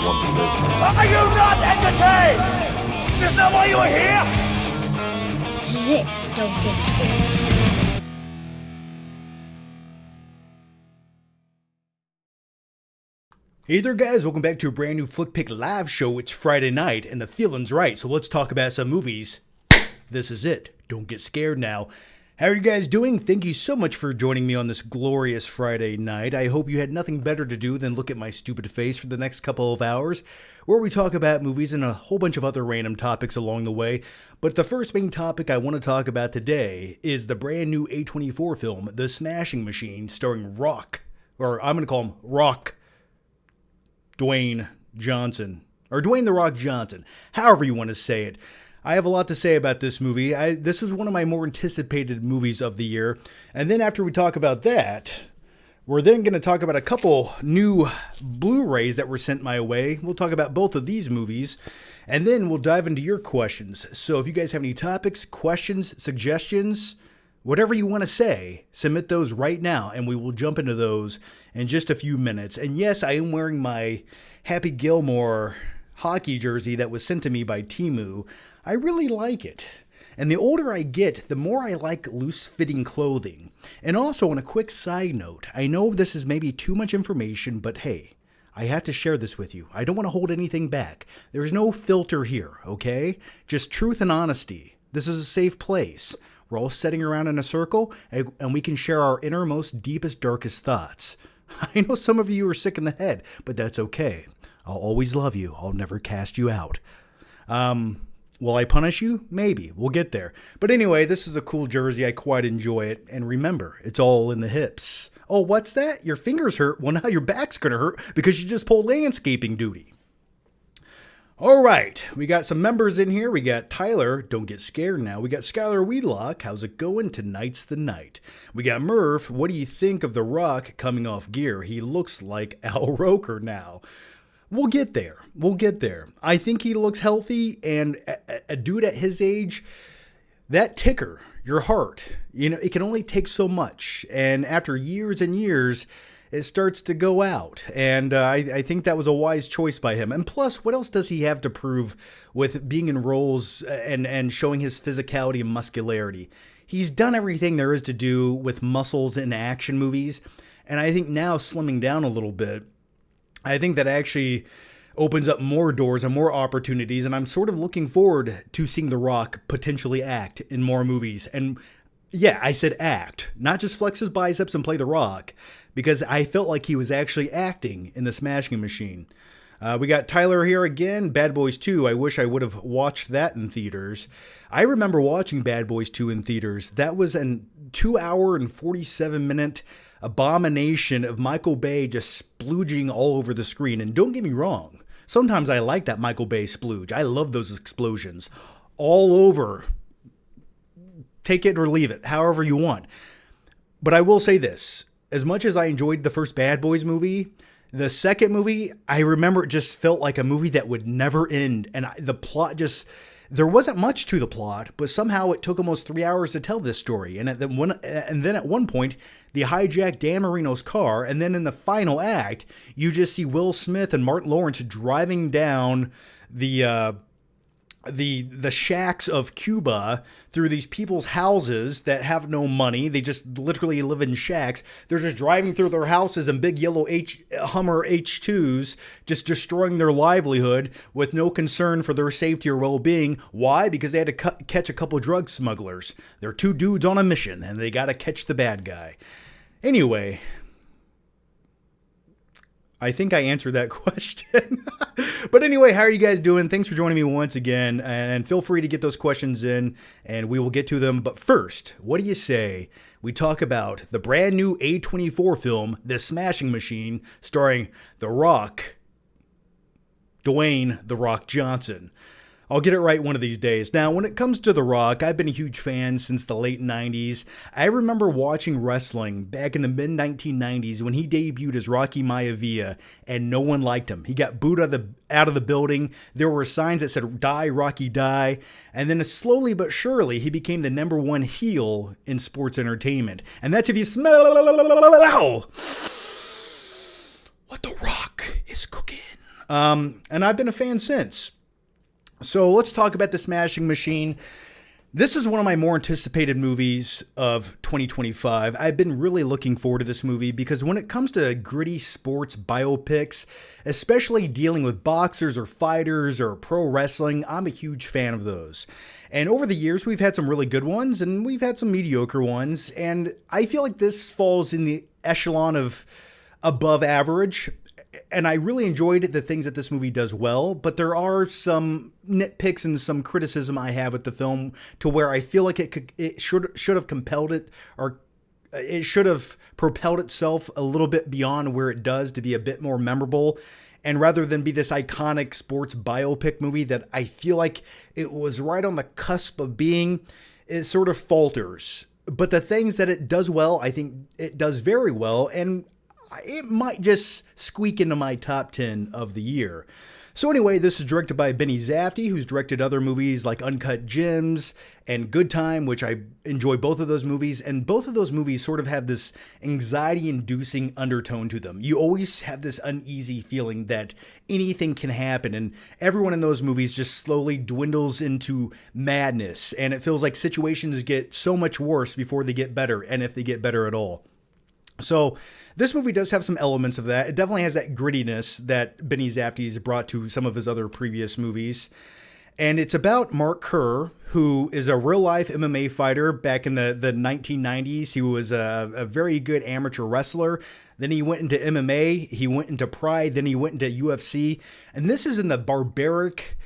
want to listen. Are you not entertained? Is that why you are here? Zip, don't get scared. Hey there guys, welcome back to a brand new Flick Pick live show. It's Friday night and the feeling's right, so let's talk about some movies. This is it. Don't get scared now. How are you guys doing? Thank you so much for joining me on this glorious Friday night. I hope you had nothing better to do than look at my stupid face for the next couple of hours, where we talk about movies and a whole bunch of other random topics along the way. But the first main topic I want to talk about today is the brand new A24 film, The Smashing Machine, starring Rock, or I'm going to call him Rock Dwayne Johnson, or Dwayne The Rock Johnson, however you want to say it. I have a lot to say about this movie. This is one of my more anticipated movies of the year. And then after we talk about that, we're then going to talk about a couple new Blu-rays that were sent my way. We'll talk about both of these movies, and then we'll dive into your questions. So if you guys have any topics, questions, suggestions, whatever you want to say, submit those right now, and we will jump into those in just a few minutes. And yes, I am wearing my Happy Gilmore hockey jersey that was sent to me by Temu. I really like it. And the older I get, the more I like loose-fitting clothing. And also, on a quick side note, I know this is maybe too much information, but hey, I have to share this with you. I don't want to hold anything back. There's no filter here, okay? Just truth and honesty. This is a safe place. We're all sitting around in a circle, and we can share our innermost, deepest, darkest thoughts. I know some of you are sick in the head, but that's okay. I'll always love you. I'll never cast you out. Will I punish you? Maybe. We'll get there. But anyway, this is a cool jersey. I quite enjoy it. And remember, it's all in the hips. Oh, what's that? Your fingers hurt? Well, now your back's going to hurt because you just pulled landscaping duty. All right. We got some members in here. We got Tyler. Don't get scared now. We got Skylar Wheelock. How's it going? Tonight's the night. We got Murph. What do you think of The Rock coming off gear? He looks like Al Roker now. We'll get there. We'll get there. I think he looks healthy, and a dude at his age, that ticker, your heart, it can only take so much. And after years and years, it starts to go out. And I think that was a wise choice by him. And plus, what else does he have to prove with being in roles and showing his physicality and muscularity? He's done everything there is to do with muscles in action movies. And I think now slimming down a little bit, I think that actually opens up more doors and more opportunities, and I'm sort of looking forward to seeing The Rock potentially act in more movies. And yeah, I said act, not just flex his biceps and play The Rock, because I felt like he was actually acting in The Smashing Machine. We got Tyler here again, Bad Boys 2. I wish I would have watched that in theaters. I remember watching Bad Boys 2 in theaters. That was a 2 hour and 47-minute abomination of Michael Bay just splooging all over the screen. And don't get me wrong, sometimes I like that Michael Bay splooge. I love those explosions all over. Take it or leave it, however you want. But I will say this, as much as I enjoyed the first Bad Boys movie, the second movie, I remember it just felt like a movie that would never end. And the plot just, there wasn't much to the plot, but somehow it took almost 3 hours to tell this story. And then at one point, they hijacked Dan Marino's car, and then in the final act, you just see Will Smith and Martin Lawrence driving down the shacks of Cuba through these people's houses that have no money. They just literally live in shacks. They're just driving through their houses in big yellow Hummer H2s, just destroying their livelihood with no concern for their safety or well-being. Why? Because they had to catch a couple drug smugglers. They're two dudes on a mission, and they got to catch the bad guy. Anyway, I think I answered that question. But anyway, how are you guys doing? Thanks for joining me once again. And feel free to get those questions in, and we will get to them. But first, what do you say we talk about the brand new A24 film, The Smashing Machine, starring The Rock, Dwayne The Rock Johnson. I'll get it right one of these days. Now, when it comes to The Rock, I've been a huge fan since the late 90s. I remember watching wrestling back in the mid-1990s when he debuted as Rocky Maivia, and no one liked him. He got booed out of the building. There were signs that said, "Die, Rocky, die." And then slowly but surely, he became the number one heel in sports entertainment. And that's if you smell what The Rock is cooking. and I've been a fan since. So let's talk about The Smashing Machine. This is one of my more anticipated movies of 2025. I've been really looking forward to this movie because when it comes to gritty sports biopics, especially dealing with boxers or fighters or pro wrestling, I'm a huge fan of those. And over the years, we've had some really good ones and we've had some mediocre ones. And I feel like this falls in the echelon of above average. And I really enjoyed the things that this movie does well, but there are some nitpicks and some criticism I have with the film to where I feel like it should have compelled it, or it should have propelled itself a little bit beyond where it does to be a bit more memorable. And rather than be this iconic sports biopic movie that I feel like it was right on the cusp of being, it sort of falters. But the things that it does well, I think it does very well, and it might just squeak into my top 10 of the year. So anyway, this is directed by Benny Safdie, who's directed other movies like Uncut Gems and Good Time, which I enjoy both of those movies. And both of those movies sort of have this anxiety-inducing undertone to them. You always have this uneasy feeling that anything can happen, and everyone in those movies just slowly dwindles into madness. And it feels like situations get so much worse before they get better, and if they get better at all. So this movie does have some elements of that. It definitely has that grittiness that Benny Safdie's brought to some of his other previous movies. And it's about Mark Kerr, who is a real-life MMA fighter back in the 1990s. He was a very good amateur wrestler. Then he went into MMA. He went into Pride. Then he went into UFC. And this is in the barbaric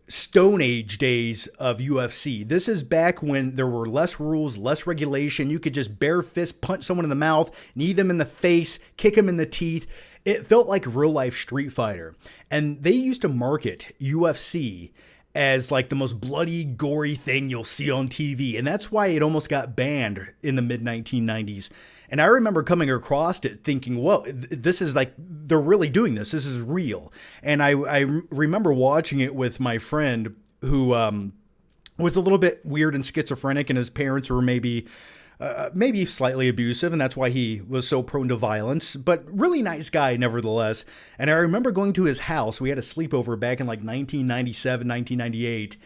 Stone Age days of UFC. This is back when there were less rules, less regulation. You could just bare fist punch someone in the mouth, knee them in the face, kick them in the teeth. It felt like real life Street Fighter. And they used to market UFC as like the most bloody, gory thing you'll see on TV. And that's why it almost got banned in the mid 1990s. And I remember coming across it thinking, whoa, this is like, they're really doing this. This is real. And I remember watching it with my friend who was a little bit weird and schizophrenic, and his parents were maybe slightly abusive, and that's why he was so prone to violence, but really nice guy nevertheless. And I remember going to his house. We had a sleepover back in like 1997, 1998.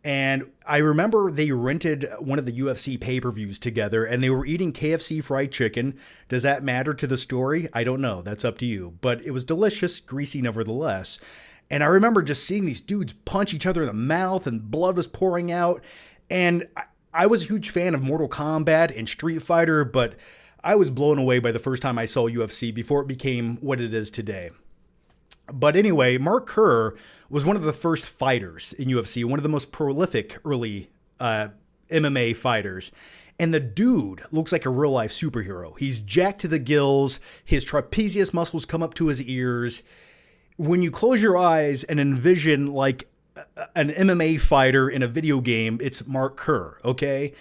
And I remember they rented one of the UFC pay-per-views together, and they were eating KFC fried chicken. Does that matter to the story? I don't know. That's up to you. But it was delicious, greasy nevertheless. And I remember just seeing these dudes punch each other in the mouth, and blood was pouring out. And I was a huge fan of Mortal Kombat and Street Fighter, but I was blown away by the first time I saw UFC before it became what it is today. But anyway, Mark Kerr was one of the first fighters in UFC, one of the most prolific early MMA fighters. And the dude looks like a real life superhero. He's jacked to the gills. His trapezius muscles come up to his ears. When you close your eyes and envision like an MMA fighter in a video game, it's Mark Kerr, okay?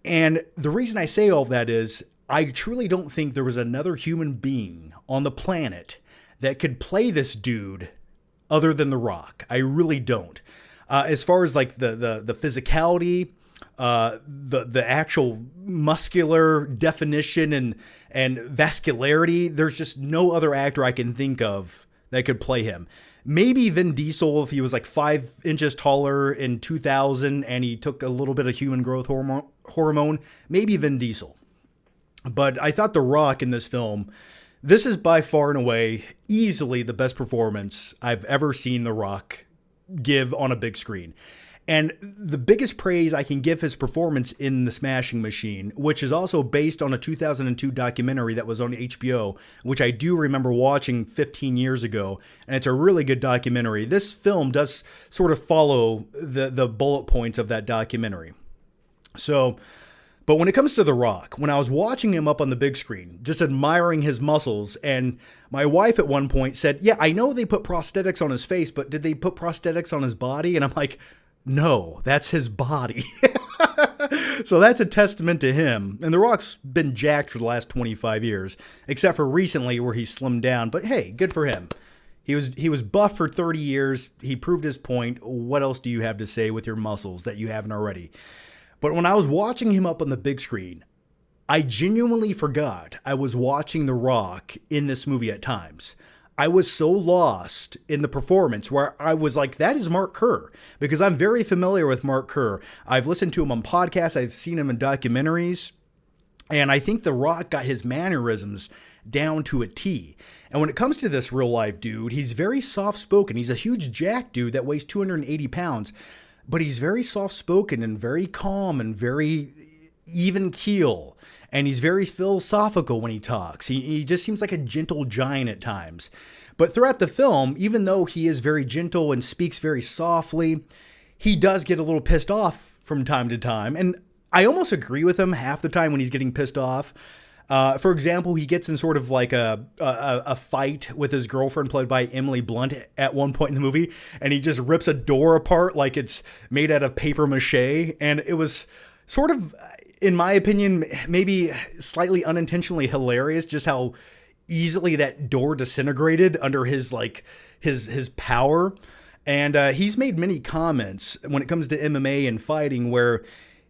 And the reason I say all of that is I truly don't think there was another human being on the planet that could play this dude other than The Rock. I really don't. As far as like the physicality, the actual muscular definition and vascularity, there's just no other actor I can think of that could play him. Maybe Vin Diesel if he was like 5 inches taller in 2000 and he took a little bit of human growth hormone. Maybe Vin Diesel. But I thought The Rock in this film, this is by far and away easily the best performance I've ever seen The Rock give on a big screen. And the biggest praise I can give his performance in The Smashing Machine, which is also based on a 2002 documentary that was on HBO, which I do remember watching 15 years ago, and it's a really good documentary. This film does sort of follow the bullet points of that documentary. But when it comes to The Rock, when I was watching him up on the big screen, just admiring his muscles, and my wife at one point said, yeah, I know they put prosthetics on his face, but did they put prosthetics on his body? And I'm like, no, that's his body. So that's a testament to him. And The Rock's been jacked for the last 25 years, except for recently where he slimmed down. But hey, good for him. He was buff for 30 years. He proved his point. What else do you have to say with your muscles that you haven't already? But when I was watching him up on the big screen, I genuinely forgot I was watching The Rock in this movie at times. I was so lost in the performance where I was like, that is Mark Kerr, because I'm very familiar with Mark Kerr. I've listened to him on podcasts. I've seen him in documentaries. And I think The Rock got his mannerisms down to a T. And when it comes to this real life dude, he's very soft spoken. He's a huge jack dude that weighs 280 pounds, but he's very soft spoken and very calm and very even keel. And he's very philosophical when he talks. He just seems like a gentle giant at times. But throughout the film, even though he is very gentle and speaks very softly, he does get a little pissed off from time to time. And I almost agree with him half the time when he's getting pissed off. For example, he gets in sort of like a fight with his girlfriend, played by Emily Blunt, at one point in the movie, and he just rips a door apart like it's made out of paper mache. And it was sort of, in my opinion, maybe slightly unintentionally hilarious, just how easily that door disintegrated under his power. And he's made many comments when it comes to MMA and fighting where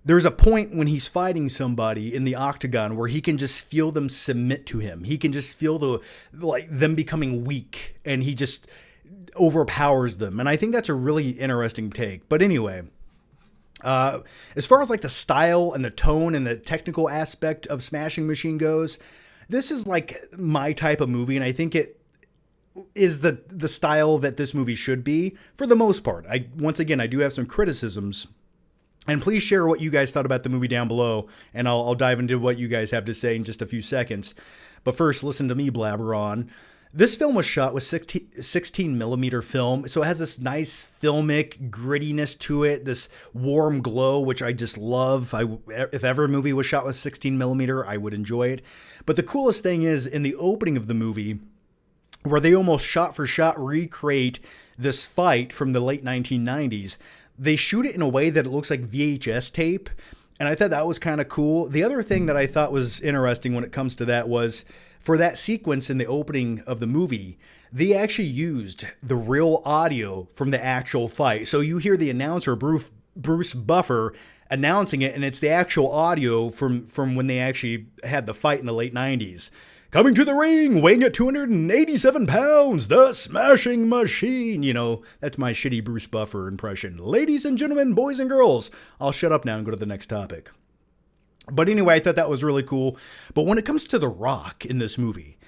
there's a point when he's fighting somebody in the octagon where he can just feel them submit to him. He can just feel them becoming weak, and he just overpowers them. And I think that's a really interesting take. But anyway, as far as like the style and the tone and the technical aspect of Smashing Machine goes, this is like my type of movie, and I think it is the style that this movie should be for the most part. Once again, I do have some criticisms. And please share what you guys thought about the movie down below, and I'll dive into what you guys have to say in just a few seconds. But first, listen to me blabber on. This film was shot with 16 millimeter film, so it has this nice filmic grittiness to it, this warm glow, which I just love. If ever a movie was shot with 16 millimeter, I would enjoy it. But the coolest thing is, in the opening of the movie, where they almost shot for shot recreate this fight from the late 1990s, they shoot it in a way that it looks like VHS tape, and I thought that was kind of cool. The other thing that I thought was interesting when it comes to that was, for that sequence in the opening of the movie, they actually used the real audio from the actual fight. So you hear the announcer, Bruce Buffer, announcing it, and it's the actual audio from when they actually had the fight in the late 90s. Coming to the ring, weighing at 287 pounds, the Smashing Machine. You know, that's my shitty Bruce Buffer impression. Ladies and gentlemen, boys and girls, I'll shut up now and go to the next topic. But anyway, I thought that was really cool. But when it comes to The Rock in this movie,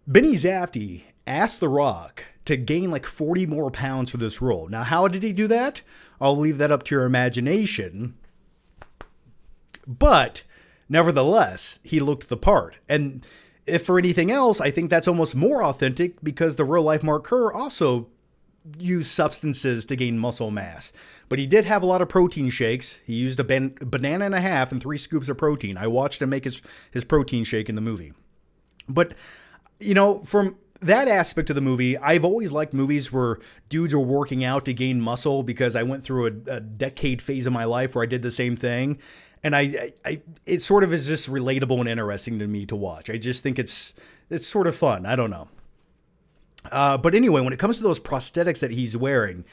Benny Safdie asked The Rock to gain like 40 more pounds for this role. Now, how did he do that? I'll leave that up to your imagination. But nevertheless, he looked the part. And if for anything else, I think that's almost more authentic, because the real life Mark Kerr also used substances to gain muscle mass. But he did have a lot of protein shakes. He used a banana and a half and 3 scoops of protein. I watched him make his protein shake in the movie. But, you know, from that aspect of the movie, I've always liked movies where dudes are working out to gain muscle, because I went through a decade phase of my life where I did the same thing. And it sort of is just relatable and interesting to me to watch. I just think it's sort of fun. I don't know. But anyway, when it comes to those prosthetics that he's wearing,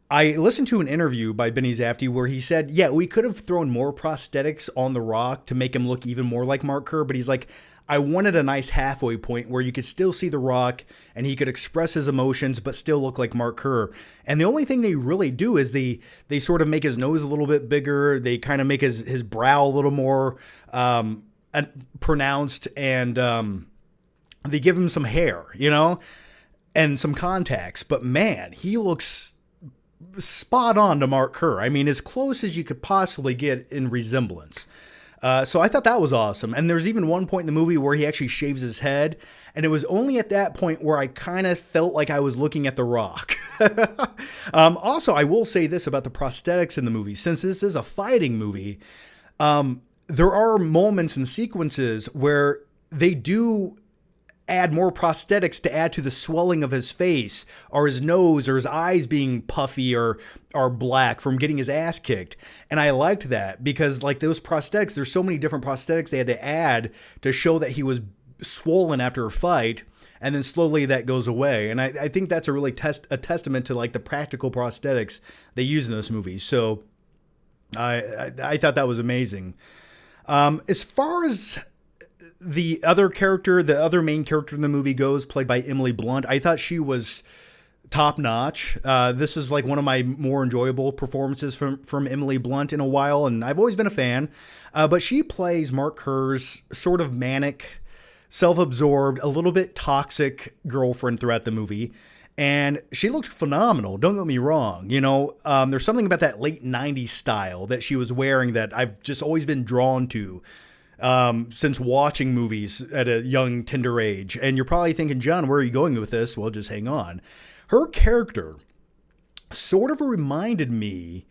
I listened to an interview by Benny Safdie where he said, yeah, we could have thrown more prosthetics on The Rock to make him look even more like Mark Kerr. But he's like, I wanted a nice halfway point where you could still see The Rock and he could express his emotions but still look like Mark Kerr. And the only thing they really do is they sort of make his nose a little bit bigger. They kind of make his brow a little more pronounced, and they give him some hair, you know, and some contacts. But man, he looks spot on to Mark Kerr. I mean, as close as you could possibly get in resemblance. So I thought that was awesome. And there's even one point in the movie where he actually shaves his head. And it was only at that point where I kind of felt like I was looking at The Rock. Also, I will say this about the prosthetics in the movie. Since this is a fighting movie, there are moments and sequences where they do add more prosthetics to add to the swelling of his face, or his nose, or his eyes being puffy or black from getting his ass kicked. And I liked that, because like those prosthetics, there's so many different prosthetics they had to add to show that he was swollen after a fight, and then slowly that goes away. And I think that's a really a testament to like the practical prosthetics they use in those movies. So I thought that was amazing. As far as the other character, the other main character in the movie goes, played by Emily Blunt, I thought she was top notch. This is like one of my more enjoyable performances from Emily Blunt in a while, and I've always been a fan. But she plays Mark Kerr's sort of manic, self-absorbed, a little bit toxic girlfriend throughout the movie. And she looked phenomenal. Don't get me wrong. You know, there's something about that late 90s style that she was wearing that I've just always been drawn to since watching movies at a young, tender age. And you're probably thinking, John, where are you going with this? Well, just hang on. Her character sort of reminded me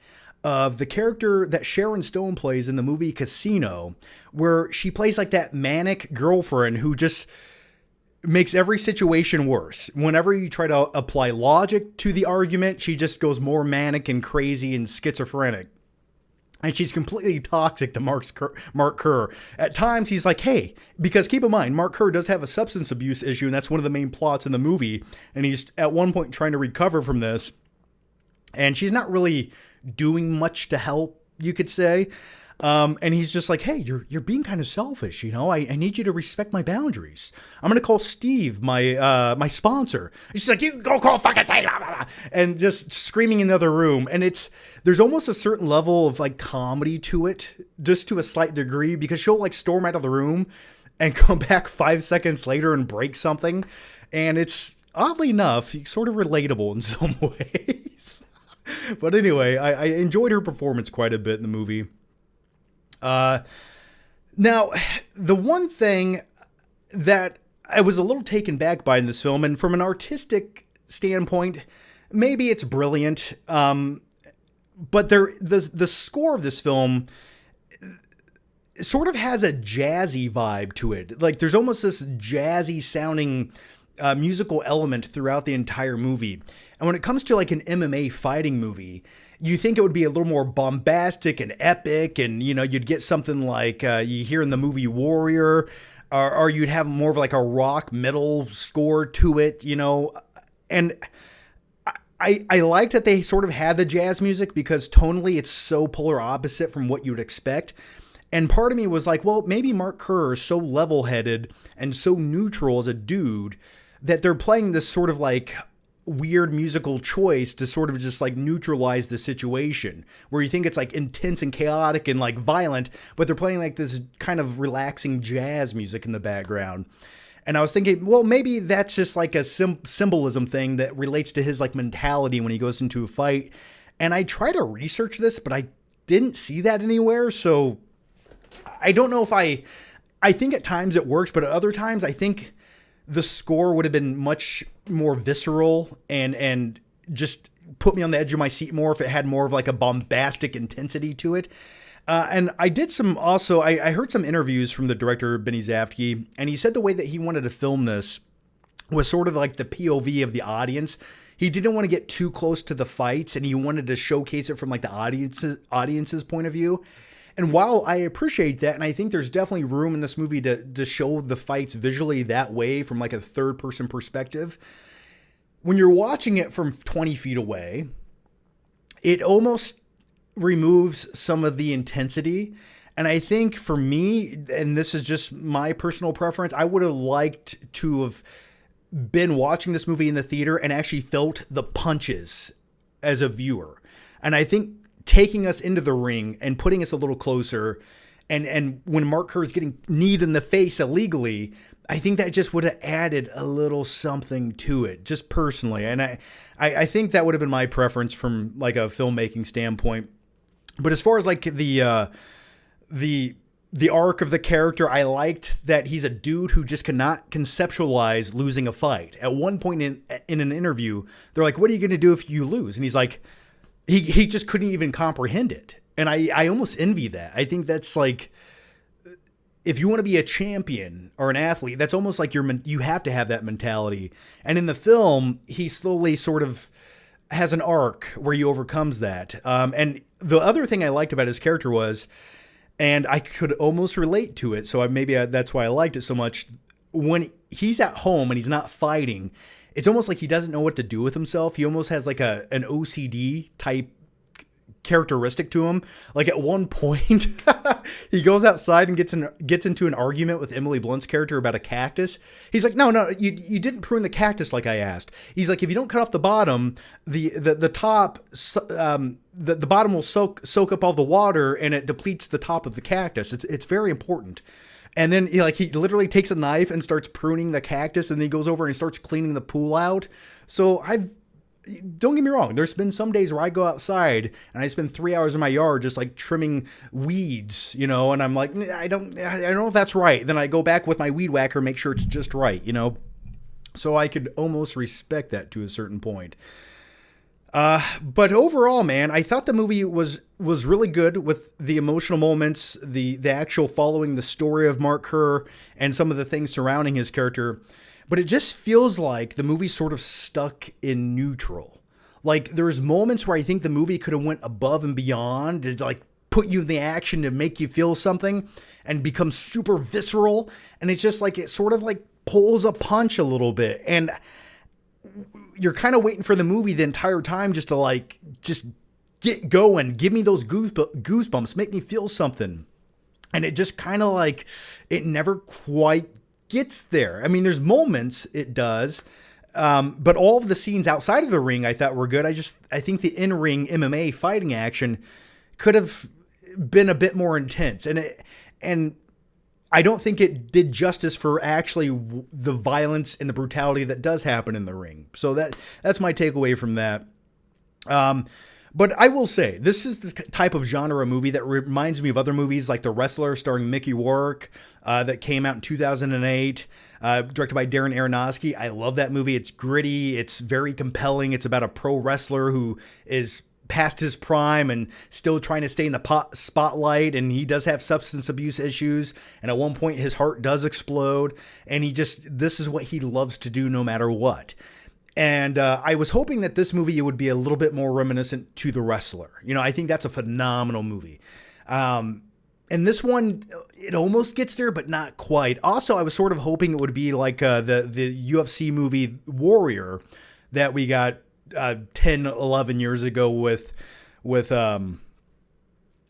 of the character that Sharon Stone plays in the movie Casino, where she plays like that manic girlfriend who just makes every situation worse. Whenever you try to apply logic to the argument, she just goes more manic and crazy and schizophrenic. And she's completely toxic to Mark Kerr. At times, he's like, hey, because keep in mind, Mark Kerr does have a substance abuse issue, and that's one of the main plots in the movie. And he's at one point trying to recover from this. And she's not really doing much to help, you could say. And he's just like, hey, you're being kind of selfish, you know. I need you to respect my boundaries. I'm gonna call Steve, my sponsor. He's like, you go call fucking Steve, and just screaming in the other room. And there's almost a certain level of like comedy to it, just to a slight degree, because she'll like storm out of the room and come back 5 seconds later and break something, and it's oddly enough sort of relatable in some ways. But anyway, I enjoyed her performance quite a bit in the movie. Now, the one thing that I was a little taken back by in this film, and from an artistic standpoint, maybe it's brilliant, but the score of this film sort of has a jazzy vibe to it. Like, there's almost this jazzy sounding musical element throughout the entire movie. And when it comes to like an MMA fighting movie, you think it would be a little more bombastic and epic, and, you know, you'd get something like you hear in the movie Warrior, or you'd have more of like a rock metal score to it, you know. And I liked that they sort of had the jazz music, because tonally it's so polar opposite from what you'd expect. And part of me was like, well, maybe Mark Kerr is so level-headed and so neutral as a dude that they're playing this sort of like weird musical choice to sort of just like neutralize the situation, where you think it's like intense and chaotic and like violent, but they're playing like this kind of relaxing jazz music in the background. And I was thinking, well, maybe that's just like a symbolism thing that relates to his like mentality when he goes into a fight. And I try to research this, but I didn't see that anywhere. So I don't know if I think at times it works, but at other times I think the score would have been much more visceral and just put me on the edge of my seat more if it had more of like a bombastic intensity to it. And I did I heard some interviews from the director, Benny Safdie, and he said the way that he wanted to film this was sort of like the POV of the audience. He didn't want to get too close to the fights, and he wanted to showcase it from like the audience's point of view. And while I appreciate that, and I think there's definitely room in this movie to show the fights visually that way from like a third-person perspective, when you're watching it from 20 feet away, it almost removes some of the intensity. And I think for me, and this is just my personal preference, I would have liked to have been watching this movie in the theater and actually felt the punches as a viewer. And I think taking us into the ring and putting us a little closer, and when Mark Kerr is getting kneed in the face illegally, I think that just would have added a little something to it, just personally. And I think that would have been my preference from like a filmmaking standpoint. But as far as like the arc of the character, I liked that he's a dude who just cannot conceptualize losing a fight. At one point in an interview, they're like, what are you going to do if you lose? And he's like, he just couldn't even comprehend it. And I almost envy that. I think that's like, if you want to be a champion or an athlete, that's almost like you have to have that mentality. And in the film, he slowly sort of has an arc where he overcomes that. And the other thing I liked about his character was, and I could almost relate to it, so that's why I liked it so much, when he's at home and he's not fighting, it's almost like he doesn't know what to do with himself. He almost has like an OCD type characteristic to him. Like at one point, he goes outside and gets into an argument with Emily Blunt's character about a cactus. He's like, no, you didn't prune the cactus like I asked. He's like, if you don't cut off the bottom, the top, the bottom will soak up all the water and it depletes the top of the cactus. It's very important. And then he literally takes a knife and starts pruning the cactus, and then he goes over and he starts cleaning the pool out. So don't get me wrong, there's been some days where I go outside and I spend 3 hours in my yard just like trimming weeds, and I'm like, I don't know if that's right. Then I go back with my weed whacker, make sure it's just right, So I could almost respect that to a certain point. But overall, man, I thought the movie was really good with the emotional moments, the actual following the story of Mark Kerr and some of the things surrounding his character. But it just feels like the movie's sort of stuck in neutral. Like there's moments where I think the movie could have went above and beyond to like put you in the action to make you feel something and become super visceral. And it's just like, it sort of like pulls a punch a little bit. And you're kind of waiting for the movie the entire time just get going, give me those goosebumps, make me feel something. And it just kind of like, it never quite gets there. I mean, there's moments it does, but all of the scenes outside of the ring I thought were good. I think the in-ring MMA fighting action could have been a bit more intense, and I don't think it did justice for actually the violence and the brutality that does happen in the ring. So that's my takeaway from that. But I will say, this is the type of genre movie that reminds me of other movies like The Wrestler starring Mickey Rourke that came out in 2008, directed by Darren Aronofsky. I love that movie. It's gritty. It's very compelling. It's about a pro wrestler who is past his prime and still trying to stay in the spotlight. And he does have substance abuse issues. And at one point, his heart does explode. And this is what he loves to do no matter what. And I was hoping that this movie would be a little bit more reminiscent to The Wrestler. I think that's a phenomenal movie. And this one, it almost gets there, but not quite. Also, I was sort of hoping it would be like the UFC movie Warrior that we got 10, 11 years ago with Nick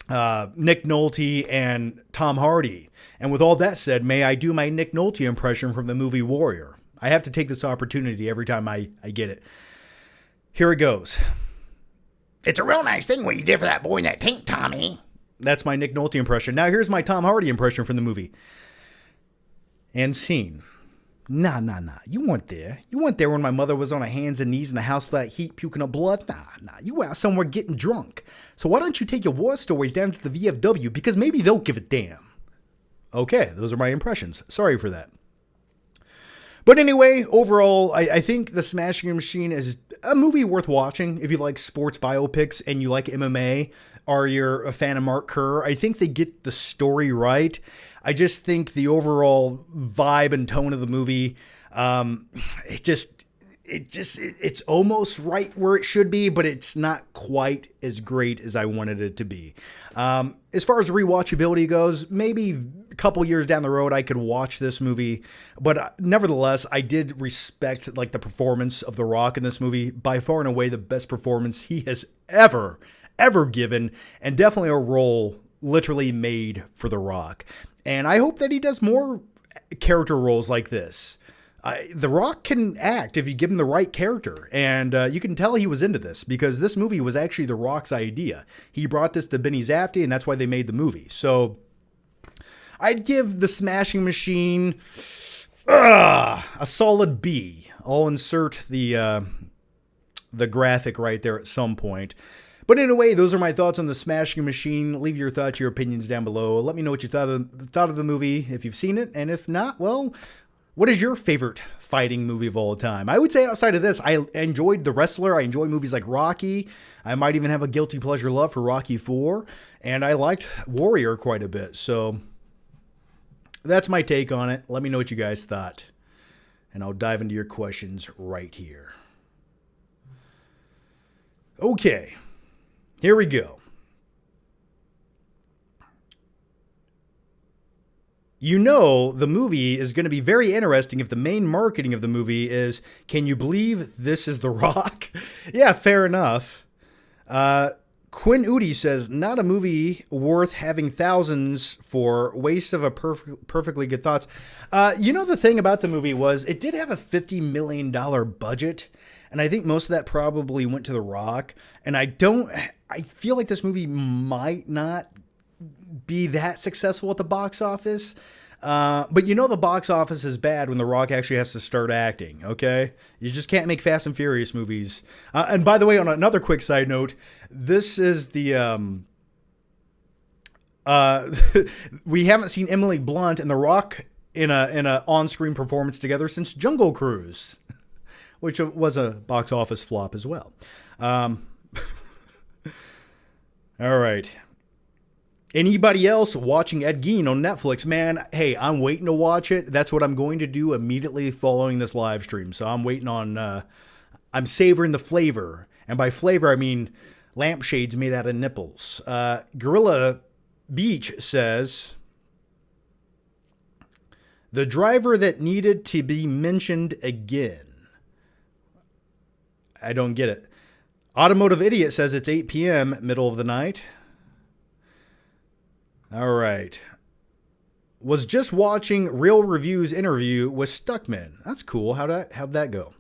Nolte and Tom Hardy. And with all that said, may I do my Nick Nolte impression from the movie Warrior? I have to take this opportunity every time I get it. Here it goes. It's a real nice thing what you did for that boy in that tank, Tommy. That's my Nick Nolte impression. Now here's my Tom Hardy impression from the movie. And scene. Nah. You weren't there. You weren't there when my mother was on her hands and knees in the house with that heat puking up blood. Nah. You were out somewhere getting drunk. So why don't you take your war stories down to the VFW? Because maybe they'll give a damn. Okay, those are my impressions. Sorry for that. But anyway, overall, I think The Smashing Machine is a movie worth watching if you like sports biopics and you like MMA or you're a fan of Mark Kerr. I think they get the story right. I just think the overall vibe and tone of the movie, it's almost right where it should be, but it's not quite as great as I wanted it to be. As far as rewatchability goes, maybe a couple years down the road, I could watch this movie, but nevertheless, I did respect like the performance of The Rock in this movie. By far and away, the best performance he has ever given, and definitely a role literally made for The Rock. And I hope that he does more character roles like this. The Rock can act if you give him the right character, and you can tell he was into this because this movie was actually The Rock's idea. He brought this to Benny Safdie, and that's why they made the movie. So I'd give The Smashing Machine a solid B. I'll insert the graphic right there at some point. But anyway, those are my thoughts on The Smashing Machine. Leave your thoughts, your opinions down below. Let me know what you thought of the movie if you've seen it, and if not, well, what is your favorite fighting movie of all time? I would say outside of this, I enjoyed The Wrestler. I enjoy movies like Rocky. I might even have a guilty pleasure love for Rocky IV. And I liked Warrior quite a bit. So that's my take on it. Let me know what you guys thought. And I'll dive into your questions right here. Okay, here we go. You know the movie is going to be very interesting if the main marketing of the movie is, can you believe this is The Rock? Yeah, fair enough. Quinn Udi says, not a movie worth having thousands for, waste of a perfectly good thoughts. The thing about the movie was it did have a $50 million budget. And I think most of that probably went to The Rock. And I feel like this movie might not be that successful at the box office. But the box office is bad when The Rock actually has to start acting, okay? You just can't make Fast and Furious movies. And by the way, on another quick side note, this is the... we haven't seen Emily Blunt and The Rock in a on-screen performance together since Jungle Cruise, which was a box office flop as well. All right. Anybody else watching Ed Gein on Netflix? Man, hey, I'm waiting to watch it. That's what I'm going to do immediately following this live stream. So I'm waiting on, I'm savoring the flavor. And by flavor, I mean lampshades made out of nipples. Gorilla Beach says, the driver that needed to be mentioned again. I don't get it. Automotive Idiot says it's 8 p.m., middle of the night. All right. Was just watching Real Review's interview with Stuckman. That's cool. How'd that go?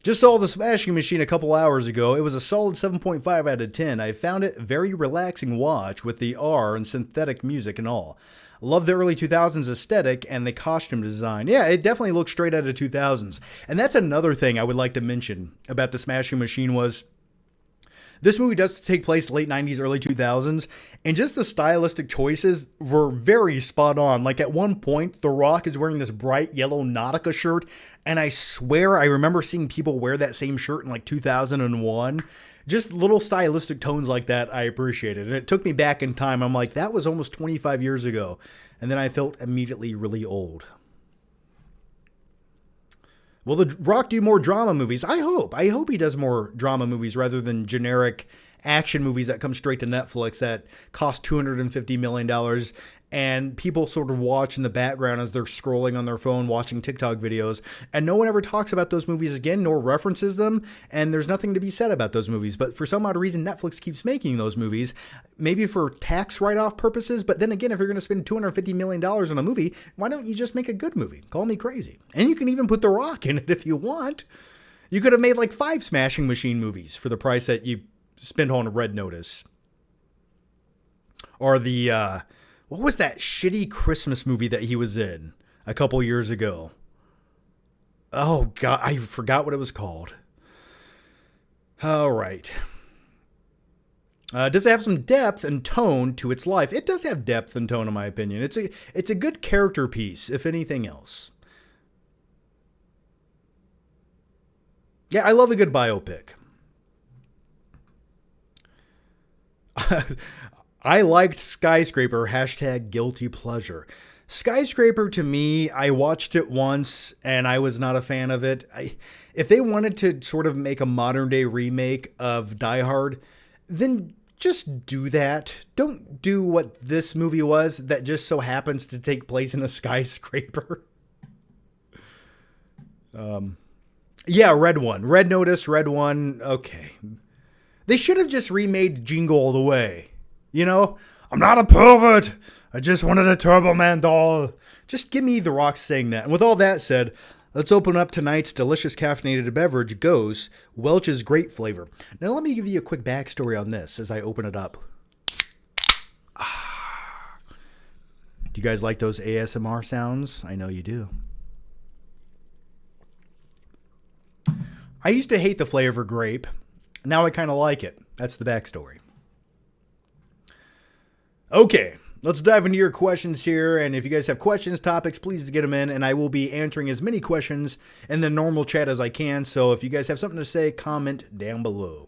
Just saw The Smashing Machine a couple hours ago. It was a solid 7.5 out of 10. I found it very relaxing watch with the R and synthetic music and all. Love the early 2000s aesthetic and the costume design. Yeah, it definitely looks straight out of 2000s. And that's another thing I would like to mention about The Smashing Machine was this movie does take place late 90s, early 2000s, and just the stylistic choices were very spot on. Like at one point, The Rock is wearing this bright yellow Nautica shirt, and I swear I remember seeing people wear that same shirt in like 2001. Just little stylistic tones like that, I appreciated. And it took me back in time. I'm like, that was almost 25 years ago. And then I felt immediately really old. Will The Rock do more drama movies? I hope. I hope he does more drama movies rather than generic action movies that come straight to Netflix that cost $250 million and people sort of watch in the background as they're scrolling on their phone watching TikTok videos, and no one ever talks about those movies again nor references them, and there's nothing to be said about those movies. But for some odd reason, Netflix keeps making those movies, maybe for tax write-off purposes, but then again, if you're going to spend $250 million on a movie, why don't you just make a good movie? Call me crazy. And you can even put The Rock in it if you want. You could have made like 5 Smashing Machine movies for the price that you spent on Red Notice. Or the... what was that shitty Christmas movie that he was in a couple years ago? Oh, God, I forgot what it was called. All right. Does it have some depth and tone to its life? It does have depth and tone, in my opinion. It's a good character piece, if anything else. Yeah, I love a good biopic. I liked Skyscraper, #guilty pleasure. Skyscraper, to me, I watched it once and I was not a fan of it. If they wanted to sort of make a modern day remake of Die Hard, then just do that. Don't do what this movie was that just so happens to take place in a skyscraper. Yeah, Red One. Red Notice, Red One. Okay. They should have just remade Jingle All the Way. You know, I'm not a pervert. I just wanted a Turbo Man doll. Just give me The Rock saying that. And with all that said, let's open up tonight's delicious caffeinated beverage, Goes Welch's Grape Flavor. Now let me give you a quick backstory on this as I open it up. Do you guys like those ASMR sounds? I know you do. I used to hate the flavor grape. Now I kind of like it. That's the backstory. Okay, let's dive into your questions here. And if you guys have questions, topics, please get them in. And I will be answering as many questions in the normal chat as I can. So if you guys have something to say, comment down below.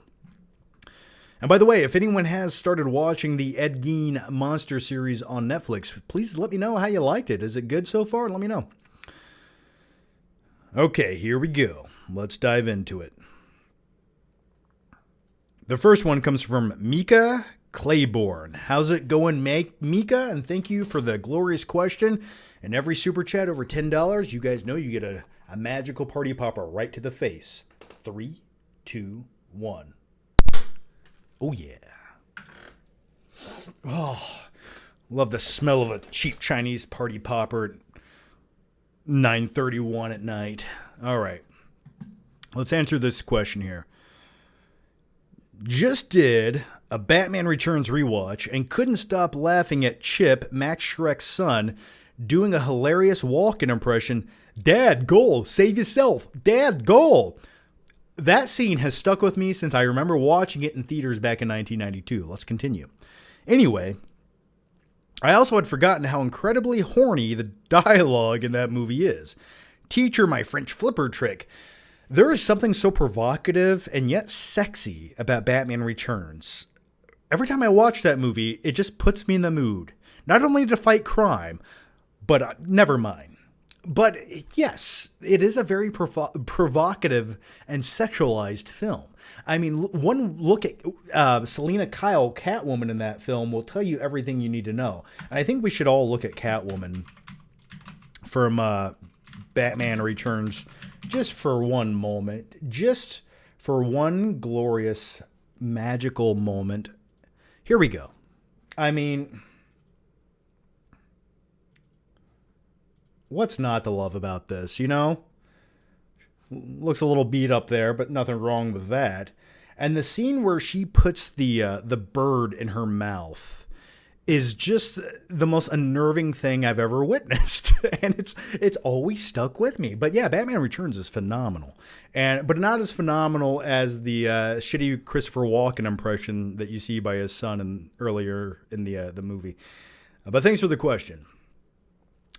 And by the way, if anyone has started watching the Ed Gein Monster series on Netflix, please let me know how you liked it. Is it good so far? Let me know. Okay, here we go. Let's dive into it. The first one comes from Mika Claiborne. How's it going, Mika? And thank you for the glorious question. And every super chat over $10, you guys know you get a magical party popper right to the face. 3, 2, 1. Oh, yeah. Oh, love the smell of a cheap Chinese party popper at 9:31 at night. All right. Let's answer this question here. Just did a Batman Returns rewatch and couldn't stop laughing at Chip, Max Shrek's son, doing a hilarious Walken impression. Dad, goal, save yourself. Dad, goal. That scene has stuck with me since I remember watching it in theaters back in 1992. Let's continue. Anyway, I also had forgotten how incredibly horny the dialogue in that movie is. Teacher, my French flipper trick. There is something so provocative and yet sexy about Batman Returns. Every time I watch that movie, it just puts me in the mood. Not only to fight crime, but never mind. But yes, it is a very provocative and sexualized film. I mean, one look at Selena Kyle, Catwoman, in that film will tell you everything you need to know. And I think we should all look at Catwoman from Batman Returns just for one moment. Just for one glorious, magical moment. Here we go. I mean, what's not to love about this, you know? Looks a little beat up there, but nothing wrong with that. And the scene where she puts the bird in her mouth is just the most unnerving thing I've ever witnessed, and it's always stuck with me. But yeah, Batman Returns is phenomenal, but not as phenomenal as the shitty Christopher Walken impression that you see by his son earlier in the movie. But thanks for the question.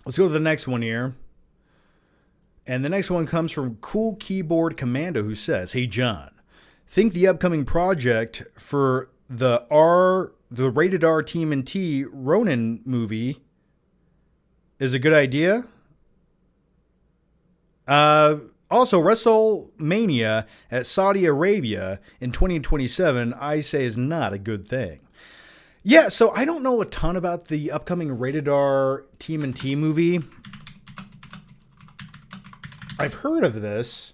Let's go to the next one here. And the next one comes from Cool Keyboard Commando, who says, "Hey John, think the upcoming project for the rated R TMNT Ronin movie is a good idea? Also, WrestleMania at Saudi Arabia in 2027, I say, is not a good thing." Yeah, so I don't know a ton about the upcoming rated R TMNT movie. I've heard of this.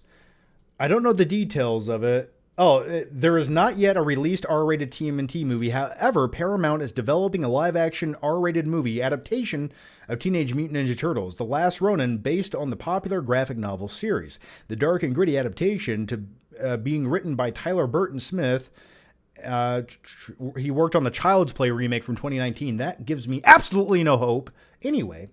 I don't know the details of it. There is not yet a released R-rated TMNT movie. However, Paramount is developing a live-action R-rated movie adaptation of Teenage Mutant Ninja Turtles: The Last Ronin, based on the popular graphic novel series. The dark and gritty adaptation, being written by Tyler Burton Smith. He worked on the Child's Play remake from 2019. That gives me absolutely no hope. Anyway,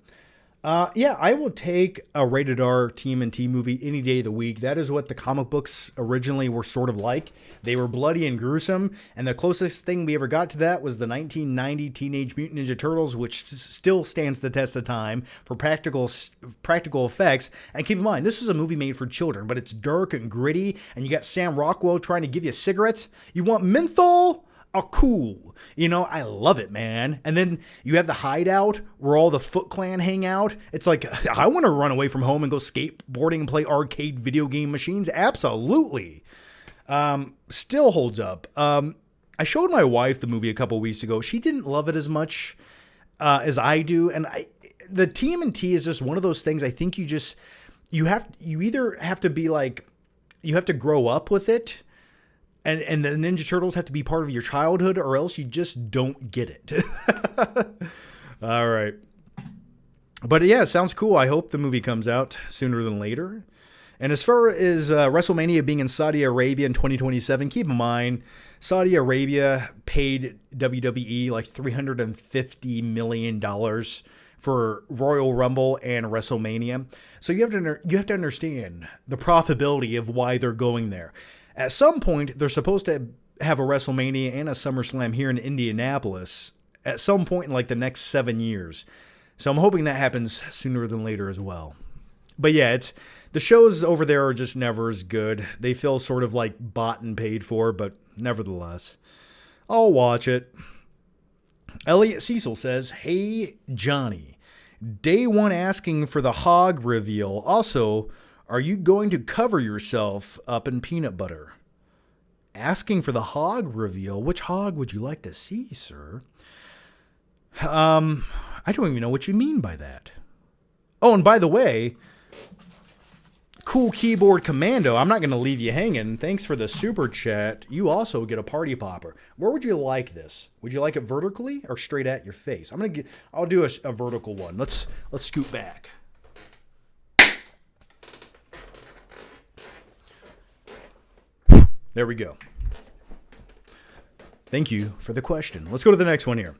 yeah, I will take a rated R TMNT movie any day of the week. That is what the comic books originally were sort of like. They were bloody and gruesome, and the closest thing we ever got to that was the 1990 Teenage Mutant Ninja Turtles, which still stands the test of time for practical effects. And keep in mind, this is a movie made for children, but it's dark and gritty, and you got Sam Rockwell trying to give you cigarettes. You want menthol? Cool. You know, I love it, man. And then you have the hideout where all the Foot Clan hang out. It's like, I want to run away from home and go skateboarding and play arcade video game machines. Absolutely. Still holds up. I showed my wife the movie a couple weeks ago. She didn't love it as much as I do. And the TMNT is just one of those things I think you either have to be like, you have to grow up with it. And the Ninja Turtles have to be part of your childhood, or else you just don't get it. All right. But yeah, it sounds cool. I hope the movie comes out sooner than later. And as far as WrestleMania being in Saudi Arabia in 2027, keep in mind, Saudi Arabia paid WWE like $350 million for Royal Rumble and WrestleMania. So you have to understand the profitability of why they're going there. At some point, they're supposed to have a WrestleMania and a SummerSlam here in Indianapolis at some point in like the next 7 years. So I'm hoping that happens sooner than later as well. But yeah, the shows over there are just never as good. They feel sort of like bought and paid for, but nevertheless, I'll watch it. Elliot Cecil says, "Hey, Johnny, day one asking for the hog reveal. Also, are you going to cover yourself up in peanut butter?" Asking for the hog reveal? Which hog would you like to see, sir? I don't even know what you mean by that. Oh, and by the way, Cool Keyboard Commando, I'm not going to leave you hanging. Thanks for the super chat. You also get a party popper. Where would you like this? Would you like it vertically or straight at your face? I'll do a vertical one. Let's scoot back. There we go. Thank you for the question. Let's go to the next one here.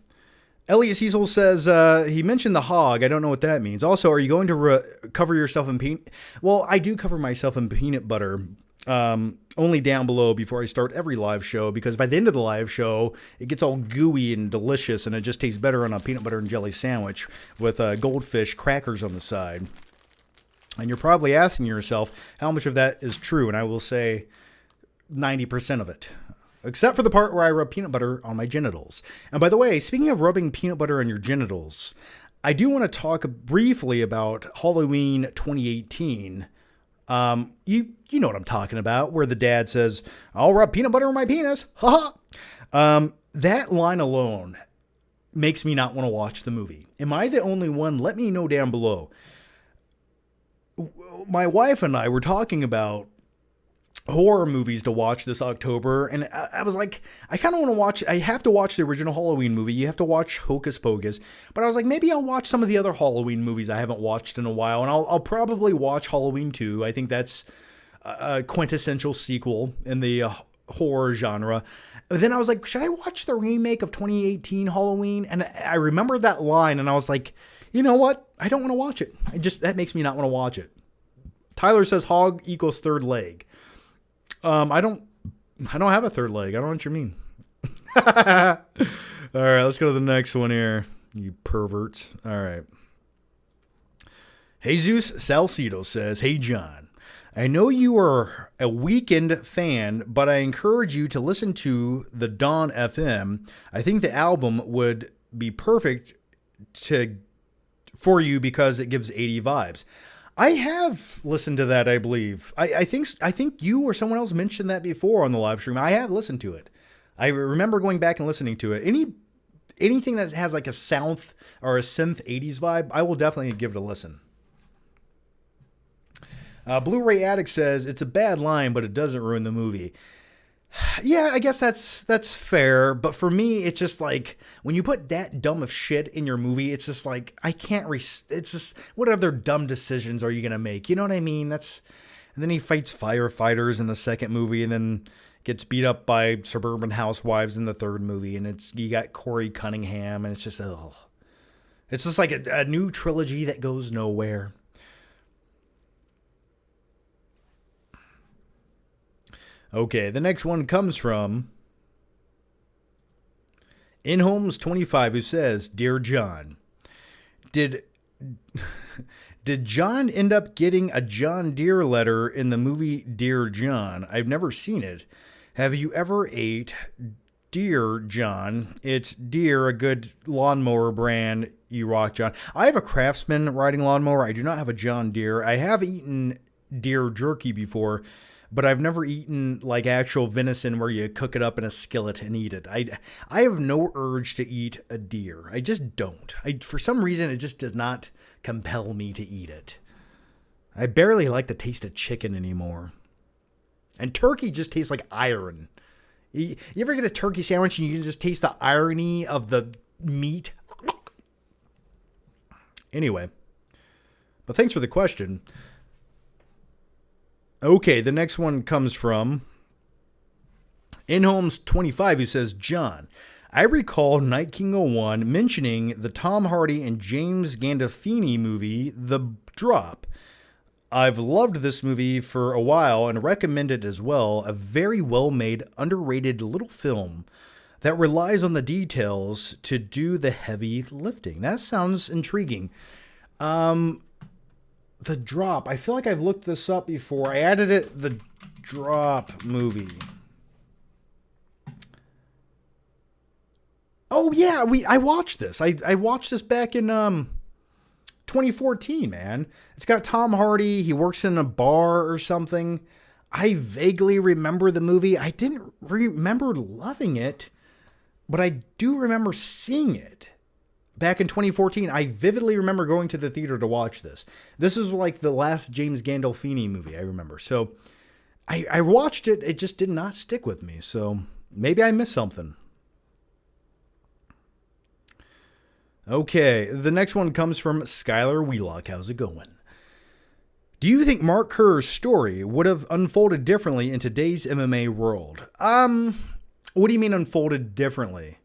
Elliot Cecil says, he mentioned the hog. I don't know what that means. Also, are you going to cover yourself in peanut? Well, I do cover myself in peanut butter, only down below before I start every live show, because by the end of the live show, it gets all gooey and delicious, and it just tastes better on a peanut butter and jelly sandwich with goldfish crackers on the side. And you're probably asking yourself how much of that is true, and I will say 90% of it. Except for the part where I rub peanut butter on my genitals. And by the way, speaking of rubbing peanut butter on your genitals, I do want to talk briefly about Halloween 2018. You know what I'm talking about, where the dad says, "I'll rub peanut butter on my penis." Ha ha. That line alone makes me not want to watch the movie. Am I the only one? Let me know down below. My wife and I were talking about horror movies to watch this October, and I was like, I kind of want to watch, I have to watch the original Halloween movie, you have to watch Hocus Pocus, but I was like, maybe I'll watch some of the other Halloween movies I haven't watched in a while, and I'll probably watch Halloween 2. I think that's a quintessential sequel in the horror genre. But then I was like, should I watch the remake of 2018 Halloween? And I remembered that line, and I was like, you know what? I don't want to watch it. That makes me not want to watch it. Tyler says hog equals third leg. I don't have a third leg. I don't know what you mean. All right, let's go to the next one here, you perverts. All right. Jesus Salcido says, "Hey, John, I know you are a Weekend fan, but I encourage you to listen to the Dawn FM. I think the album would be perfect for you because it gives 80 vibes." I have listened to that, I believe. I think you or someone else mentioned that before on the live stream. I have listened to it. I remember going back and listening to it. Anything that has like a synth or a synth 80s vibe, I will definitely give it a listen. Blu-ray Addict says, "It's a bad line, but it doesn't ruin the movie." Yeah, I guess that's fair, but for me, it's just like, when you put that dumb of shit in your movie, it's just like, I can't it's just, what other dumb decisions are you gonna make? You know what I mean? And then he fights firefighters in the second movie, and then gets beat up by suburban housewives in the third movie, and you got Corey Cunningham, and it's just, ugh. It's just like a new trilogy that goes nowhere. Okay, the next one comes from InHomes25, who says, "Dear John, did John end up getting a John Deere letter in the movie Dear John? I've never seen it. Have you ever ate Deere John? It's Deere, a good lawnmower brand. You rock, John." I have a Craftsman riding lawnmower. I do not have a John Deere. I have eaten deer jerky before, but I've never eaten like actual venison where you cook it up in a skillet and eat it. I have no urge to eat a deer. I just don't. For some reason, it just does not compel me to eat it. I barely like the taste of chicken anymore. And turkey just tastes like iron. You ever get a turkey sandwich and you can just taste the irony of the meat? Anyway, but thanks for the question. Okay, the next one comes from InHomes25, who says, "John, I recall Night King 01 mentioning the Tom Hardy and James Gandolfini movie, The Drop. I've loved this movie for a while and recommend it as well. A very well-made, underrated little film that relies on the details to do the heavy lifting." That sounds intriguing. The Drop. I feel like I've looked this up before. I added it, The Drop movie. Oh yeah, I watched this. I watched this back in 2014, man. It's got Tom Hardy. He works in a bar or something. I vaguely remember the movie. I didn't remember loving it, but I do remember seeing it back in 2014, I vividly remember going to the theater to watch this. This was like the last James Gandolfini movie I remember. So I watched it. It just did not stick with me. So maybe I missed something. Okay, the next one comes from Skylar Wheelock. How's it going? Do you think Mark Kerr's story would have unfolded differently in today's MMA world? What do you mean unfolded differently?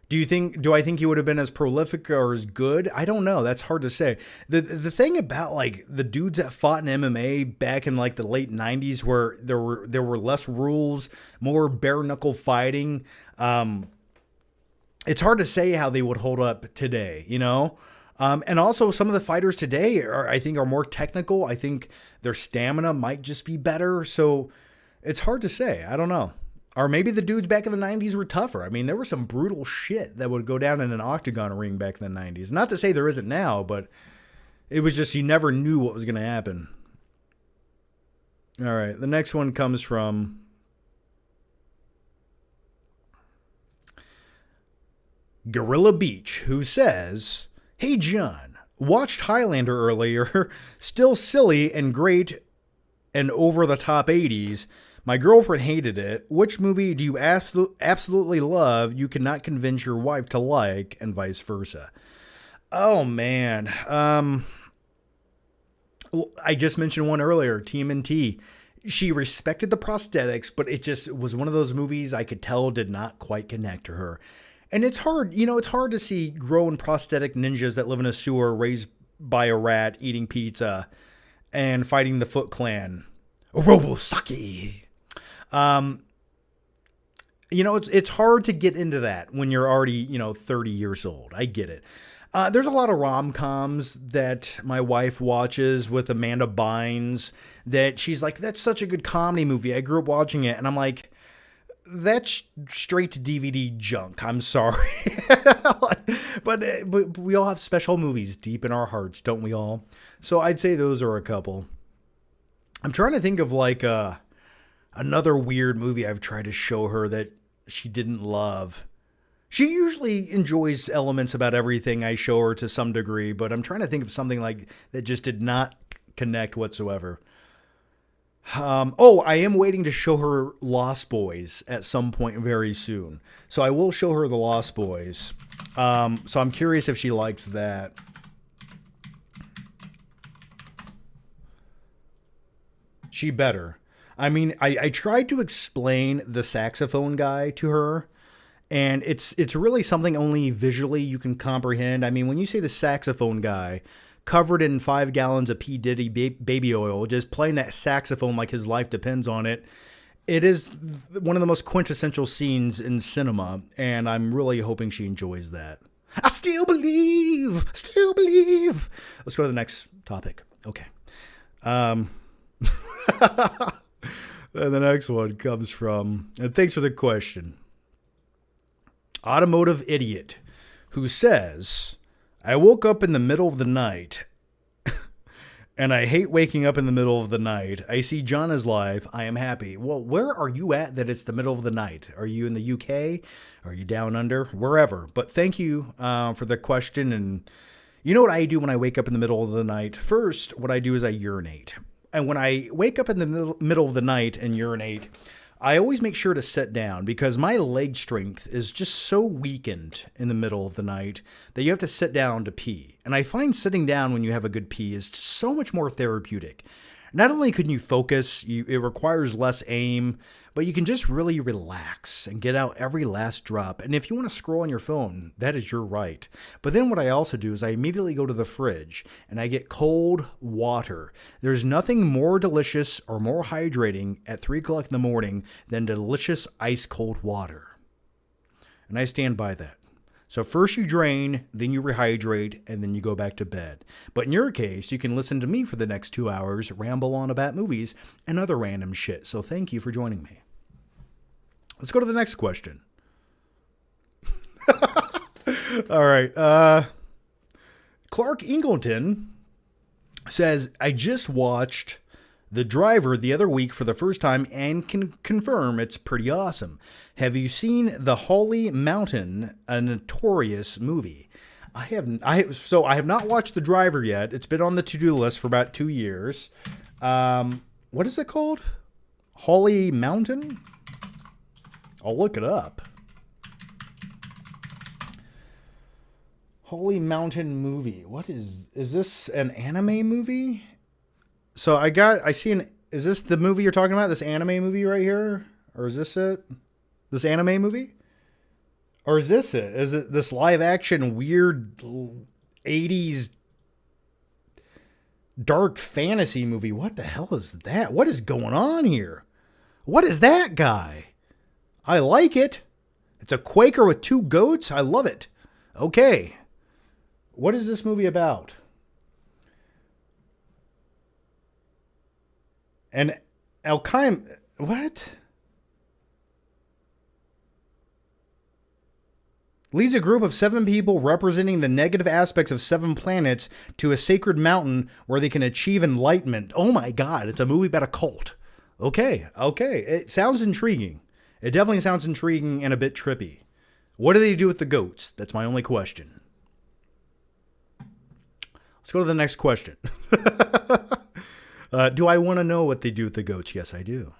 Do I think he would have been as prolific or as good? I don't know. That's hard to say. The thing about like the dudes that fought in MMA back in like the late 90s where there were less rules, more bare knuckle fighting, it's hard to say how they would hold up today, you know? And also some of the fighters today I think are more technical. I think their stamina might just be better. So it's hard to say. I don't know. Or maybe the dudes back in the 90s were tougher. I mean, there was some brutal shit that would go down in an octagon ring back in the 90s. Not to say there isn't now, but it was just you never knew what was going to happen. All right, the next one comes from Gorilla Beach, who says, "Hey John, watched Highlander earlier. Still silly and great and over the top 80s. My girlfriend hated it. Which movie do you absolutely love you cannot convince your wife to like, and vice versa?" Oh, man. I just mentioned one earlier, TMNT. She respected the prosthetics, but it just was one of those movies I could tell did not quite connect to her. And it's hard, it's hard to see grown prosthetic ninjas that live in a sewer raised by a rat eating pizza and fighting the Foot Clan. Robosaki. It's hard to get into that when you're already, 30 years old. I get it. There's a lot of rom-coms that my wife watches with Amanda Bynes that she's like, that's such a good comedy movie. I grew up watching it. And I'm like, that's straight to DVD junk. I'm sorry. but we all have special movies deep in our hearts, don't we all? So I'd say those are a couple. I'm trying to think of like another weird movie I've tried to show her that she didn't love. She usually enjoys elements about everything I show her to some degree, but I'm trying to think of something like that just did not connect whatsoever. I am waiting to show her Lost Boys at some point very soon. So I will show her the Lost Boys. So I'm curious if she likes that. She better. I mean, I tried to explain the saxophone guy to her, and it's really something only visually you can comprehend. I mean, when you say the saxophone guy covered in 5 gallons of P. Diddy baby oil, just playing that saxophone like his life depends on it, it is one of the most quintessential scenes in cinema, and I'm really hoping she enjoys that. I still believe. Let's go to the next topic. Okay. And the next one comes from, and thanks for the question, Automotive Idiot, who says, I woke up in the middle of the night, and I hate waking up in the middle of the night. I see John is live. I am happy. Well, where are you at that it's the middle of the night? Are you in the UK? Are you down under? Wherever. But thank you for the question. And you know what I do when I wake up in the middle of the night? First, what I do is I urinate. And when I wake up in the middle of the night and urinate, I always make sure to sit down because my leg strength is just so weakened in the middle of the night that you have to sit down to pee. And I find sitting down when you have a good pee is just so much more therapeutic. Not only can you focus, it requires less aim, but you can just really relax and get out every last drop. And if you want to scroll on your phone, that is your right. But then what I also do is I immediately go to the fridge and I get cold water. There's nothing more delicious or more hydrating at 3 o'clock in the morning than delicious ice cold water. And I stand by that. So first you drain, then you rehydrate, and then you go back to bed. But in your case, you can listen to me for the next 2 hours, ramble on about movies and other random shit. So thank you for joining me. Let's go to the next question. All right. Clark Ingleton says, I just watched The Driver the other week for the first time and can confirm it's pretty awesome. Have you seen The Holy Mountain, a Notorious movie? I have not watched The Driver yet. It's been on the to-do list for about 2 years. What is it called? Holly Mountain? I'll look it up. Holy Mountain movie. What is this an anime movie? So is this the movie you're talking about? This anime movie right here? Or is this it? This anime movie? Or is this it? Is it this live action weird 80s dark fantasy movie? What the hell is that? What is going on here? What is that guy? I like it. It's a Quaker with 2 goats. I love it. Okay. What is this movie about? And Alkheim, what? Leads a group of 7 people representing the negative aspects of 7 planets to a sacred mountain where they can achieve enlightenment. Oh my God, it's a movie about a cult. Okay. It sounds intriguing. It definitely sounds intriguing and a bit trippy. What do they do with the goats? That's my only question. Let's go to the next question. Do I want to know what they do with the goats? Yes, I do.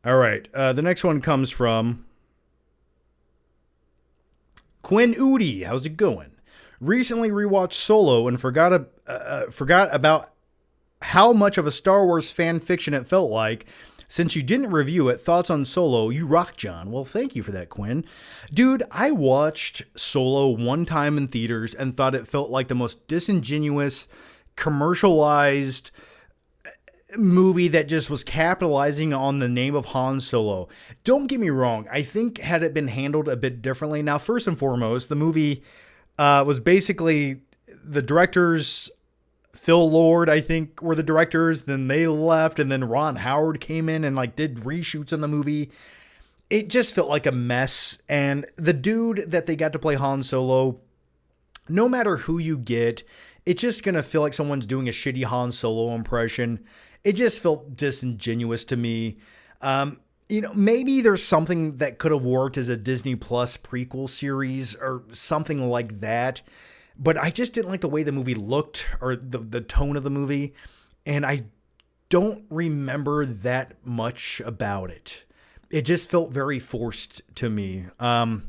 All right. The next one comes from Quinn Udi. How's it going? Recently rewatched Solo and forgot about how much of a Star Wars fan fiction it felt like. Since you didn't review it, thoughts on Solo? You rock, John. Well, thank you for that, Quinn. Dude, I watched Solo one time in theaters and thought it felt like the most disingenuous, commercialized movie that just was capitalizing on the name of Han Solo. Don't get me wrong. I think had it been handled a bit differently. Now, first and foremost, the movie was basically the directors... Phil Lord, I think, were the directors. Then they left, and then Ron Howard came in and did reshoots on the movie. It just felt like a mess. And the dude that they got to play Han Solo, no matter who you get, it's just gonna feel like someone's doing a shitty Han Solo impression. It just felt disingenuous to me. Maybe there's something that could have worked as a Disney Plus prequel series or something like that. But I just didn't like the way the movie looked or the tone of the movie. And I don't remember that much about it. It just felt very forced to me. And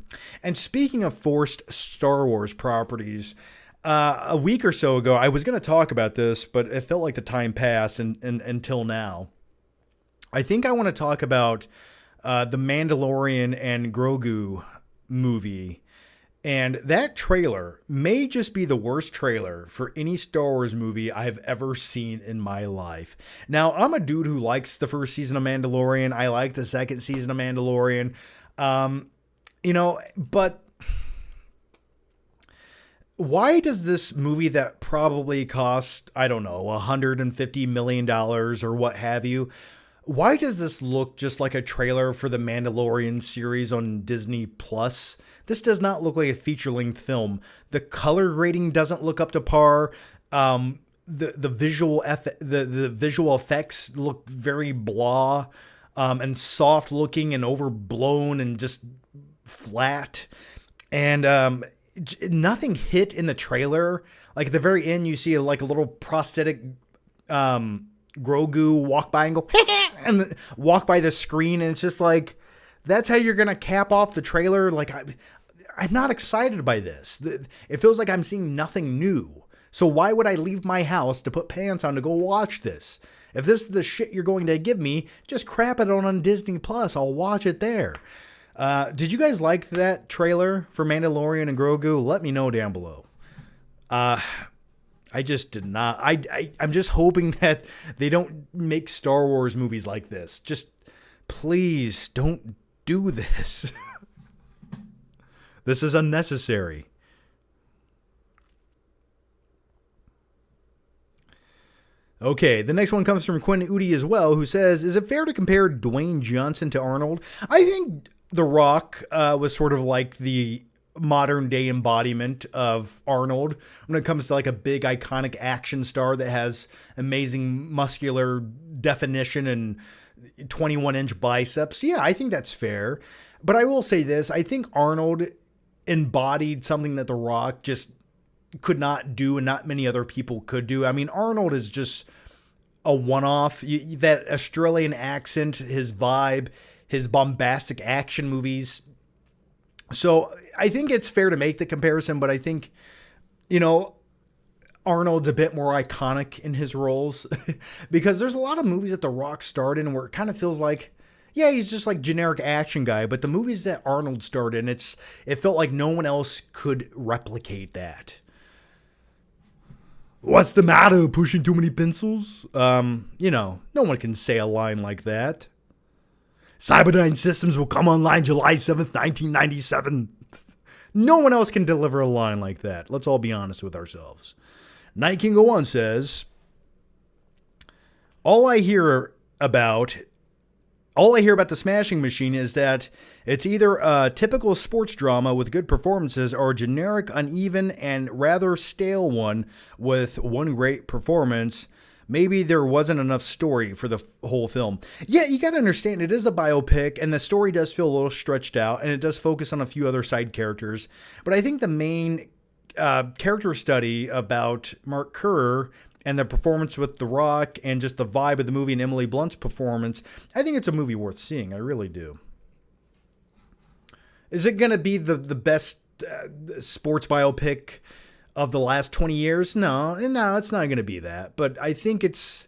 speaking of forced Star Wars properties, a week or so ago, I was going to talk about this, but it felt like the time passed until now. I think I want to talk about the Mandalorian and Grogu movie. And that trailer may just be the worst trailer for any Star Wars movie I've ever seen in my life. Now, I'm a dude who likes the first season of Mandalorian. I like the second season of Mandalorian. But why does this movie that probably cost, I don't know, $150 million or what have you, why does this look just like a trailer for the Mandalorian series on Disney Plus? This does not look like a feature-length film. The color grading doesn't look up to par. The visual effects look very blah and soft looking and overblown and just flat. And nothing hit in the trailer. Like at the very end, you see a little prosthetic Grogu walk by and go and walk by the screen, and it's just like, that's how you're gonna cap off the trailer. I'm not excited by this. It feels like I'm seeing nothing new. So why would I leave my house to put pants on to go watch this? If this is the shit you're going to give me, just crap it on Disney Plus. I'll watch it there. Did you guys like that trailer for Mandalorian and Grogu? Let me know down below. I just did not. I'm just hoping that they don't make Star Wars movies like this. Just please don't do this. This is unnecessary. Okay, the next one comes from Quinn Udi as well, who says, is it fair to compare Dwayne Johnson to Arnold? I think The Rock was sort of like the modern day embodiment of Arnold when it comes to a big iconic action star that has amazing muscular definition and 21-inch biceps. Yeah, I think that's fair. But I will say this. I think Arnold embodied something that The Rock just could not do and not many other people could do. I mean, Arnold is just a one-off. That Australian accent, his vibe, his bombastic action movies. So I think it's fair to make the comparison, but I think, Arnold's a bit more iconic in his roles because there's a lot of movies that The Rock starred in where it kind of feels like, yeah, he's just like generic action guy. But the movies that Arnold starred in, it felt like no one else could replicate that. What's the matter? Pushing too many pencils? No one can say a line like that. Cyberdyne Systems will come online July 7th, 1997. No one else can deliver a line like that. Let's all be honest with ourselves. Night King 01 says, all I hear about The Smashing Machine is that it's either a typical sports drama with good performances or a generic, uneven, and rather stale one with one great performance. Maybe there wasn't enough story for the whole film. Yeah, you got to understand, it is a biopic, and the story does feel a little stretched out, and it does focus on a few other side characters. But I think the main character study about Mark Kerr and the performance with The Rock and just the vibe of the movie and Emily Blunt's performance, I think it's a movie worth seeing. I really do. Is it going to be the best sports biopic of the last 20 years? No, it's not going to be that. But I think it's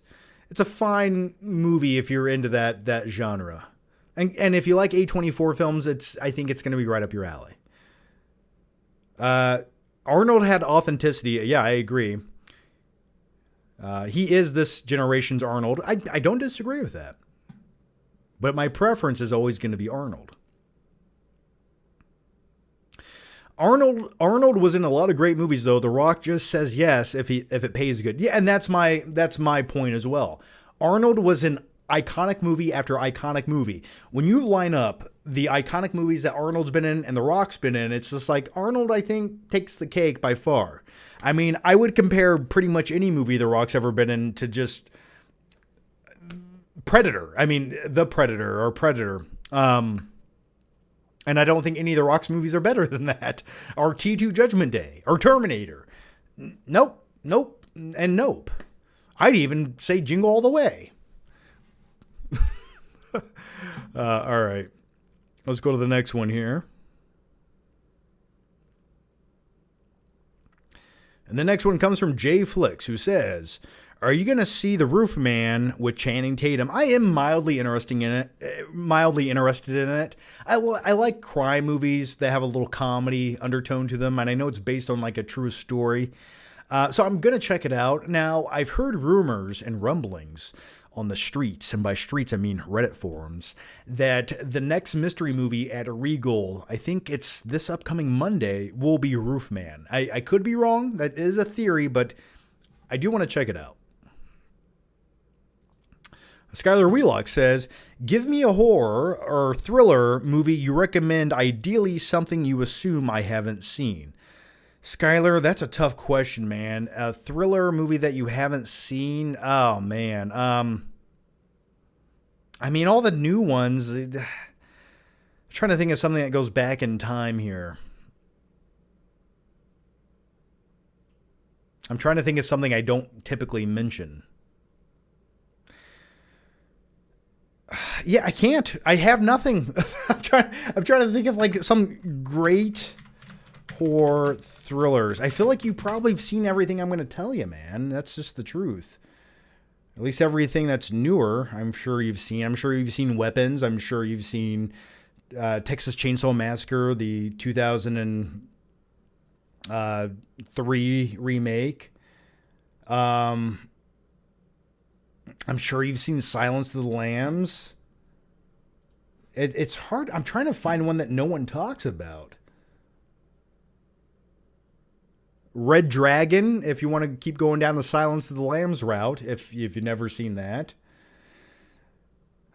a fine movie if you're into that genre. And if you like A24 films, I think it's going to be right up your alley. Arnold had authenticity. Yeah, I agree. He is this generation's Arnold. I don't disagree with that. But my preference is always going to be Arnold. Arnold was in a lot of great movies, though. The Rock just says yes if it pays good. Yeah, and that's my point as well. Arnold was in iconic movie after iconic movie. When you line up the iconic movies that Arnold's been in and The Rock's been in, it's just like Arnold, I think, takes the cake by far. I mean, I would compare pretty much any movie The Rock's ever been in to just Predator. I mean, The Predator or Predator. And I don't think any of The Rock's movies are better than that. Or T2 Judgment Day. Or Terminator. Nope. And nope. I'd even say Jingle All the Way. All right. Let's go to the next one here. And the next one comes from Jay Flicks, who says, are you going to see The Roof Man with Channing Tatum? I am mildly interested in it. I like crime movies that have a little comedy undertone to them, and I know it's based on like a true story. So I'm going to check it out. Now, I've heard rumors and rumblings on the streets, and by streets I mean Reddit forums, that the next mystery movie at Regal, I think it's this upcoming Monday, will be Roof Man. I could be wrong. That is a theory, but I do want to check it out. Skylar Wheelock says, give me a horror or thriller movie you recommend, ideally something you assume I haven't seen. Skylar, that's a tough question, man. A thriller movie that you haven't seen? Oh, man. I mean, all the new ones. I'm trying to think of something that goes back in time here. I'm trying to think of something I don't typically mention. Yeah, I can't. I have nothing. I'm trying to think of like some great horror thrillers. I feel like you probably have seen everything I'm going to tell you, man. That's just the truth. At least everything that's newer, I'm sure you've seen. I'm sure you've seen Weapons. I'm sure you've seen Texas Chainsaw Massacre, the 2003 remake. I'm sure you've seen Silence of the Lambs. It's hard. I'm trying to find one that no one talks about. Red Dragon, if you want to keep going down the Silence of the Lambs route, if you've never seen that.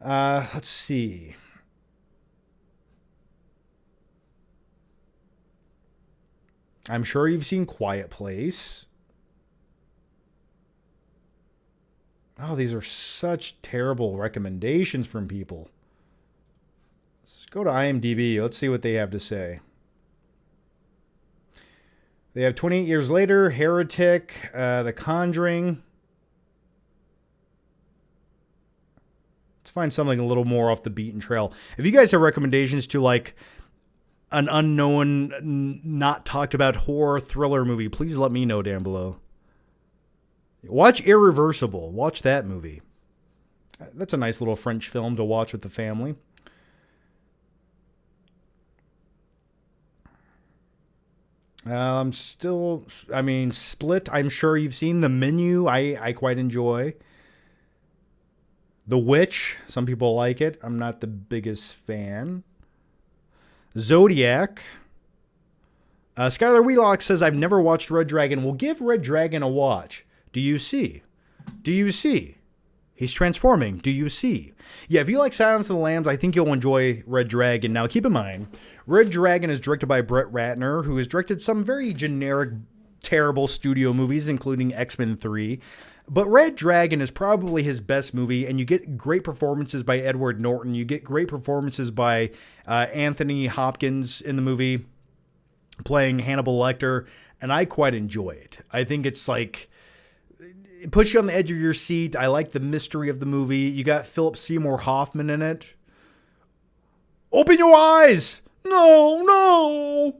Let's see. I'm sure you've seen Quiet Place. Oh, these are such terrible recommendations from people. Let's Go to IMDb. Let's see what they have to say. They have 28 Years Later, Heretic, The Conjuring. Let's find something a little more off the beaten trail. If you guys have recommendations to like an unknown, not talked about horror thriller movie, please let me know down below. Watch Irreversible. Watch that movie. That's a nice little French film to watch with the family. Split, I'm sure you've seen. The Menu, I quite enjoy. The Witch, some people like it. I'm not the biggest fan. Zodiac. Skylar Wheelock says, I've never watched Red Dragon. We'll give Red Dragon a watch. Do you see? Do you see? He's transforming. Do you see? Yeah, if you like Silence of the Lambs, I think you'll enjoy Red Dragon. Now, keep in mind, Red Dragon is directed by Brett Ratner, who has directed some very generic, terrible studio movies, including X-Men 3. But Red Dragon is probably his best movie, and you get great performances by Edward Norton. You get great performances by Anthony Hopkins in the movie, playing Hannibal Lecter, and I quite enjoy it. I think it's like, it puts you on the edge of your seat. I like the mystery of the movie. You got Philip Seymour Hoffman in it. Open your eyes! No!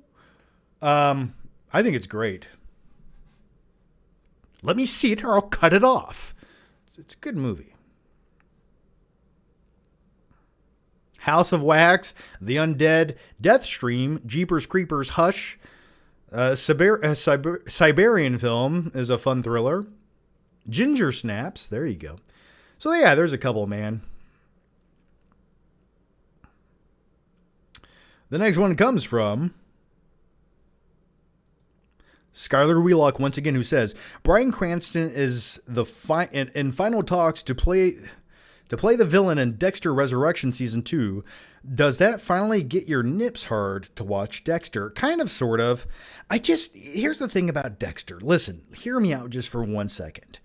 I think it's great. Let me see it or I'll cut it off. It's a good movie. House of Wax, The Undead, Deathstream, Jeepers Creepers, Hush, Siberian Film is a fun thriller. Ginger Snaps, there you go. So yeah, there's a couple, man. The next one comes from Skylar Wheelock once again, who says, Bryan Cranston is in final talks to play the villain in Dexter Resurrection Season 2. Does that finally get your nips hard to watch Dexter? Kind of, sort of. Here's the thing about Dexter. Listen, hear me out just for 1 second.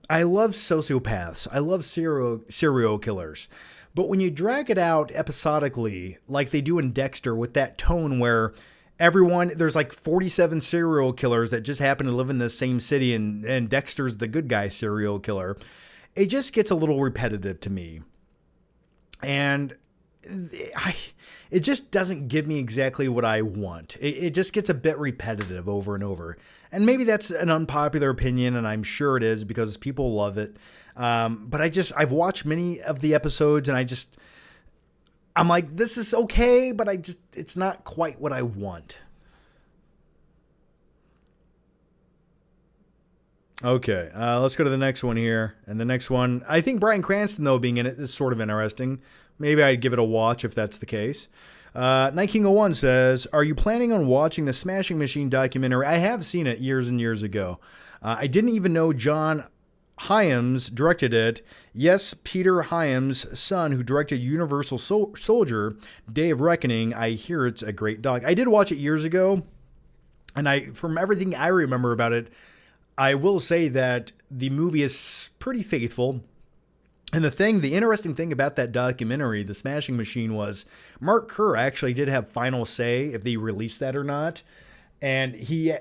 I love sociopaths. I love serial killers. But when you drag it out episodically, like they do in Dexter, with that tone where there's like 47 serial killers that just happen to live in the same city, and Dexter's the good guy serial killer, it just gets a little repetitive to me. And it just doesn't give me exactly what I want. It just gets a bit repetitive over and over. And maybe that's an unpopular opinion, and I'm sure it is because people love it. But I've watched many of the episodes, and I'm like, this is okay, but it's not quite what I want. Okay, let's go to the next one here. And the next one, I think Bryan Cranston, though, being in it is sort of interesting. Maybe I'd give it a watch if that's the case. Night King 01 says, are you planning on watching the Smashing Machine documentary? I have seen it years and years ago. I didn't even know John Hyams directed it. Yes, Peter Hyams' son, who directed Universal Soldier, Day of Reckoning. I hear it's a great doc. I did watch it years ago, and from everything I remember about it, I will say that the movie is pretty faithful. And the interesting thing about that documentary, The Smashing Machine, was Mark Kerr actually did have final say if they released that or not. And he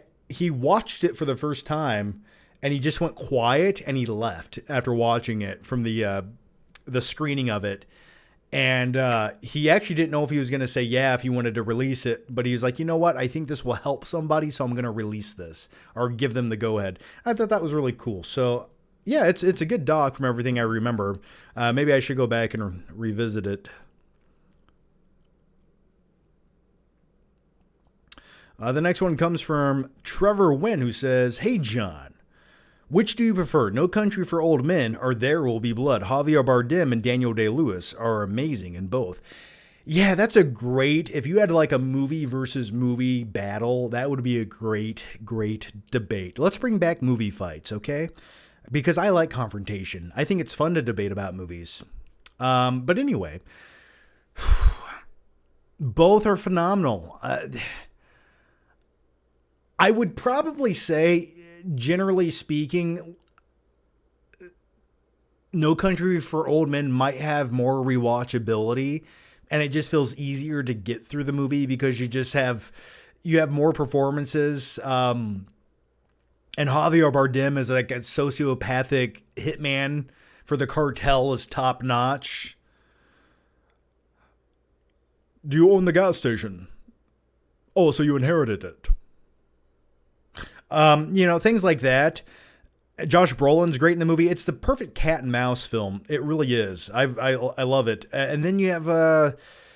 watched it for the first time, and he just went quiet, and he left after watching it from the screening of it. And he actually didn't know if he was going to say yeah if he wanted to release it, but he was like, you know what, I think this will help somebody, so I'm going to release this or give them the go-ahead. I thought that was really cool. So yeah, it's a good doc from everything I remember. Maybe I should go back and revisit it. The next one comes from Trevor Wynn, who says, hey, John, which do you prefer, No Country for Old Men or There Will Be Blood? Javier Bardem and Daniel Day-Lewis are amazing in both. Yeah, that's a great, if you had like a movie versus movie battle, that would be a great, great debate. Let's bring back movie fights, okay? Because I like confrontation. I think it's fun to debate about movies. But anyway, both are phenomenal. I would probably say, generally speaking, No Country for Old Men might have more rewatchability and it just feels easier to get through the movie because you have more performances. And Javier Bardem is like a sociopathic hitman for the cartel is top notch. Do you own the gas station? Oh, so you inherited it. Things like that. Josh Brolin's great in the movie. It's the perfect cat and mouse film. It really is. I love it. And then you have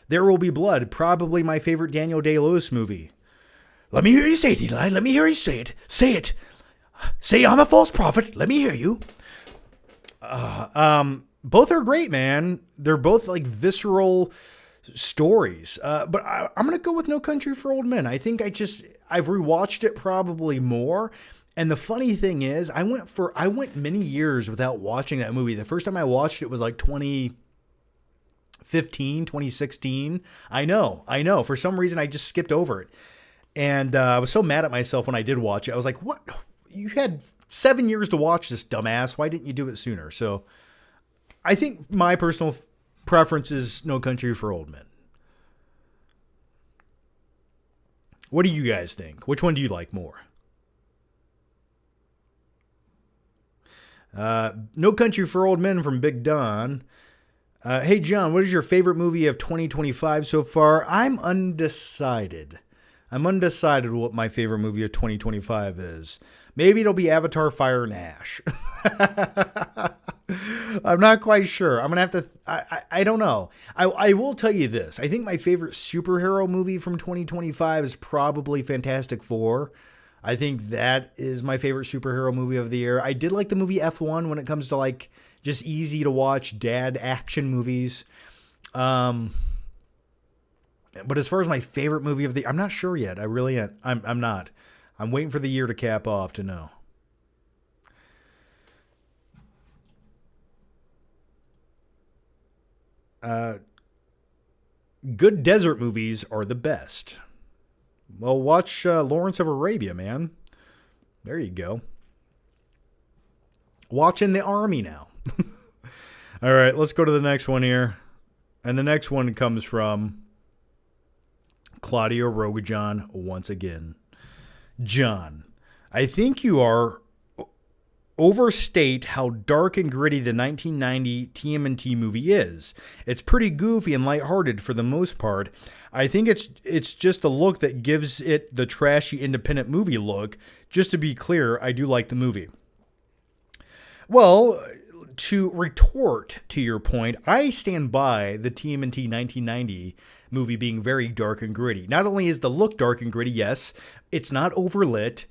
There Will Be Blood, probably my favorite Daniel Day-Lewis movie. Let me hear you say it, Eli. Let me hear you say it. Say it. Say I'm a false prophet. Let me hear you. Both are great, man. They're both like visceral stories. But I'm going to go with No Country for Old Men. I think I've rewatched it probably more. And the funny thing is, I went many years without watching that movie. The first time I watched it was like 2015, 2016. I know. For some reason, I just skipped over it. And I was so mad at myself when I did watch it. I was like, what? You had 7 years to watch this, dumbass. Why didn't you do it sooner? So I think my personal preference is No Country for Old Men. What do you guys think? Which one do you like more? No Country for Old Men from Big Don. Hey, John, what is your favorite movie of 2025 so far? I'm undecided what my favorite movie of 2025 is. Maybe it'll be Avatar Fire and Ash. I'm not quite sure. I'm going to have to... I don't know. I will tell you this. I think my favorite superhero movie from 2025 is probably Fantastic Four. I think that is my favorite superhero movie of the year. I did like the movie F1 when it comes to like just easy to watch dad action movies. But as far as my favorite movie of the year, I'm not sure yet. I'm not. I'm waiting for the year to cap off to know. Good desert movies are the best. Well, watch Lawrence of Arabia, man. There you go. Watching the Army now. All right, let's go to the next one here. And the next one comes from Claudio Rogajon once again. John, I think you are overstate how dark and gritty the 1990 TMNT movie is. It's pretty goofy and lighthearted for the most part. I think it's just a look that gives it the trashy independent movie look. Just to be clear, I do like the movie. Well, to retort to your point, I stand by the TMNT 1990 movie being very dark and gritty. Not only is the look dark and gritty, yes, it's not overlit.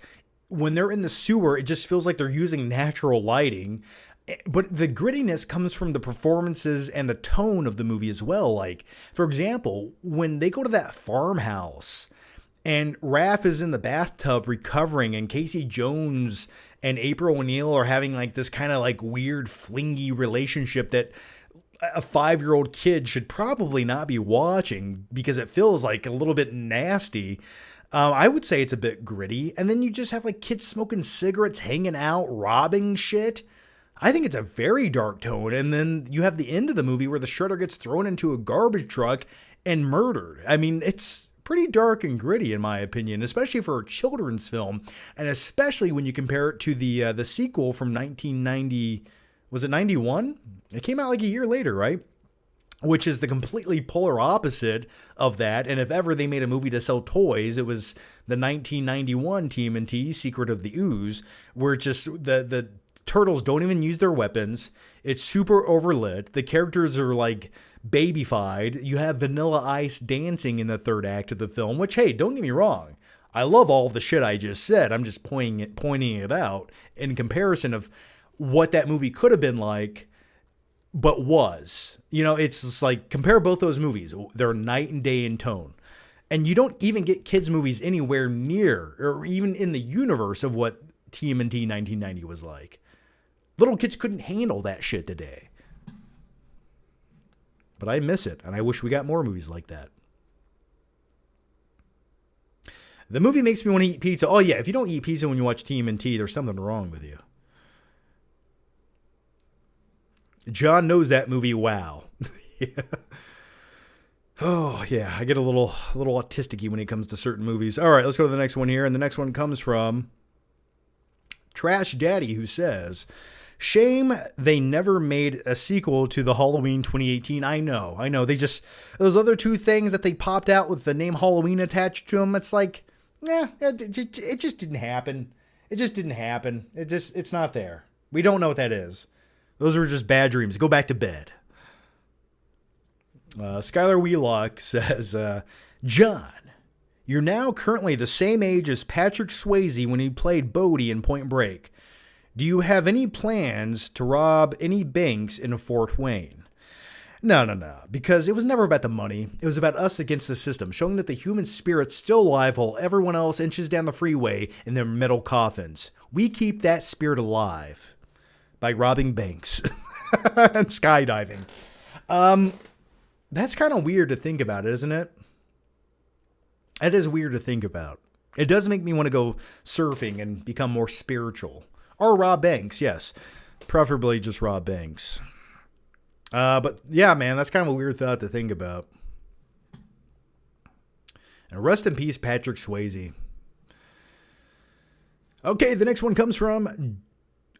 When they're in the sewer, it just feels like they're using natural lighting. But the grittiness comes from the performances and the tone of the movie as well. Like, for example, when they go to that farmhouse and Raph is in the bathtub recovering and Casey Jones and April O'Neil are having like this kind of like weird flingy relationship that a 5-year-old kid should probably not be watching because it feels like a little bit nasty. I would say it's a bit gritty. And then you just have like kids smoking cigarettes, hanging out, robbing shit. I think it's a very dark tone. And then you have the end of the movie where the shredder gets thrown into a garbage truck and murdered. I mean, it's pretty dark and gritty in my opinion, especially for a children's film. And especially when you compare it to the sequel from 1990. Was it 91? It came out like a year later, right? Which is the completely polar opposite of that. And if ever they made a movie to sell toys, it was the 1991 TMNT, Secret of the Ooze, where just the turtles don't even use their weapons. It's super overlit. The characters are like babyfied. You have Vanilla Ice dancing in the third act of the film, which, hey, don't get me wrong. I love all the shit I just said. I'm just pointing it out in comparison of what that movie could have been like, but was. You know, it's just like, compare both those movies. They're night and day in tone. And you don't even get kids' movies anywhere near, or even in the universe of what TMNT 1990 was like. Little kids couldn't handle that shit today. But I miss it, and I wish we got more movies like that. The movie makes me want to eat pizza. Oh yeah, if you don't eat pizza when you watch TMNT, there's something wrong with you. John knows that movie, wow. Yeah. Oh, yeah, I get a little autistic-y when it comes to certain movies. All right, let's go to the next one here. And the next one comes from Trash Daddy, who says, shame they never made a sequel to the Halloween 2018. I know. They just, those other two things that they popped out with the name Halloween attached to them, it's like, it just didn't happen. It just didn't happen. It's not there. We don't know what that is. Those were just bad dreams. Go back to bed. Skylar Wheelock says, John, you're now currently the same age as Patrick Swayze when he played Bodie in Point Break. Do you have any plans to rob any banks in Fort Wayne? No, because it was never about the money. It was about us against the system, showing that the human spirit's still alive while everyone else inches down the freeway in their metal coffins. We keep that spirit alive by robbing banks and skydiving. That's kind of weird to think about, isn't it? It is weird to think about. It does make me want to go surfing and become more spiritual. Or rob banks, yes. Preferably just rob banks. But yeah, man, that's kind of a weird thought to think about. And rest in peace, Patrick Swayze. Okay, the next one comes from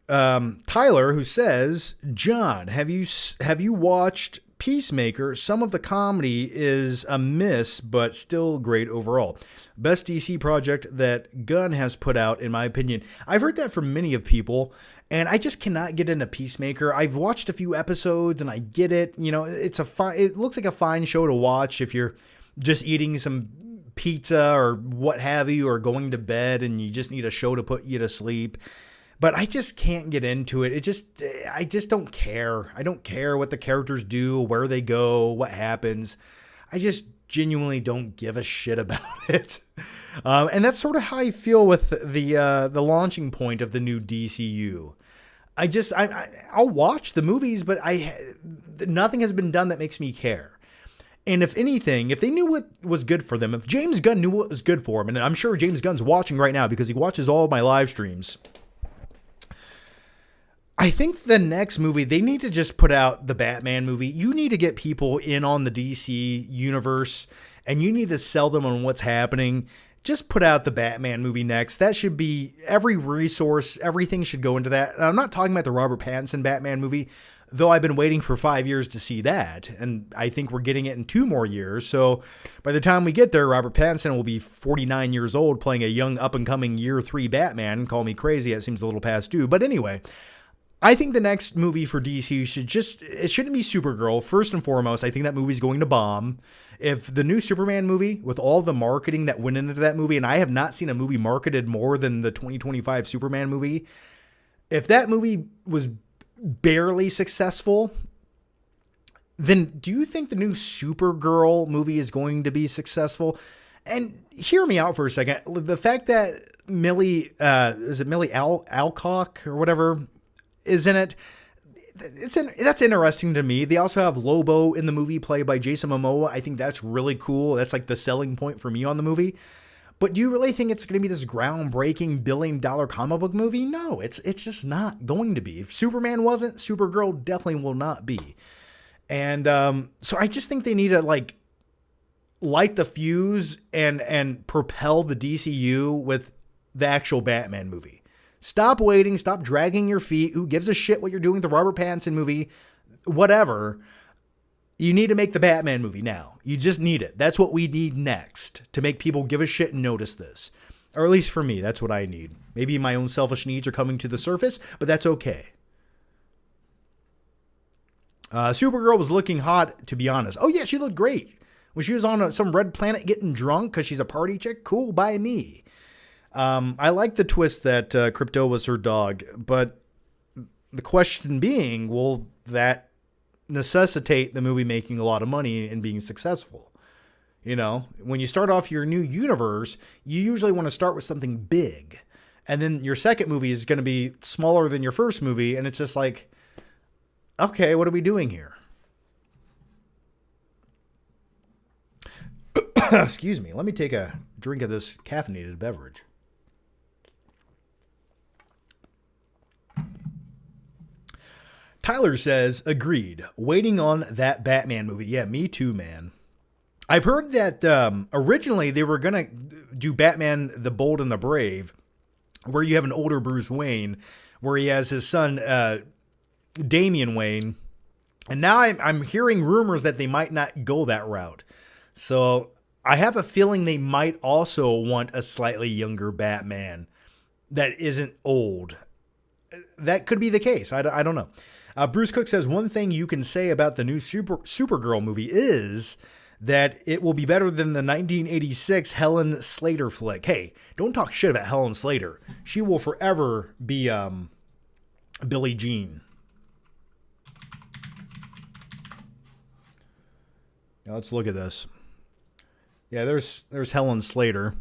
Tyler, who says, John, have you watched Peacemaker? Some of the comedy is a miss, but still great overall. Best DC project that Gunn has put out, in my opinion. I've heard that from many of people, and I just cannot get into Peacemaker. I've watched a few episodes, and I get it. You know, it looks like a fine show to watch if you're just eating some pizza or what have you, or going to bed and you just need a show to put you to sleep. But I just can't get into it. I just don't care. I don't care what the characters do, where they go, what happens. I just genuinely don't give a shit about it. And that's sort of how I feel with the launching point of the new DCU. I'll watch the movies, but nothing has been done that makes me care. And if anything, if they knew what was good for them, if James Gunn knew what was good for him, and I'm sure James Gunn's watching right now because he watches all of my live streams, I think the next movie, they need to just put out the Batman movie. You need to get people in on the DC universe, and you need to sell them on what's happening. Just put out the Batman movie next. That should be every resource. Everything should go into that. And I'm not talking about the Robert Pattinson Batman movie, though I've been waiting for 5 years to see that. And I think we're getting it in 2 more years. So by the time we get there, Robert Pattinson will be 49 years old playing a young up-and-coming year 3 Batman. Call me crazy. It seems a little past due. But anyway, I think the next movie for DC it shouldn't be Supergirl. First and foremost, I think that movie's going to bomb. If the new Superman movie, with all the marketing that went into that movie, and I have not seen a movie marketed more than the 2025 Superman movie, if that movie was barely successful, then do you think the new Supergirl movie is going to be successful? And hear me out for a second. The fact that Millie Alcock or whatever is in it, that's interesting to me. They also have Lobo in the movie, played by Jason Momoa. I think that's really cool. That's like the selling point for me on the movie. But do you really think it's going to be this groundbreaking billion-dollar comic book movie? No, it's just not going to be. If Superman wasn't, Supergirl definitely will not be. And so I just think they need to light the fuse and propel the DCU with the actual Batman movie. Stop waiting. Stop dragging your feet. Who gives a shit what you're doing with the Robert Pattinson movie? Whatever. You need to make the Batman movie now. You just need it. That's what we need next to make people give a shit and notice this. Or at least for me, that's what I need. Maybe my own selfish needs are coming to the surface, but that's okay. Supergirl was looking hot, to be honest. Oh, yeah, she looked great. When she was on some red planet getting drunk because she's a party chick, cool by me. I like the twist that Krypto was her dog, but the question being, will that necessitate the movie making a lot of money and being successful? You know, when you start off your new universe, you usually want to start with something big. And then your second movie is going to be smaller than your first movie. And it's just like, okay, what are we doing here? Excuse me. Let me take a drink of this caffeinated beverage. Tyler says, agreed. Waiting on that Batman movie. Yeah, me too, man. I've heard that originally they were going to do Batman the Bold and the Brave, where you have an older Bruce Wayne, where he has his son Damian Wayne. And now I'm hearing rumors that they might not go that route. So I have a feeling they might also want a slightly younger Batman that isn't old. That could be the case. I don't know. Bruce Cook says one thing you can say about the new Supergirl movie is that it will be better than the 1986 Helen Slater flick. Hey, don't talk shit about Helen Slater. She will forever be Billie Jean. Now let's look at this. Yeah, there's Helen Slater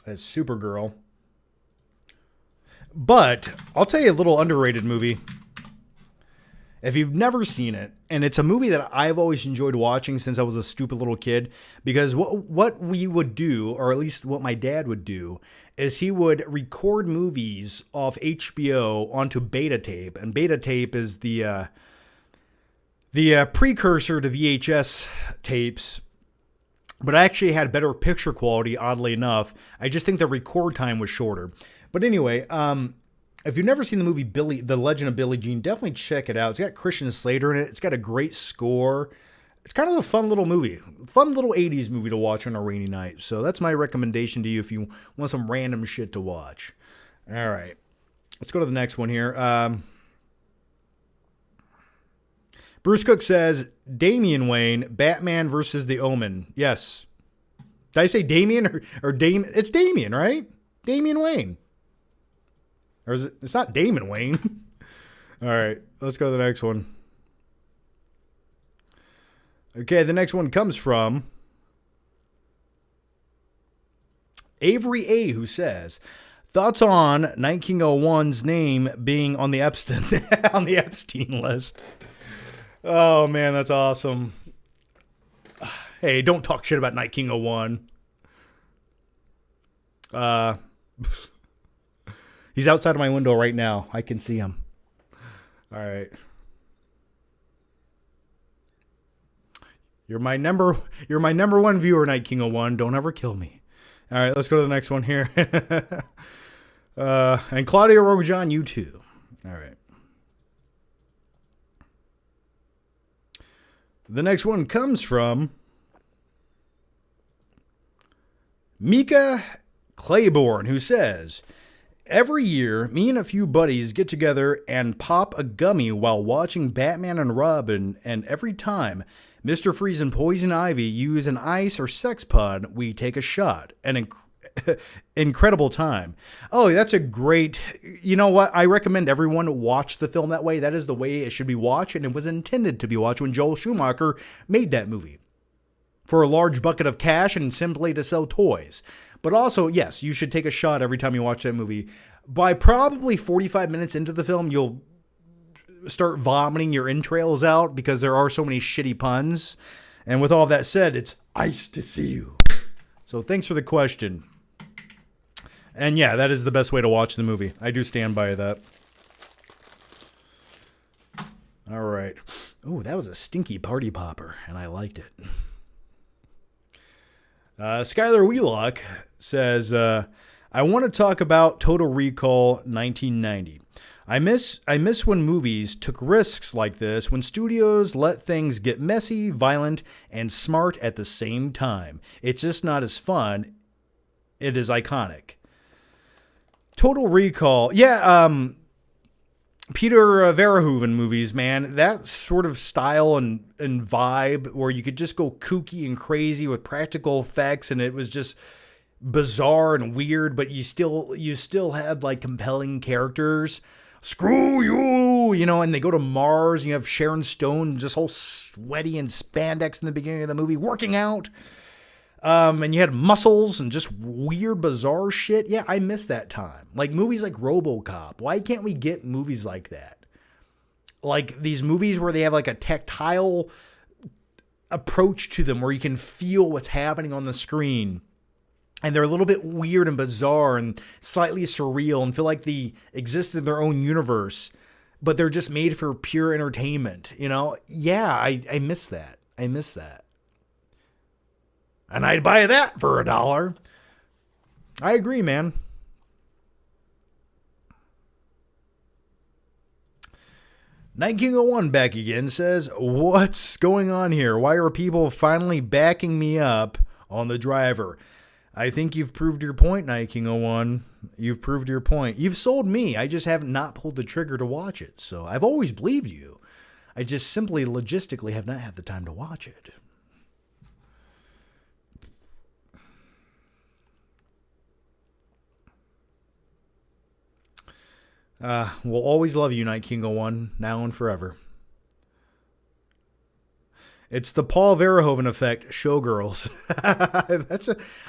as Supergirl. But I'll tell you a little underrated movie. If you've never seen it, and it's a movie that I've always enjoyed watching since I was a stupid little kid, because what we would do, or at least what my dad would do, is he would record movies off HBO onto beta tape, and beta tape is the precursor to VHS tapes, but I actually had better picture quality, oddly enough. I just think the record time was shorter. But anyway, if you've never seen the movie The Legend of Billie Jean, definitely check it out. It's got Christian Slater in it. It's got a great score. It's kind of a fun little movie. Fun little 80s movie to watch on a rainy night. So that's my recommendation to you if you want some random shit to watch. All right. Let's go to the next one here. Bruce Cook says, Damian Wayne, Batman versus the Omen. Yes. Did I say Damian or Damien? It's Damian, right? Damian Wayne. Or is it? It's not Damon Wayne. All right, let's go to the next one. Okay, the next one comes from Avery A, who says, thoughts on 1901's name being on the Epstein list. Oh man, that's awesome. Hey, don't talk shit about 1901. He's outside of my window right now. I can see him. All right. You're my number one viewer, Night King 01. Don't ever kill me. All right, let's go to the next one here. And Claudia Rojan, you too. All right. The next one comes from Mika Claiborne, who says, every year, me and a few buddies get together and pop a gummy while watching Batman and Robin, and every time Mr. Freeze and Poison Ivy use an ice or sex pun, we take a shot. An incredible time. Oh, that's a great... You know what? I recommend everyone watch the film that way. That is the way it should be watched, and it was intended to be watched when Joel Schumacher made that movie. For a large bucket of cash and simply to sell toys. But also, yes, you should take a shot every time you watch that movie. By probably 45 minutes into the film, you'll start vomiting your entrails out because there are so many shitty puns. And with all that said, it's ice to see you. So thanks for the question. And yeah, that is the best way to watch the movie. I do stand by that. All right. Oh, that was a stinky party popper, and I liked it. Skylar Wheelock says, I want to talk about Total Recall 1990. I miss when movies took risks like this, when studios let things get messy, violent, and smart at the same time. It's just not as fun. It is iconic. Total Recall. Yeah, Peter Verhoeven movies, man. That sort of style and vibe where you could just go kooky and crazy with practical effects, and it was just bizarre and weird, but you still had like compelling characters. Screw you, and they go to Mars, and you have Sharon Stone just all sweaty and spandex in the beginning of the movie working out. And you had muscles and just weird, bizarre shit. Yeah, I miss that time. Like movies like RoboCop. Why can't we get movies like that? Like these movies where they have like a tactile approach to them where you can feel what's happening on the screen. And they're a little bit weird and bizarre and slightly surreal and feel like they exist in their own universe, but they're just made for pure entertainment. Yeah, I miss that. I miss that. And I'd buy that for $1. I agree, man. Night King 01 back again says, what's going on here? Why are people finally backing me up on the driver? I think you've proved your point, Night King 01. You've proved your point. You've sold me. I just have not pulled the trigger to watch it. So I've always believed you. I just simply logistically have not had the time to watch it. We'll always love you, Night King 01, now and forever. It's the Paul Verhoeven effect, Showgirls.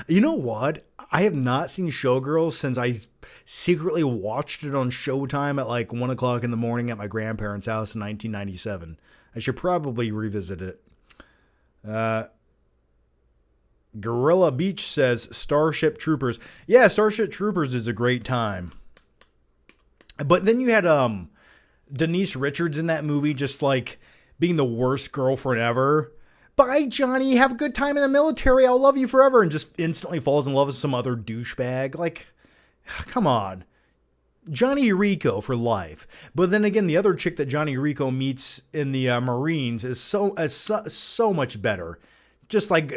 You know what? I have not seen Showgirls since I secretly watched it on Showtime at like 1 o'clock in the morning at my grandparents' house in 1997. I should probably revisit it. Gorilla Beach says Starship Troopers. Yeah, Starship Troopers is a great time. But then you had Denise Richards in that movie just like being the worst girlfriend ever. Bye, Johnny. Have a good time in the military. I'll love you forever. And just instantly falls in love with some other douchebag. Like, come on. Johnny Rico for life. But then again, the other chick that Johnny Rico meets in the Marines is so much better. Just like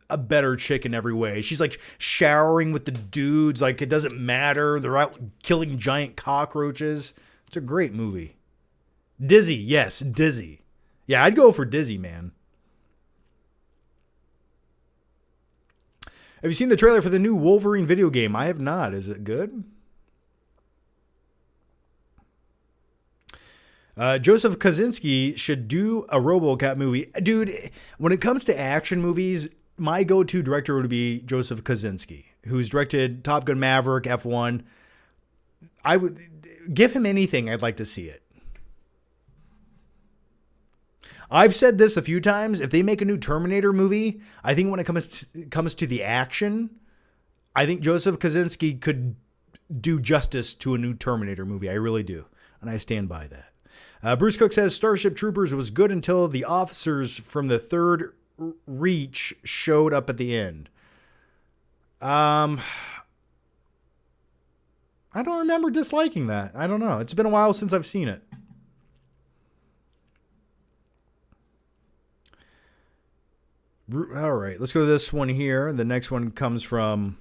a better chick in every way. She's like showering with the dudes. Like it doesn't matter. They're out killing giant cockroaches. It's a great movie. Dizzy. Yes, Dizzy. Yeah, I'd go for Dizzy, man. Have you seen the trailer for the new Wolverine video game? I have not. Is it good? Joseph Kosinski should do a RoboCop movie. Dude, when it comes to action movies, my go-to director would be Joseph Kosinski, who's directed Top Gun Maverick, F1. I would give him anything. I'd like to see it. I've said this a few times. If they make a new Terminator movie, I think when it comes to the action, I think Joseph Kosinski could do justice to a new Terminator movie. I really do. And I stand by that. Bruce Cook says Starship Troopers was good until the officers from the Third Reach showed up at the end. I don't remember disliking that. I don't know. It's been a while since I've seen it. All right, let's go to this one here. The next one comes from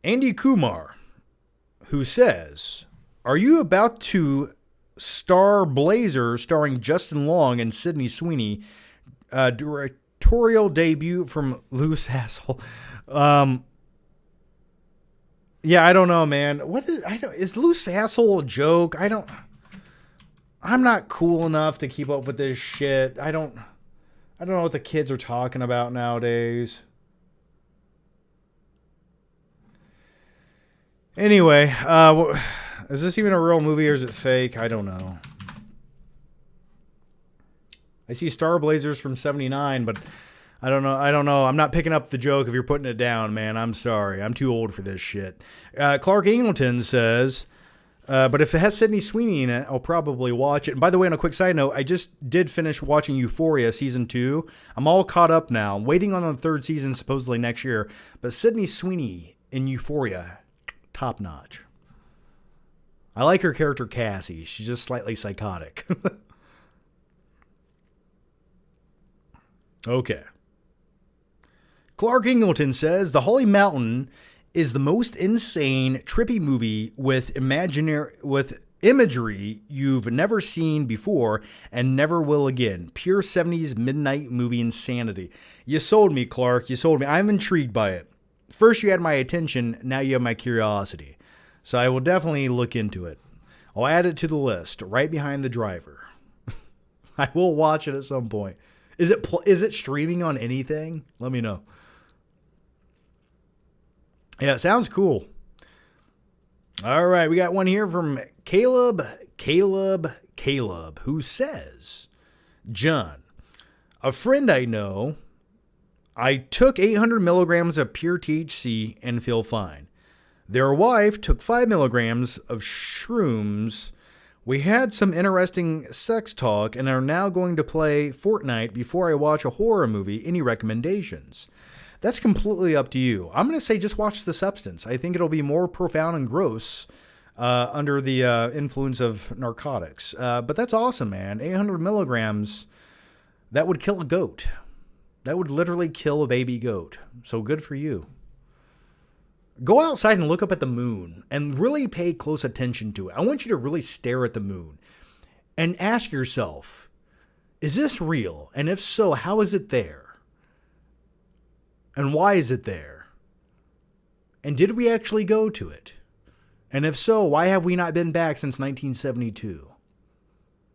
Andy Kumar, who says, are you about to star Blazer starring Justin Long and Sydney Sweeney, directorial debut from Loose Hassel? Yeah, I don't know, man. Is Loose Hassel a joke? I'm not cool enough to keep up with this shit. I don't know what the kids are talking about nowadays. Anyway, is this even a real movie or is it fake? I don't know. I see Star Blazers from 79, but I don't know. I'm not picking up the joke if you're putting it down, man. I'm sorry. I'm too old for this shit. Clark Ingleton says, but if it has Sydney Sweeney in it, I'll probably watch it. And by the way, on a quick side note, I just did finish watching Euphoria Season 2. I'm all caught up now. I'm waiting on the third season supposedly next year. But Sydney Sweeney in Euphoria, top notch. I like her character Cassie. She's just slightly psychotic. Okay. Clark Ingleton says, The Holy Mountain is the most insane, trippy movie with imagery you've never seen before and never will again. Pure 70s midnight movie insanity. You sold me, Clark. You sold me. I'm intrigued by it. First you had my attention, now you have my curiosity. So I will definitely look into it. I'll add it to the list, right behind The Driver. I will watch it at some point. Is it streaming on anything? Let me know. Yeah, it sounds cool. All right, we got one here from Caleb, who says, John, a friend I know, I took 800 milligrams of pure THC and feel fine. Their wife took 5 milligrams of shrooms We had some interesting sex talk and are now going to play Fortnite before I watch a horror movie. Any recommendations? That's completely up to you. I'm going to say just watch The Substance. I think it'll be more profound and gross under the influence of narcotics. But that's awesome, man. 800 milligrams, that would kill a goat. That would literally kill a baby goat. So good for you. Go outside and look up at the moon and really pay close attention to it. I want you to really stare at the moon and ask yourself, is this real? And if so, how is it there? And why is it there? And did we actually go to it? And if so, why have we not been back since 1972?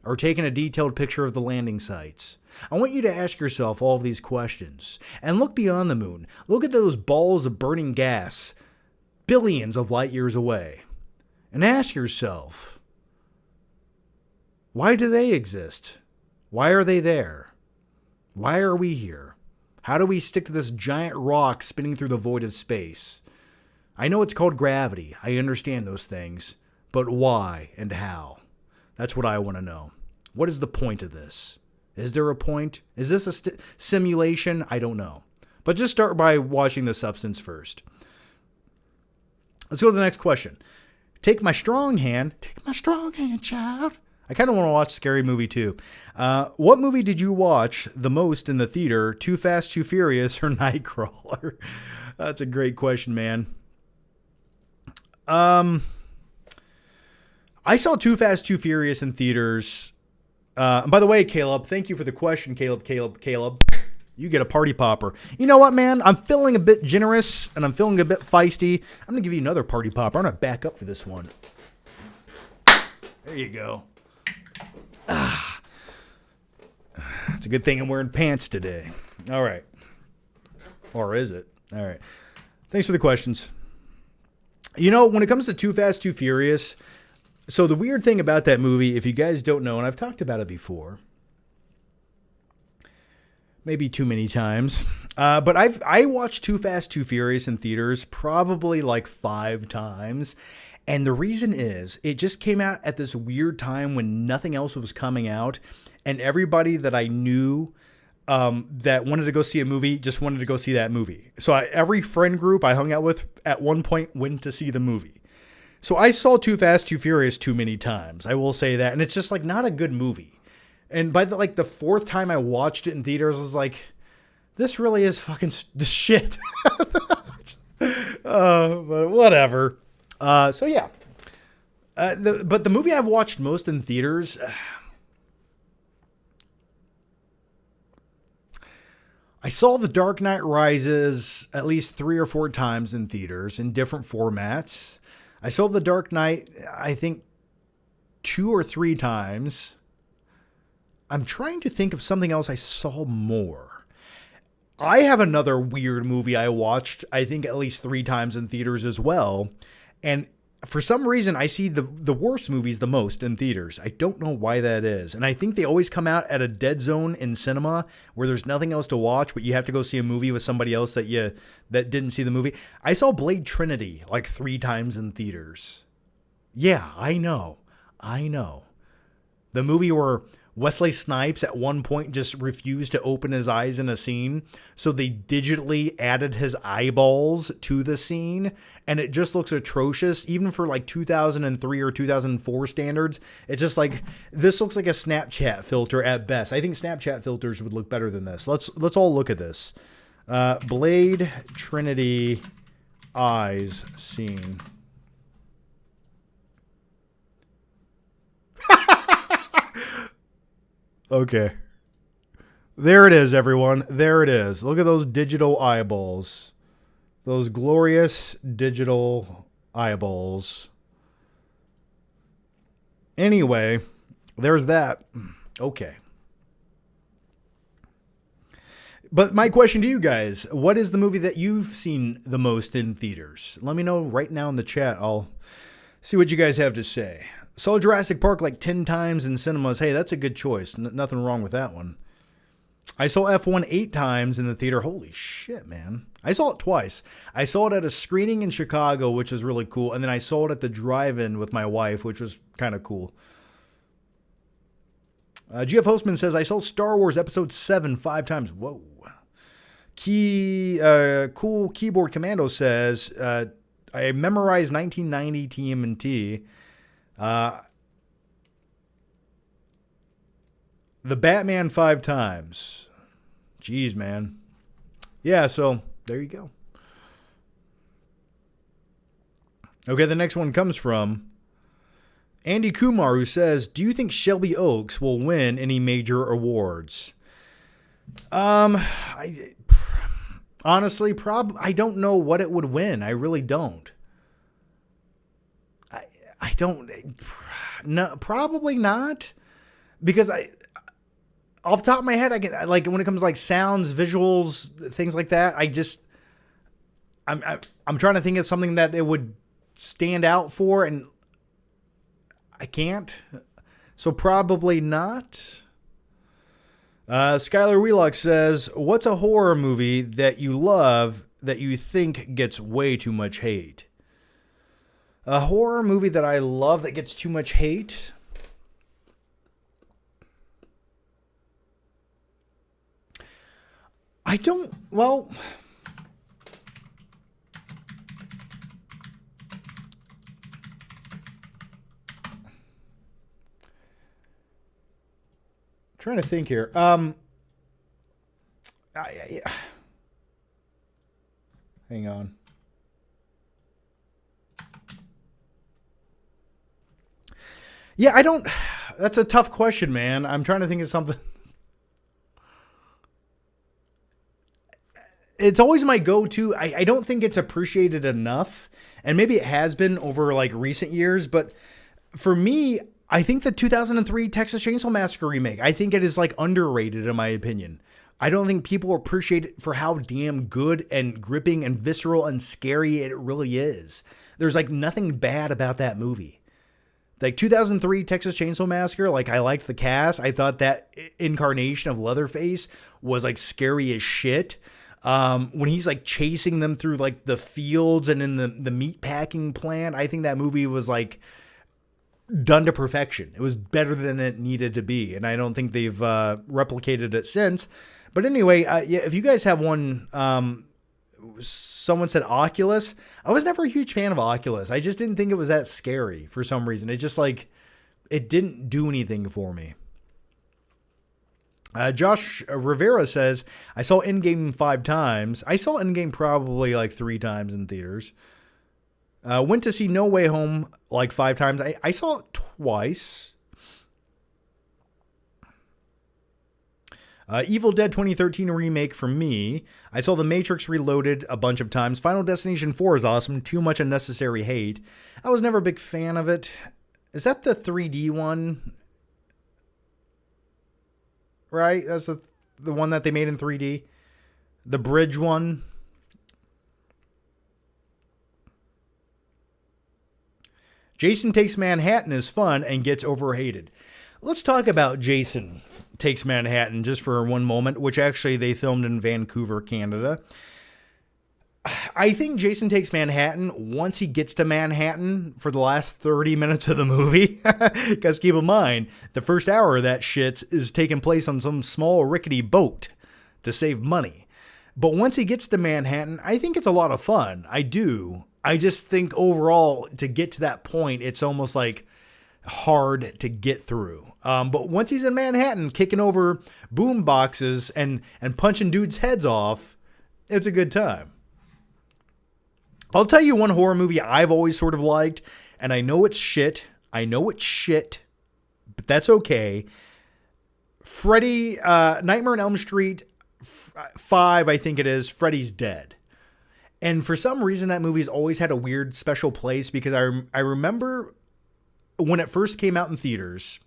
Or taken a detailed picture of the landing sites? I want you to ask yourself all of these questions and look beyond the moon. Look at those balls of burning gas billions of light years away and ask yourself, why do they exist? Why are they there? Why are we here? How do we stick to this giant rock spinning through the void of space? I know it's called gravity. I understand those things. But why and how? That's what I want to know. What is the point of this? Is there a point? Is this a simulation? I don't know. But just start by watching The Substance first. Let's go to the next question. Take my strong hand, child. I kind of want to watch Scary Movie too. What movie did you watch the most in the theater? Too Fast, Too Furious, or Nightcrawler? That's a great question, man. I saw Too Fast, Too Furious in theaters. By the way, Caleb, thank you for the question, Caleb. You get a party popper. You know what, man? I'm feeling a bit generous, and I'm feeling a bit feisty. I'm going to give you another party popper. I'm going to back up for this one. There you go. It's a good thing I'm wearing pants today. All right. Or is it? All right. Thanks for the questions. You know, when it comes to Too Fast, Too Furious, so the weird thing about that movie, if you guys don't know, and I've talked about it before, maybe too many times, but I watched Too Fast, Too Furious in theaters probably like 5 times, and the reason is it just came out at this weird time when nothing else was coming out, and everybody that I knew that wanted to go see a movie just wanted to go see that movie. So every friend group I hung out with at one point went to see the movie. So I saw Too Fast, Too Furious too many times. I will say that, and it's just like not a good movie. And by the 4th time I watched it in theaters, I was like, this really is fucking shit. But whatever. So yeah. But the movie I've watched most in theaters, I saw The Dark Knight Rises at least 3 or 4 times in theaters in different formats. I saw The Dark Knight, I think, 2 or 3 times. I'm trying to think of something else I saw more. I have another weird movie I watched, I think at least 3 times in theaters as well. And for some reason, I see the worst movies the most in theaters. I don't know why that is. And I think they always come out at a dead zone in cinema where there's nothing else to watch, but you have to go see a movie with somebody else that didn't see the movie. I saw Blade Trinity like 3 times in theaters. Yeah, I know. The movie where Wesley Snipes at one point just refused to open his eyes in a scene, so they digitally added his eyeballs to the scene, and it just looks atrocious, even for like 2003 or 2004 standards. It's just like, this looks like a Snapchat filter at best. I think Snapchat filters would look better than this. Let's all look at this. Blade Trinity eyes scene. Okay. There it is, everyone. There it is. Look at those digital eyeballs. Those glorious digital eyeballs. Anyway, there's that. Okay. But my question to you guys, what is the movie that you've seen the most in theaters? Let me know right now in the chat. I'll see what you guys have to say. Saw Jurassic Park like 10 times in cinemas. Hey, that's a good choice. Nothing wrong with that one. I saw F1 8 times in the theater. Holy shit, man. I saw it twice. I saw it at a screening in Chicago, which was really cool. And then I saw it at the drive-in with my wife, which was kind of cool. GF Hostman says, I saw Star Wars Episode 7 5 times. Whoa. Cool Keyboard Commando says, I memorized 1990 TMNT. The Batman 5 times. Jeez, man. Yeah, so there you go. Okay, the next one comes from Andy Kumar, who says, do you think Shelby Oaks will win any major awards? Honestly, I don't know what it would win. I really don't. I don't. No, probably not. Because off the top of my head, I can, like, when it comes to like sounds, visuals, things like that, I'm trying to think of something that it would stand out for, and I can't. So probably not. Skylar Wheelock says, what's a horror movie that you love that you think gets way too much hate? A horror movie that I love that gets too much hate? Well, trying to think here. Hang on. Yeah, I don't. That's a tough question, man. I'm trying to think of something. It's always my go-to. I don't think it's appreciated enough, and maybe it has been over like recent years, but for me, I think the 2003 Texas Chainsaw Massacre remake, I think it is like underrated in my opinion. I don't think people appreciate it for how damn good and gripping and visceral and scary it really is. There's like nothing bad about that movie. Like 2003 Texas Chainsaw Massacre, like I liked the cast. I thought that incarnation of Leatherface was like scary as shit. When he's like chasing them through like the fields and in the meat packing plant, I think that movie was like done to perfection. It was better than it needed to be, and I don't think they've replicated it since. But anyway, yeah, if you guys have one, someone said Oculus. I was never a huge fan of Oculus. I just didn't think it was that scary for some reason. It just like, it didn't do anything for me. Josh Rivera says, I saw Endgame 5 times. I saw Endgame probably like 3 times in theaters. Went to see No Way Home like 5 times. I saw it twice. Evil Dead 2013 remake for me. I saw The Matrix Reloaded a bunch of times. Final Destination 4 is awesome. Too much unnecessary hate. I was never a big fan of it. Is that the 3D one? Right? That's the one that they made in 3D. The bridge one. Jason Takes Manhattan is fun and gets overhated. Let's talk about Jason Takes Manhattan just for one moment, which actually they filmed in Vancouver, Canada. I think Jason Takes Manhattan, once he gets to Manhattan for the last 30 minutes of the movie, because keep in mind, the first hour of that shit is taking place on some small rickety boat to save money. But once he gets to Manhattan, I think it's a lot of fun. I do. I just think overall, to get to that point, it's almost like hard to get through. But once he's in Manhattan, kicking over boom boxes and punching dudes' heads off, it's a good time. I'll tell you one horror movie I've always sort of liked, and I know it's shit. But that's okay. Freddy, Nightmare on Elm Street 5, I think it is, Freddy's Dead. And for some reason, that movie's always had a weird special place because I remember when it first came out in theaters,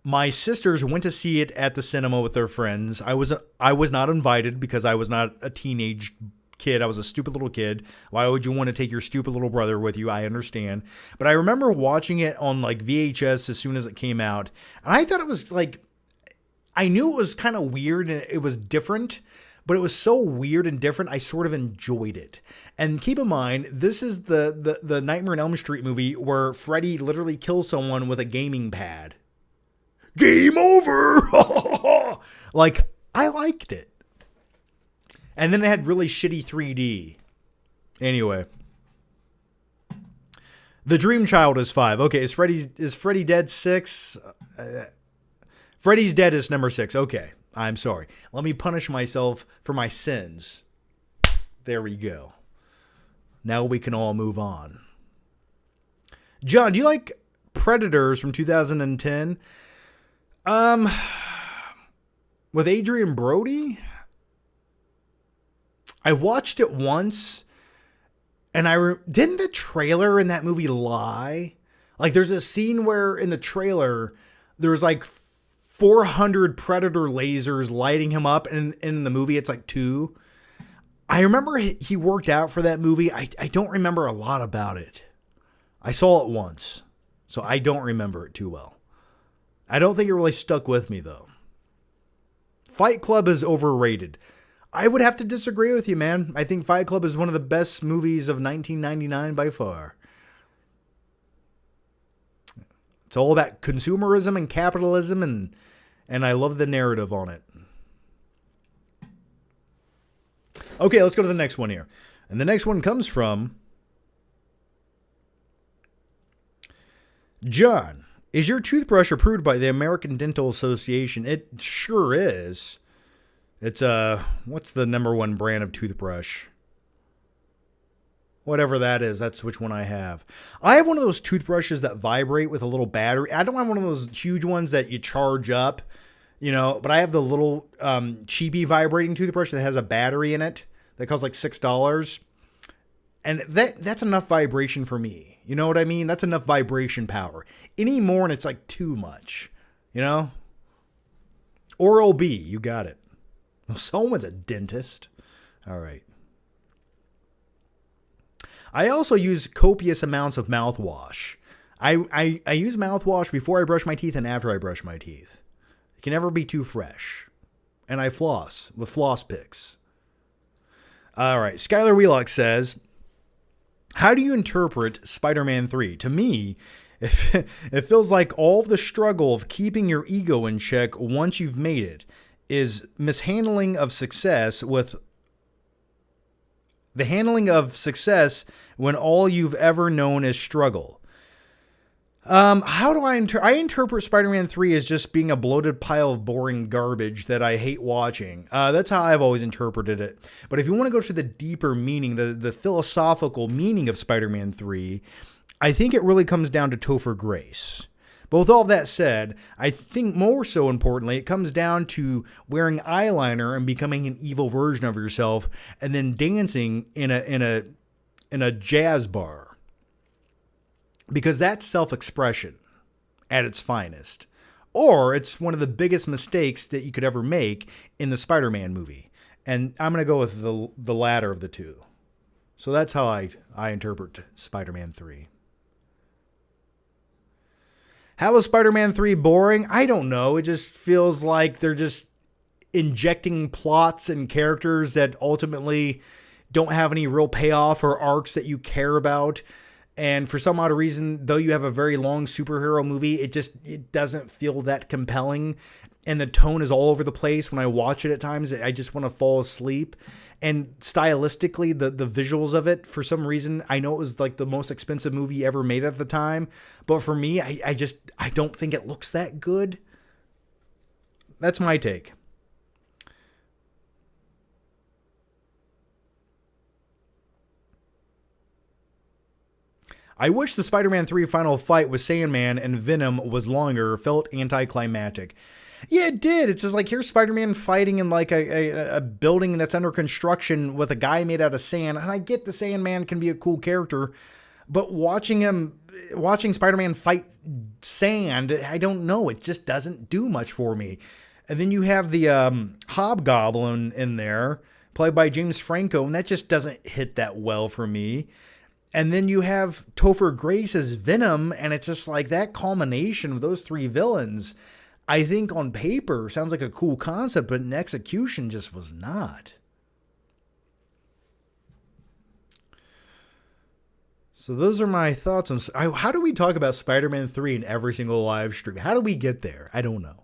my sisters went to see it at the cinema with their friends. I was not invited because I was not a teenage kid. I was a stupid little kid. Why would you want to take your stupid little brother with you? I understand. But I remember watching it on like VHS as soon as it came out. And I thought it was like, I knew it was kind of weird and it was different, but it was so weird and different, I sort of enjoyed it. And keep in mind, this is the Nightmare on Elm Street movie where Freddy literally kills someone with a gaming pad. Game over. Like, I liked it. And then it had really shitty 3D. Anyway. The Dream Child is 5. Okay, is Freddy dead 6? Freddy's Dead is number 6. Okay, I'm sorry. Let me punish myself for my sins. There we go. Now we can all move on. John, do you like Predators from 2010? With Adrian Brody? I watched it once, and didn't the trailer in that movie lie? Like, there's a scene where in the trailer, there's like 400 Predator lasers lighting him up, and in the movie, it's like 2. I remember he worked out for that movie. I don't remember a lot about it. I saw it once, so I don't remember it too well. I don't think it really stuck with me, though. Fight Club is overrated. I would have to disagree with you, man. I think Fight Club is one of the best movies of 1999 by far. It's all about consumerism and capitalism, and I love the narrative on it. Okay, let's go to the next one here. And the next one comes from John. Is your toothbrush approved by the American Dental Association? It sure is. It's what's the number one brand of toothbrush? Whatever that is, that's which one I have. I have one of those toothbrushes that vibrate with a little battery. I don't have one of those huge ones that you charge up, but I have the little cheapy vibrating toothbrush that has a battery in it that costs like $6. And that's enough vibration for me. You know what I mean? That's enough vibration power. Any more and it's like too much, Oral-B, you got it. Well, someone's a dentist. All right. I also use copious amounts of mouthwash. I use mouthwash before I brush my teeth and after I brush my teeth. It can never be too fresh. And I floss with floss picks. All right. Skylar Wheelock says, how do you interpret Spider-Man 3? To me, it feels like all the struggle of keeping your ego in check once you've made it is mishandling of success with the handling of success when all you've ever known is struggle. How do I interpret Spider-Man 3 as just being a bloated pile of boring garbage that I hate watching. That's how I've always interpreted it. But if you want to go to the deeper meaning, the philosophical meaning of Spider-Man 3, I think it really comes down to Topher Grace. But with all that said, I think more so importantly, it comes down to wearing eyeliner and becoming an evil version of yourself and then dancing in a jazz bar. Because that's self-expression at its finest. Or it's one of the biggest mistakes that you could ever make in the Spider-Man movie. And I'm going to go with the latter of the two. So that's how I interpret Spider-Man 3. How is Spider-Man 3 boring? I don't know. It just feels like they're just injecting plots and characters that ultimately don't have any real payoff or arcs that you care about. And for some odd reason, though you have a very long superhero movie, it doesn't feel that compelling. And the tone is all over the place. When I watch it at times, I just want to fall asleep. And stylistically, the visuals of it, for some reason, I know it was like the most expensive movie ever made at the time. But for me, I don't think it looks that good. That's my take. I wish the Spider-Man 3 final fight with Sandman and Venom was longer, felt anticlimactic. Yeah, it did. It's just like, here's Spider-Man fighting in like a building that's under construction with a guy made out of sand. And I get the Sandman can be a cool character, but watching Spider-Man fight sand, I don't know. It just doesn't do much for me. And then you have the Hobgoblin in there, played by James Franco, and that just doesn't hit that well for me. And then you have Topher Grace as Venom, and it's just like that culmination of those three villains, I think on paper sounds like a cool concept, but in execution just was not. So those are my thoughts on... How do we talk about Spider-Man 3 in every single live stream? How do we get there? I don't know.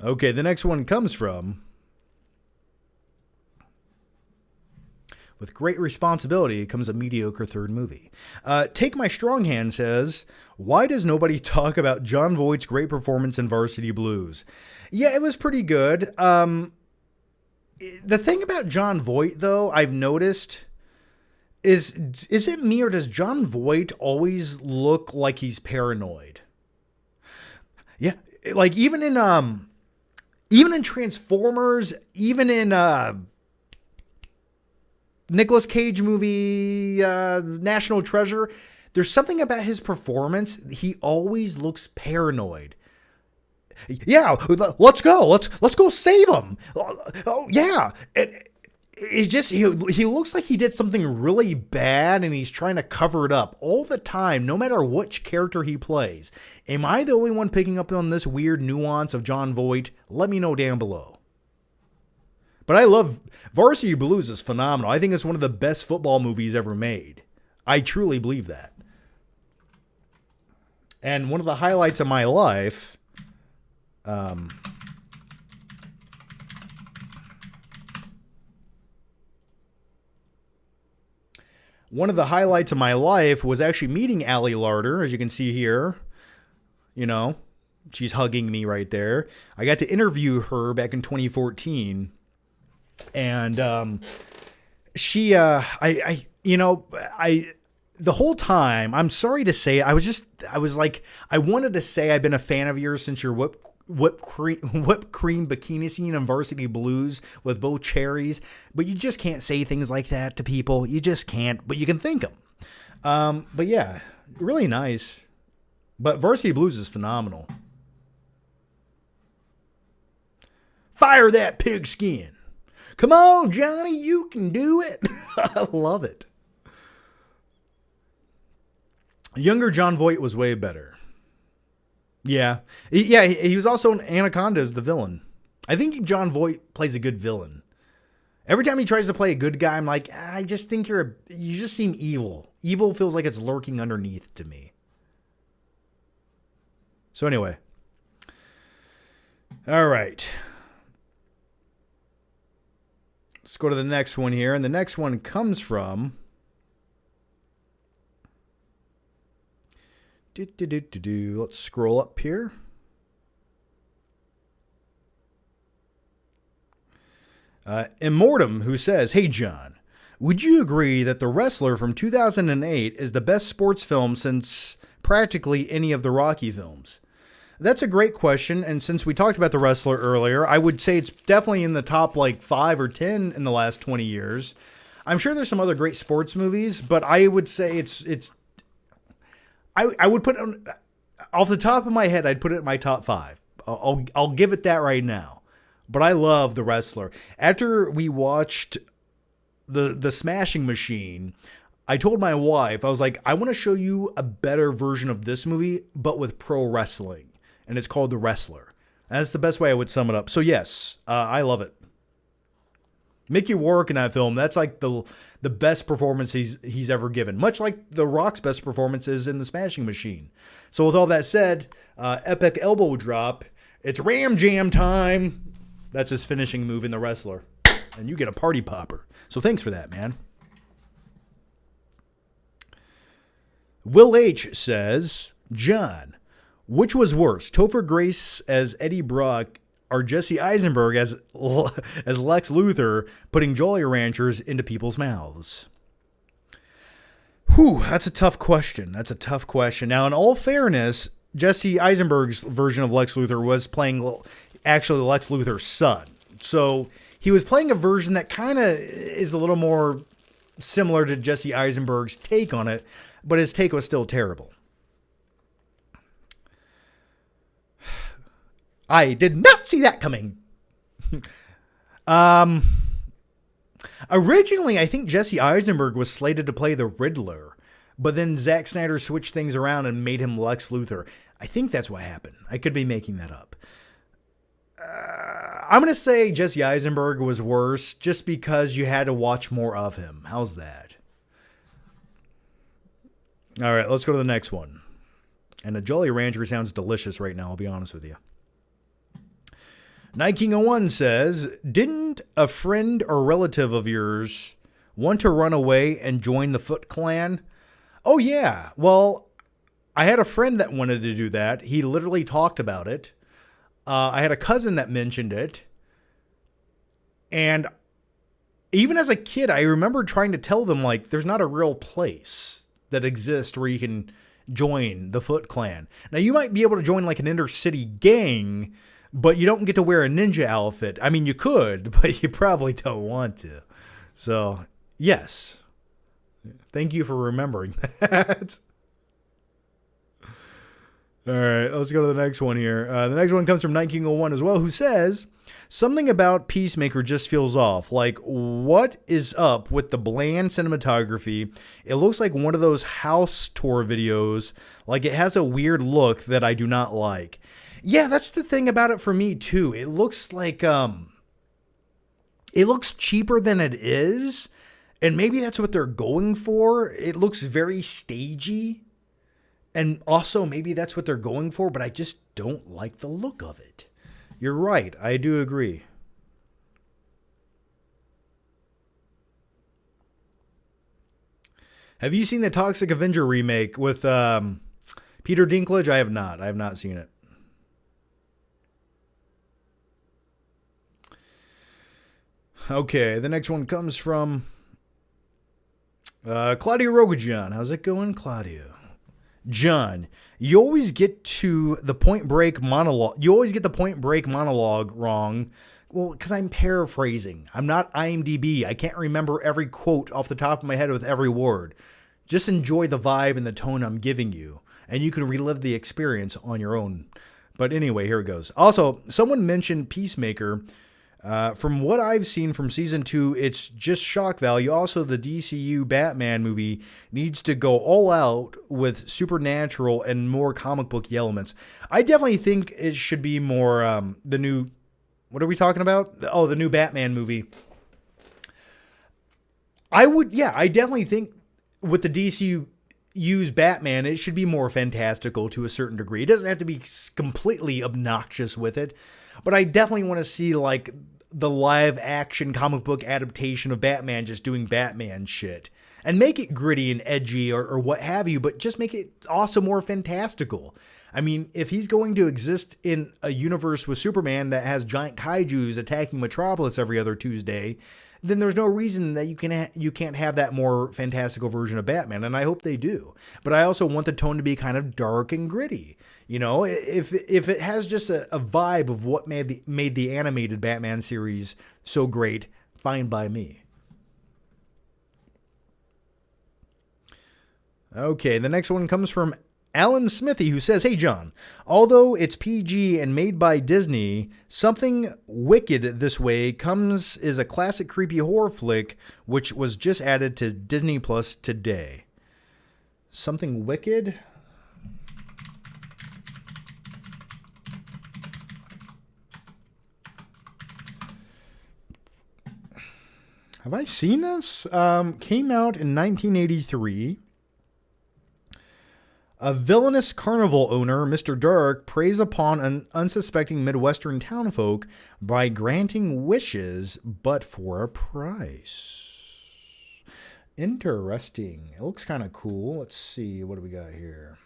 Okay, the next one comes from... With great responsibility comes a mediocre third movie. Take My Strong Hand says, why does nobody talk about Jon Voight's great performance in Varsity Blues? Yeah, it was pretty good. The thing about Jon Voight, though, I've noticed is it me or does Jon Voight always look like he's paranoid? Yeah, like even in Transformers, even in Nicolas Cage movie National Treasure, there's something about his performance. He always looks paranoid. Yeah, let's go. Let's go save him. Oh yeah. It's just he looks like he did something really bad and he's trying to cover it up all the time, no matter which character he plays. Am I the only one picking up on this weird nuance of Jon Voight? Let me know down below. But I love Varsity Blues is phenomenal. I think it's one of the best football movies ever made. I truly believe that. And one of the highlights of my life, was actually meeting Allie Larder, as you can see here. You know, she's hugging me right there. I got to interview her back in 2014. And the whole time, I'm sorry to say, I wanted to say I've been a fan of yours since your whipped cream bikini scene in Varsity Blues with both cherries, but you just can't say things like that to people. You just can't, but you can think them. But yeah, really nice. But Varsity Blues is phenomenal. Fire that pigskin. Come on, Johnny, you can do it. I love it. Younger Jon Voight was way better. Yeah. He was also in Anaconda as the villain. I think Jon Voight plays a good villain. Every time he tries to play a good guy, I'm like, I just think you just seem evil. Evil feels like it's lurking underneath to me. So anyway. All right. Let's go to the next one here. And the next one comes from... Let's scroll up here. Immortum, who says, hey, John, would you agree that The Wrestler from 2008 is the best sports film since practically any of the Rocky films? That's a great question, and since we talked about The Wrestler earlier, I would say it's definitely in the top 5 or 10 in the last 20 years. I'm sure there's some other great sports movies, but I would say I would put it off the top of my head, I'd put it in my top 5. I'll give it that right now. But I love The Wrestler. After we watched the Smashing Machine, I told my wife, I was like, I want to show you a better version of this movie, but with pro wrestling. And it's called The Wrestler. And that's the best way I would sum it up. So yes, I love it. Mickey Rourke in that film, that's like the best performance he's ever given. Much like The Rock's best performances in The Smashing Machine. So with all that said, epic elbow drop. It's Ram Jam time. That's his finishing move in The Wrestler. And you get a party popper. So thanks for that, man. Will H says, John, which was worse, Topher Grace as Eddie Brock or Jesse Eisenberg as Lex Luthor putting Jolly Ranchers into people's mouths? Whew, that's a tough question. Now, in all fairness, Jesse Eisenberg's version of Lex Luthor was playing actually Lex Luthor's son. So he was playing a version that kind of is a little more similar to Jesse Eisenberg's take on it, but his take was still terrible. I did not see that coming. Originally, I think Jesse Eisenberg was slated to play the Riddler, but then Zack Snyder switched things around and made him Lex Luthor. I think that's what happened. I could be making that up. I'm going to say Jesse Eisenberg was worse just because you had to watch more of him. How's that? All right, let's go to the next one. And the Jolly Rancher sounds delicious right now, I'll be honest with you. Night King 01 says, didn't a friend or relative of yours want to run away and join the Foot Clan? Oh, yeah. Well, I had a friend that wanted to do that. He literally talked about it. I had a cousin that mentioned it. And even as a kid, I remember trying to tell them, like, there's not a real place that exists where you can join the Foot Clan. Now, you might be able to join, like, an inner-city gang, but you don't get to wear a ninja outfit. I mean, you could, but you probably don't want to. So, yes. Thank you for remembering that. All right, let's go to the next one here. The next one comes from Night King 01 as well, who says, something about Peacemaker just feels off. Like, what is up with the bland cinematography? It looks like one of those house tour videos. Like, it has a weird look that I do not like. Yeah, that's the thing about it for me, too. It looks like, it looks cheaper than it is. And maybe that's what they're going for. It looks very stagey. And also, maybe that's what they're going for, but I just don't like the look of it. You're right. I do agree. Have you seen the Toxic Avenger remake with Peter Dinklage? I have not. I have not seen it. Okay, the next one comes from Claudio Rogajan. How's it going, Claudio? John, you always get to the Point Break monologue. You always get the Point Break monologue wrong. Well, because I'm paraphrasing. I'm not IMDb. I can't remember every quote off the top of my head with every word. Just enjoy the vibe and the tone I'm giving you, and you can relive the experience on your own. But anyway, here it goes. Also, someone mentioned Peacemaker. From what I've seen from season 2, it's just shock value. Also, the DCU Batman movie needs to go all out with supernatural and more comic book elements. I definitely think it should be more the new... What are we talking about? Oh, the new Batman movie. I definitely think with the DCU's Batman, it should be more fantastical to a certain degree. It doesn't have to be completely obnoxious with it. But I definitely want to see, like, the live action comic book adaptation of Batman just doing Batman shit. And make it gritty and edgy or what have you, but just make it also more fantastical. I mean, if he's going to exist in a universe with Superman that has giant kaijus attacking Metropolis every other Tuesday, then there's no reason that you can't have that more fantastical version of Batman, and I hope they do. But I also want the tone to be kind of dark and gritty. You know, if it has just a vibe of what made the animated Batman series so great, fine by me. Okay, the next one comes from Alan Smithy, who says, hey, John, although it's PG and made by Disney, Something Wicked This Way is a classic creepy horror flick, which was just added to Disney Plus today. Something Wicked? Have I seen this? Came out in 1983. A villainous carnival owner, Mr. Dark, preys upon an unsuspecting Midwestern townfolk by granting wishes, but for a price. Interesting. It looks kind of cool. Let's see. What do we got here?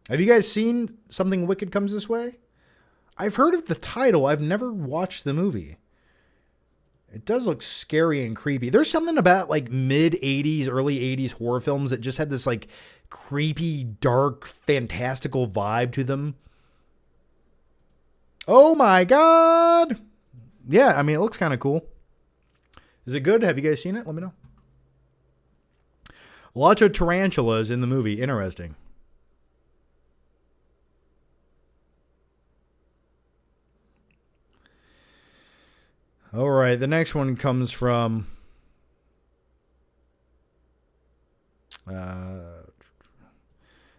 Have you guys seen Something Wicked Comes This Way? I've heard of the title. I've never watched the movie. It does look scary and creepy. There's something about like mid-'80s, early 80s horror films that just had this like creepy, dark, fantastical vibe to them. Oh my god! Yeah, I mean, it looks kind of cool. Is it good? Have you guys seen it? Let me know. Lots of tarantulas in the movie. Interesting. All right, the next one comes from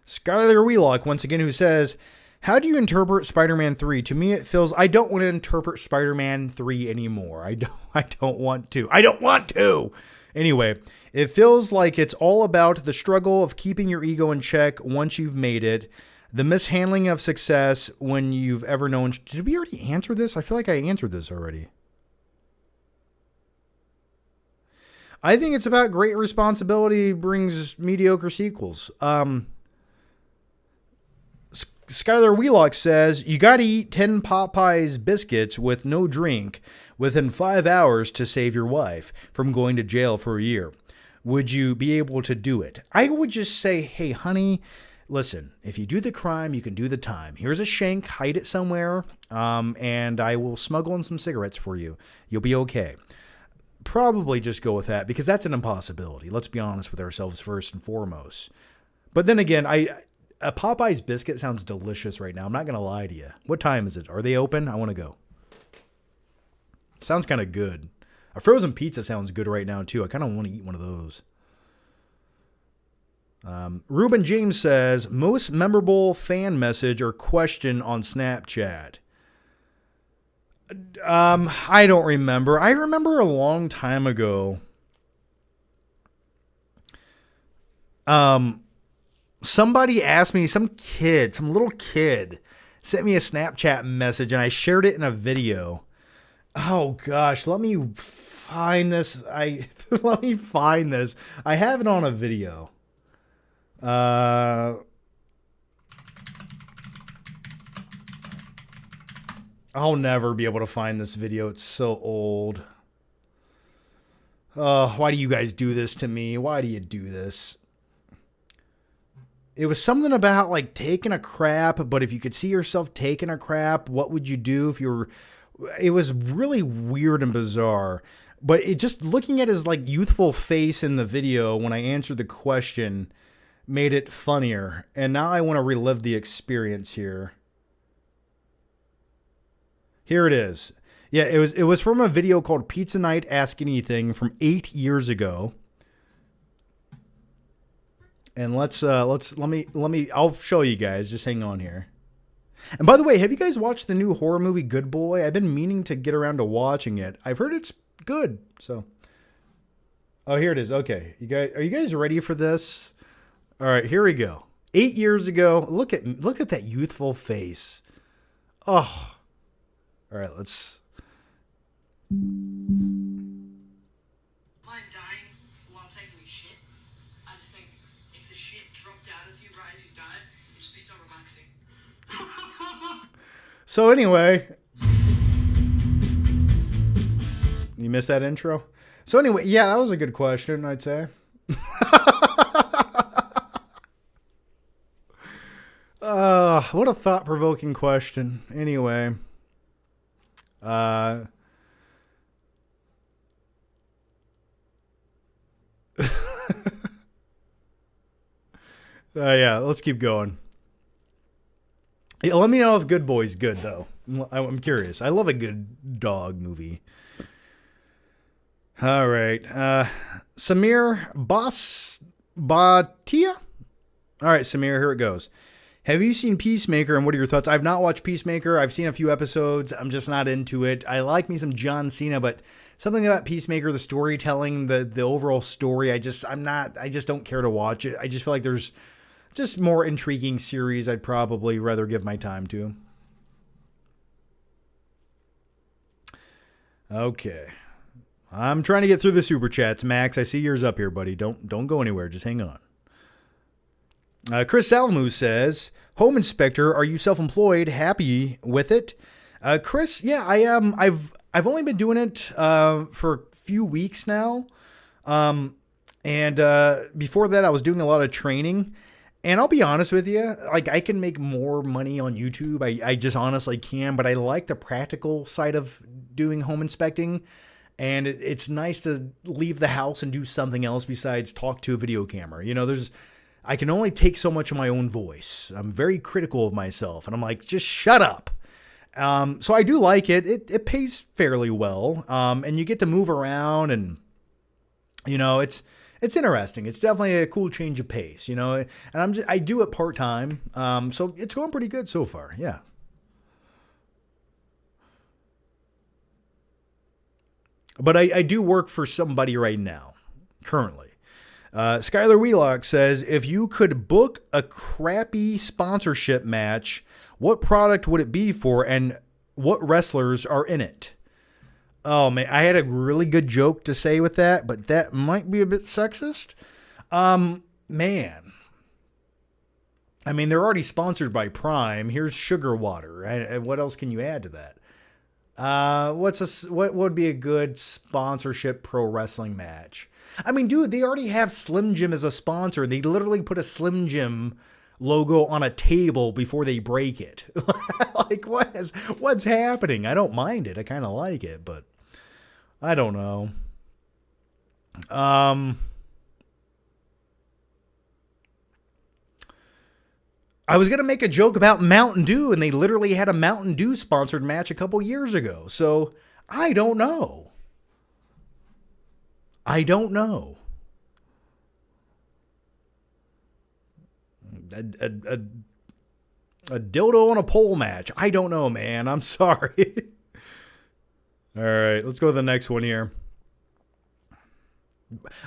Skylar Wheelock, once again, who says, How do you interpret Spider-Man 3? To me, it feels I don't want to interpret Spider-Man 3 anymore. I don't want to. I don't want to. Anyway, it feels like it's all about the struggle of keeping your ego in check once you've made it. The mishandling of success when you've ever known. Did we already answer this? I feel like I answered this already. I think it's about great responsibility brings mediocre sequels. Skylar Wheelock says, you got to eat 10 Popeyes biscuits with no drink within 5 hours to save your wife from going to jail for a year. Would you be able to do it? I would just say, hey, honey, listen, if you do the crime, you can do the time. Here's a shank, hide it somewhere, and I will smuggle in some cigarettes for you. You'll be okay. Probably just go with that because that's an impossibility. Let's be honest with ourselves first and foremost. But then again, a Popeye's biscuit sounds delicious right now. I'm not going to lie to you. What time is it? Are they open? I want to go. Sounds kind of good. A frozen pizza sounds good right now, too. I kind of want to eat one of those. Ruben James says, most memorable fan message or question on Snapchat. I don't remember. I remember a long time ago. Somebody asked me, some little kid sent me a Snapchat message and I shared it in a video. Oh gosh, let me find this. Let me find this. I have it on a video. I'll never be able to find this video. It's so old. Why do you guys do this to me? Why do you do this? It was something about like taking a crap, but if you could see yourself taking a crap, what would you do if you were... It was really weird and bizarre, but it just looking at his like youthful face in the video when I answered the question made it funnier. And now I want to relive the experience here. Here it is. Yeah, it was from a video called Pizza Night Ask Anything from 8 years ago. And let me I'll show you guys. Just hang on here. And by the way, have you guys watched the new horror movie Good Boy? I've been meaning to get around to watching it. I've heard it's good. So, oh, here it is. Okay, are you guys ready for this? All right, here we go. 8 years ago. Look at that youthful face. Oh. All right, let's. Mind dying while taking a shit? I just think if the shit dropped out of you right as you died, it'd just be so relaxing. So anyway, you missed that intro? So anyway, yeah, that was a good question, I'd say. What a thought-provoking question. Anyway. Yeah, let's keep going. Yeah, let me know if Good Boy's good, though. I'm curious. I love a good dog movie. All right. Samir Batia? All right, Samir, here it goes. Have you seen Peacemaker, and what are your thoughts? I've not watched Peacemaker. I've seen a few episodes. I'm just not into it. I like me some John Cena, but something about Peacemaker, the storytelling, the overall story, I just don't care to watch it. I just feel like there's just more intriguing series I'd probably rather give my time to. Okay. I'm trying to get through the super chats, Max. I see yours up here, buddy. Don't go anywhere. Just hang on. Chris Salamu says, Home Inspector, are you self-employed? Happy with it? Chris, yeah, I am. I've only been doing it for a few weeks now. And before that, I was doing a lot of training. And I'll be honest with you, like I can make more money on YouTube. I just honestly can, but I like the practical side of doing home inspecting. And it's nice to leave the house and do something else besides talk to a video camera. You know, I can only take so much of my own voice. I'm very critical of myself, and I'm like, just shut up. So I do like it. It pays fairly well, and you get to move around, and you know, it's it's interesting. It's definitely a cool change of pace, you know. And I do it part-time. So it's going pretty good so far. Yeah. But I do work for somebody right now, currently. Skylar Wheelock says, if you could book a crappy sponsorship match, what product would it be for and what wrestlers are in it? Oh, man, I had a really good joke to say with that, but that might be a bit sexist. Man. I mean, they're already sponsored by Prime. Here's sugar water. Right? What else can you add to that? What would be a good sponsorship pro wrestling match? I mean, dude, they already have Slim Jim as a sponsor. They literally put a Slim Jim logo on a table before they break it. Like, what's happening? I don't mind it. I kind of like it, but I don't know. I was going to make a joke about Mountain Dew, and they literally had a Mountain Dew sponsored match a couple years ago. So I don't know. I don't know. A dildo on a pole match. I don't know, man. I'm sorry. All right, let's go to the next one here.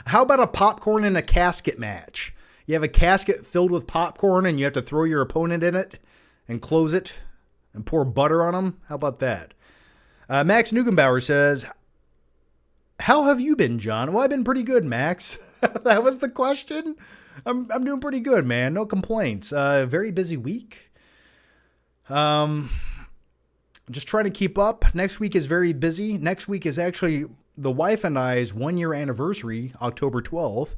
How about a popcorn in a casket match? You have a casket filled with popcorn and you have to throw your opponent in it and close it and pour butter on them. How about that? Max Nugenbauer says, how have you been, John? Well, I've been pretty good, Max. That was the question. I'm doing pretty good, man. No complaints. Very busy week. Just trying to keep up. Next week is very busy. Next week is actually the wife and I's 1-year anniversary, October 12th.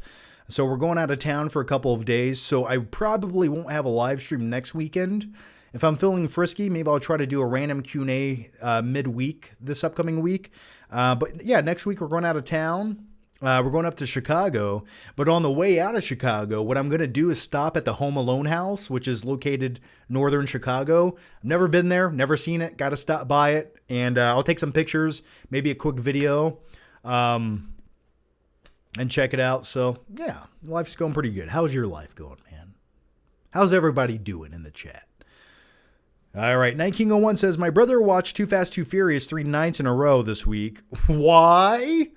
So we're going out of town for a couple of days. So I probably won't have a live stream next weekend. If I'm feeling frisky, maybe I'll try to do a random Q&A midweek this upcoming week. But yeah, next week we're going out of town. We're going up to Chicago. But on the way out of Chicago, what I'm going to do is stop at the Home Alone house, which is located northern Chicago. I've never been there, never seen it. Got to stop by it. And I'll take some pictures, maybe a quick video. And check it out. So, yeah, life's going pretty good. How's your life going, man? How's everybody doing in the chat? All right, Night King 01 says, my brother watched Too Fast, Too Furious 3 nights in a row this week. Why?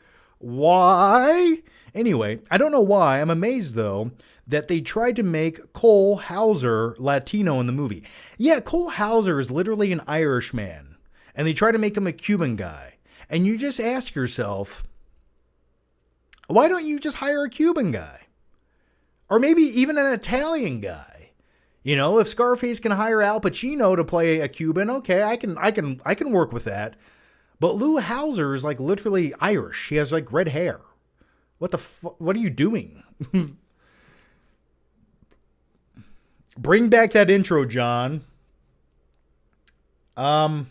Anyway, I don't know why. I'm amazed, though, that they tried to make Cole Hauser Latino in the movie. Yeah, Cole Hauser is literally an Irish man, and they try to make him a Cuban guy. And you just ask yourself, why don't you just hire a Cuban guy? Or maybe even an Italian guy? You know, if Scarface can hire Al Pacino to play a Cuban, okay, I can work with that. But Lou Hauser is like literally Irish. He has like red hair. What are you doing? Bring back that intro, John. Oh,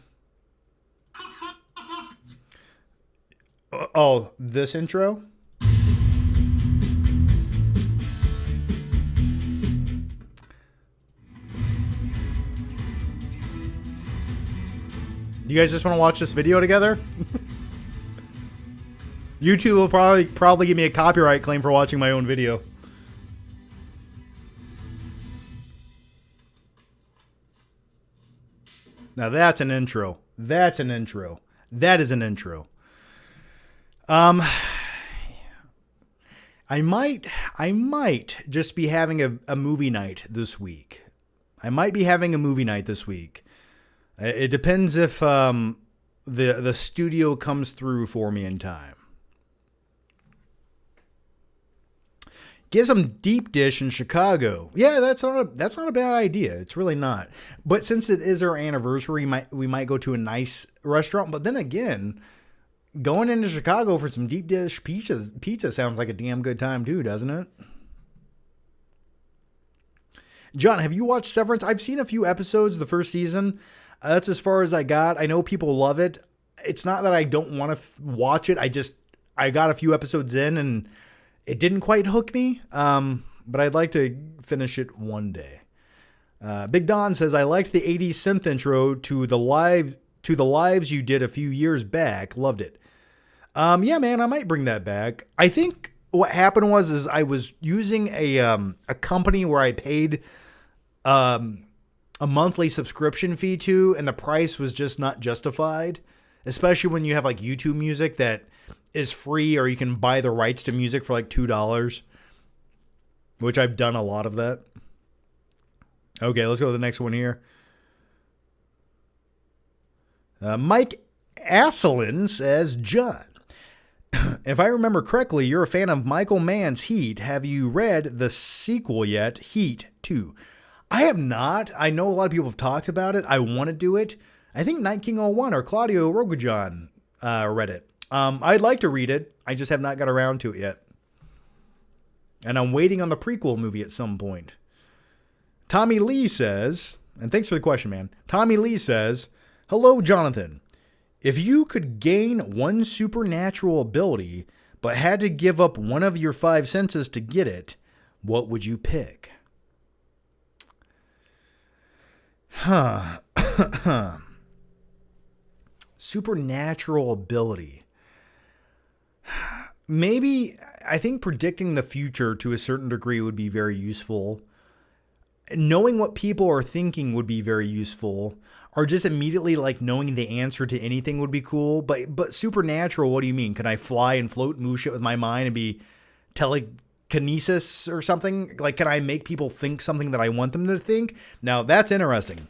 this intro? You guys just want to watch this video together? YouTube will probably give me a copyright claim for watching my own video. Now that's an intro. That's an intro. That is an intro. I might just be having a movie night this week. It depends if the studio comes through for me in time. Get some deep dish in Chicago. Yeah, that's not a bad idea. It's really not. But since it is our anniversary, we might go to a nice restaurant. But then again, going into Chicago for some deep dish pizza sounds like a damn good time too, doesn't it? John, have you watched Severance? I've seen a few episodes, the first season. That's as far as I got. I know people love it. It's not that I don't want to watch it. I got a few episodes in and it didn't quite hook me. But I'd like to finish it one day. Big Don says, I liked the 80s synth intro to the lives you did a few years back. Loved it. Yeah, man, I might bring that back. I think what happened was I was using a company where I paid a monthly subscription fee to, and the price was just not justified, especially when you have like YouTube music that is free, or you can buy the rights to music for like $2, which I've done a lot of that. Okay, let's go to the next one here. Mike Asselin says, John, if I remember correctly, you're a fan of Michael Mann's Heat. Have you read the sequel yet, Heat 2? I have not. I know a lot of people have talked about it. I want to do it. I think Night King 01 or Claudio Rogujan read it. I'd like to read it. I just have not got around to it yet. And I'm waiting on the prequel movie at some point. Tommy Lee says, and thanks for the question, man. Tommy Lee says, hello, Jonathan. If you could gain one supernatural ability, but had to give up one of your 5 senses to get it, what would you pick? Supernatural ability. Maybe, I think predicting the future to a certain degree would be very useful. Knowing what people are thinking would be very useful. Or just immediately like knowing the answer to anything would be cool. But supernatural, what do you mean? Can I fly and float and move shit with my mind and be telekinesis or something? Like, can I make people think something that I want them to think? Now, that's interesting.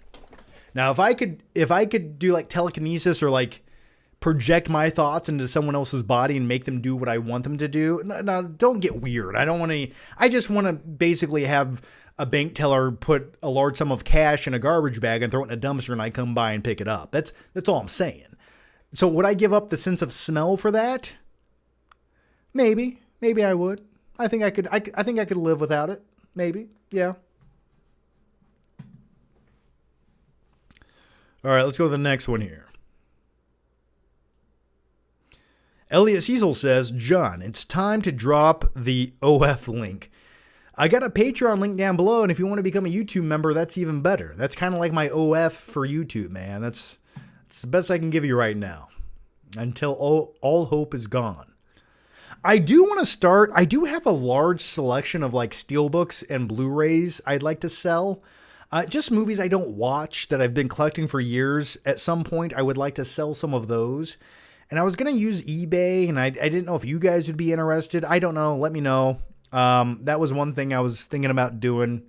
Now, if I could do like telekinesis or like project my thoughts into someone else's body and make them do what I want them to do. Now, don't get weird. I just want to basically have a bank teller put a large sum of cash in a garbage bag and throw it in a dumpster, and I come by and pick it up. That's all I'm saying. So would I give up the sense of smell for that? Maybe I would. I think I could live without it. Maybe. Yeah. All right, let's go to the next one here. Elliot Cecil says, John, it's time to drop the OF link. I got a Patreon link down below, and if you want to become a YouTube member, that's even better. That's kind of like my OF for YouTube, man. That's the best I can give you right now until all hope is gone. I do want to start. I do have a large selection of like steelbooks and Blu-rays I'd like to sell. Just movies I don't watch that I've been collecting for years. At some point, I would like to sell some of those. And I was going to use eBay, and I didn't know if you guys would be interested. I don't know. Let me know. That was one thing I was thinking about doing.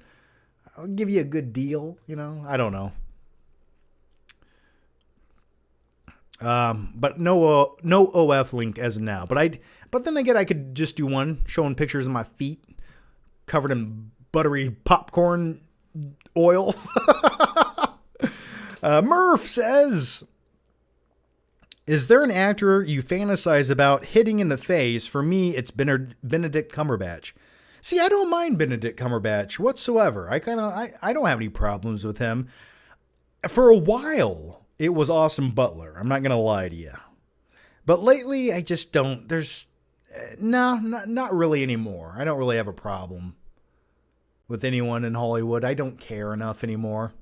I'll give you a good deal, I don't know. But no OF link as of now. But then again, I could just do one showing pictures of my feet covered in buttery popcorn oil. Murph says, is there an actor you fantasize about hitting in the face? For me, it's Benedict Cumberbatch. See, I don't mind Benedict Cumberbatch whatsoever. I don't have any problems with him. For a while, it was Austin Butler. I'm not going to lie to you. But lately, I just don't. Not really anymore. I don't really have a problem with anyone in Hollywood. I don't care enough anymore.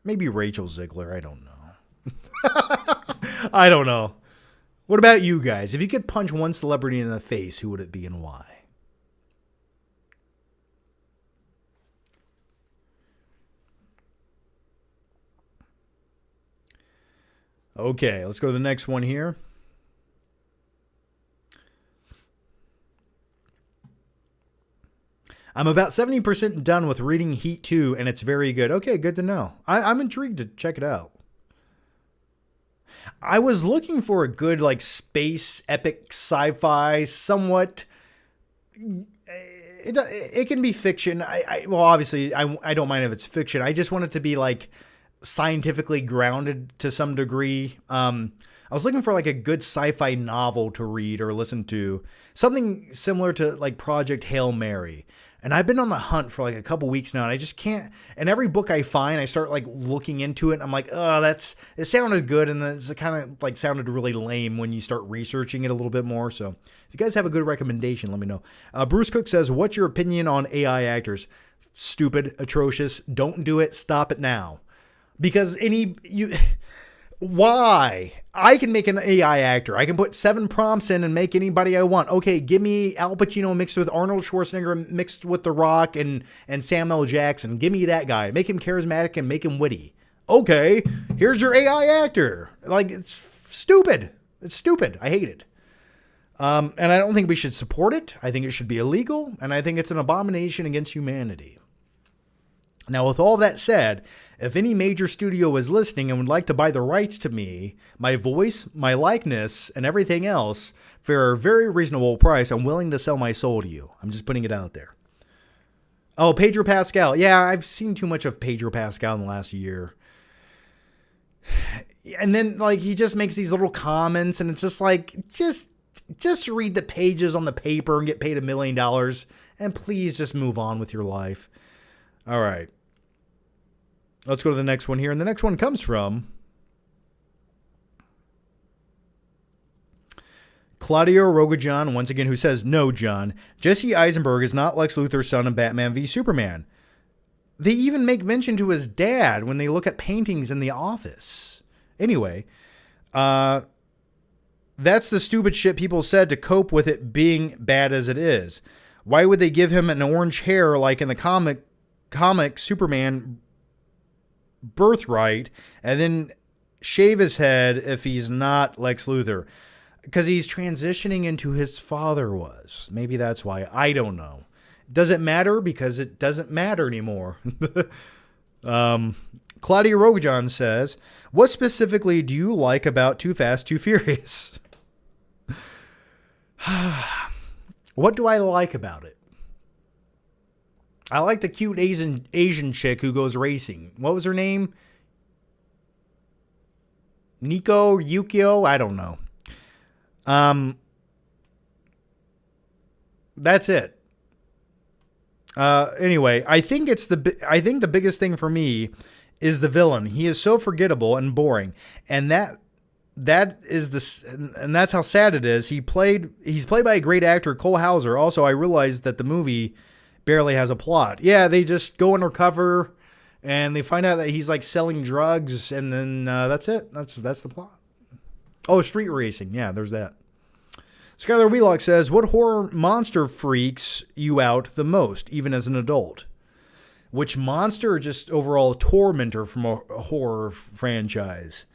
Maybe Rachel Zegler. I don't know. I don't know. What about you guys? If you could punch one celebrity in the face, who would it be and why? Okay, let's go to the next one here. I'm about 70% done with reading Heat 2, and it's very good. Okay, good to know. I'm intrigued to check it out. I was looking for a good, like, space, epic, sci-fi, somewhat... It can be fiction. Well, obviously, I don't mind if it's fiction. I just want it to be, like, scientifically grounded to some degree. I was looking for, like, a good sci-fi novel to read or listen to. Something similar to, like, Project Hail Mary. And I've been on the hunt for like a couple weeks now, and I just can't. And every book I find, I start like looking into it. And I'm like, oh, it sounded good, and it kind of like sounded really lame when you start researching it a little bit more. So if you guys have a good recommendation, let me know. Bruce Cook says, "What's your opinion on AI actors? Stupid, atrocious. Don't do it. Stop it now." Because Why? I can make an AI actor. I can put 7 prompts in and make anybody I want. Okay, give me Al Pacino mixed with Arnold Schwarzenegger mixed with The Rock and Samuel L. Jackson. Give me that guy. Make him charismatic and make him witty. Okay, here's your AI actor. Like, it's stupid. It's stupid. I hate it. And I don't think we should support it. I think it should be illegal. And I think it's an abomination against humanity. Now, with all that said, if any major studio is listening and would like to buy the rights to me, my voice, my likeness, and everything else for a very reasonable price, I'm willing to sell my soul to you. I'm just putting it out there. Oh, Pedro Pascal. Yeah, I've seen too much of Pedro Pascal in the last year. And then, like, he just makes these little comments, and it's just like, just read the pages on the paper and get paid $1 million, and please just move on with your life. All right. Let's go to the next one here. And the next one comes from Claudio Rogajan, once again, who says, "No, John. Jesse Eisenberg is not Lex Luthor's son in Batman v Superman. They even make mention to his dad when they look at paintings in the office." Anyway, that's the stupid shit people said to cope with it being bad as it is. Why would they give him an orange hair like in the comic Superman Birthright and then shave his head if he's not Lex Luthor? Because he's transitioning into his father was. Maybe that's why. I don't know. Does it matter? Because it doesn't matter anymore. Claudia Rogajan says, "What specifically do you like about Too Fast, Too Furious?" What do I like about it? I like the cute Asian chick who goes racing. What was her name? Yukio? I don't know. That's it. Anyway, I think the biggest thing for me is the villain. He is so forgettable and boring, and that's how sad it is. He's played by a great actor, Cole Hauser. Also, I realized that the movie barely has a plot. Yeah, they just go undercover and they find out that he's like selling drugs, and then that's it. That's the plot. Oh, street racing. Yeah, there's that. Skylar Wheelock says, "What horror monster freaks you out the most, even as an adult?" Which monster, or just overall tormentor from a horror franchise?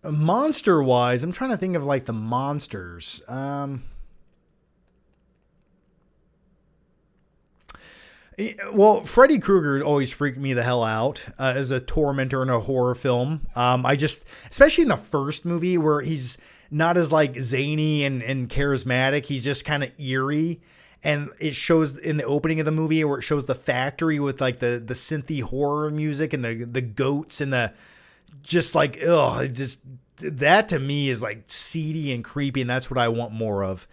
Monster-wise, I'm trying to think of like the monsters. Well, Freddy Krueger always freaked me the hell out as a tormentor in a horror film. Especially in the first movie where he's not as like zany and charismatic. He's just kind of eerie. And it shows in the opening of the movie where it shows the factory with like the synthy horror music and the goats and the just like, that to me is like seedy and creepy. And that's what I want more of.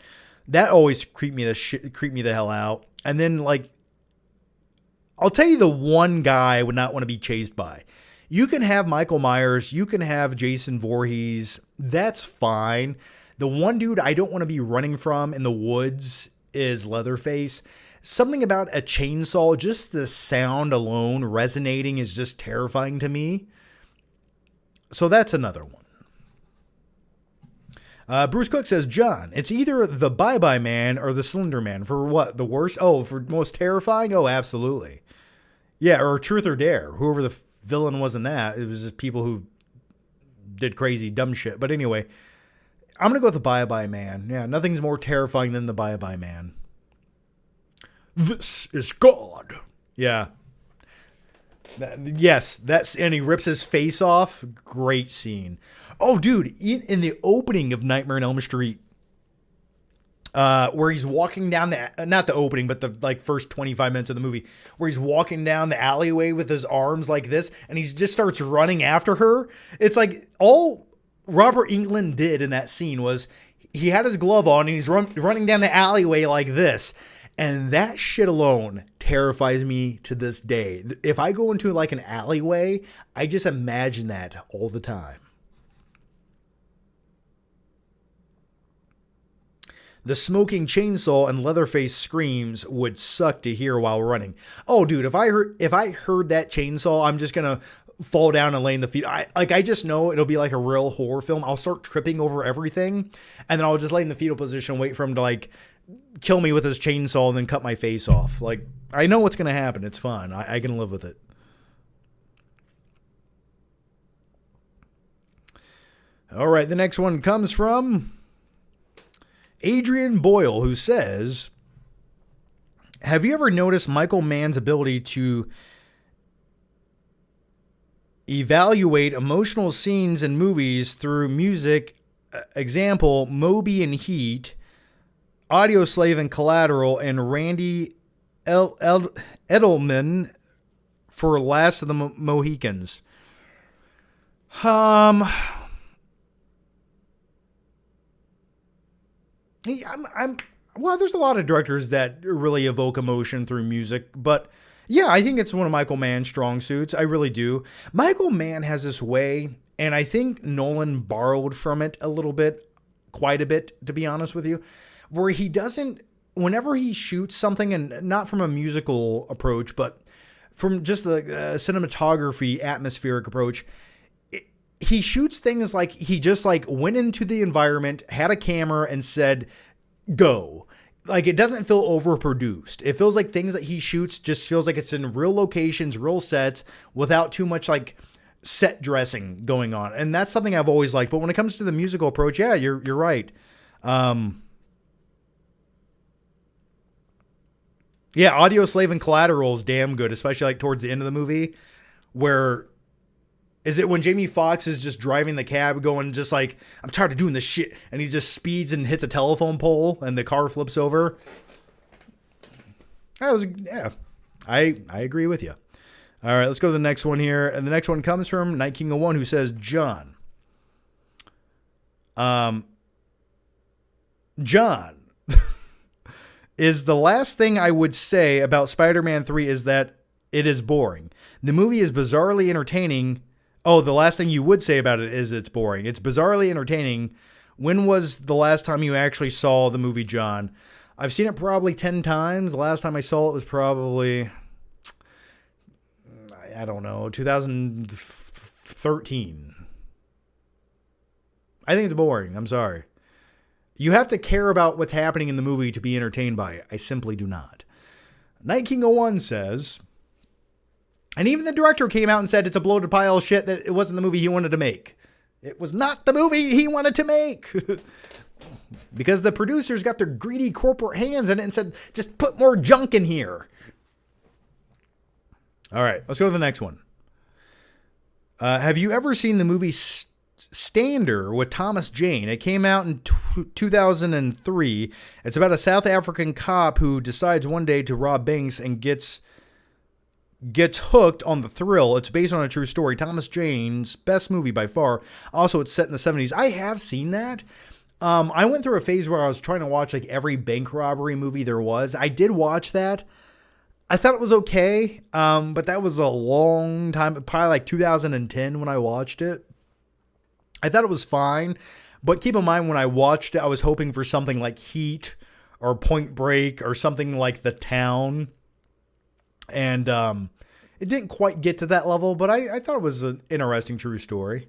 That always creeped me the hell out. And then like, I'll tell you the one guy I would not want to be chased by. You can have Michael Myers. You can have Jason Voorhees. That's fine. The one dude I don't want to be running from in the woods is Leatherface. Something about a chainsaw, just the sound alone resonating is just terrifying to me. So that's another one. Bruce Cook says, "John, it's either the Bye-Bye Man or the Slender Man. For what? The worst? Oh, for most terrifying? Oh, absolutely. Yeah, or Truth or Dare. Whoever the villain was in that. It was just people who did crazy, dumb shit. But anyway, I'm going to go with the Bye-Bye Man. Yeah, nothing's more terrifying than the Bye-Bye Man. This is God." Yeah. Yes, and he rips his face off. Great scene. Oh, dude, in the opening of Nightmare on Elm Street, where he's walking down not the opening, but the like first 25 minutes of the movie, where he's walking down the alleyway with his arms like this, and he just starts running after her. It's like all Robert Englund did in that scene was he had his glove on and he's running down the alleyway like this. And that shit alone terrifies me to this day. If I go into like an alleyway, I just imagine that all the time. The smoking chainsaw and Leatherface screams would suck to hear while running. Oh, dude, if I heard that chainsaw, I'm just gonna fall down and lay in the feet. I just know it'll be like a real horror film. I'll start tripping over everything, and then I'll just lay in the fetal position, wait for him to like kill me with his chainsaw, and then cut my face off. Like, I know what's gonna happen. It's fine. I can live with it. All right, the next one comes from Adrian Boyle, who says, have you ever noticed Michael Mann's ability to evaluate emotional scenes in movies through music? Example, Moby and Heat, Audio Slave and Collateral, and Randy Edelman for Last of the Mohicans. Well, there's a lot of directors that really evoke emotion through music, but yeah, I think it's one of Michael Mann's strong suits. I really do. Michael Mann has this way, and I think Nolan borrowed from it a little bit, quite a bit, to be honest with you, where he doesn't, whenever he shoots something, and not from a musical approach, but from just the cinematography, atmospheric approach, he shoots things like he just like went into the environment, had a camera, and said, go. Like, it doesn't feel overproduced. It feels like things that he shoots just feels like it's in real locations, real sets, without too much like set dressing going on. And that's something I've always liked. But when it comes to the musical approach, yeah, you're right. Yeah, Audio Slave and Collateral is damn good, especially like towards the end of the movie, where is it when Jamie Foxx is just driving the cab going just like, I'm tired of doing this shit, and he just speeds and hits a telephone pole and the car flips over? Yeah, I agree with you. All right, let's go to the next one here. And the next one comes from Night King 01, who says, John, is the last thing I would say about Spider-Man 3 is that it is boring. The movie is bizarrely entertaining. Oh, the last thing you would say about it is it's boring. It's bizarrely entertaining. When was the last time you actually saw the movie, John? I've seen it probably 10 times. The last time I saw it was probably, I don't know, 2013. I think it's boring. I'm sorry. You have to care about what's happening in the movie to be entertained by it. I simply do not. Night King 01 says, and even the director came out and said it's a bloated pile of shit, that it wasn't the movie he wanted to make. It was not the movie he wanted to make. Because the producers got their greedy corporate hands in it and said, just put more junk in here. All right, let's go to the next one. Have you ever seen the movie Stander with Thomas Jane? It came out in 2003. It's about a South African cop who decides one day to rob banks and gets hooked on the thrill. It's based on a true story. Thomas Jane's best movie by far. Also, it's set in the 70s. I have seen that. I went through a phase where I was trying to watch like every bank robbery movie there was. I did watch that. I thought it was okay, but that was a long time, probably like 2010 when I watched it. I thought it was fine, but keep in mind when I watched it, I was hoping for something like Heat or Point Break or something like The Town. And it didn't quite get to that level, but I thought it was an interesting true story.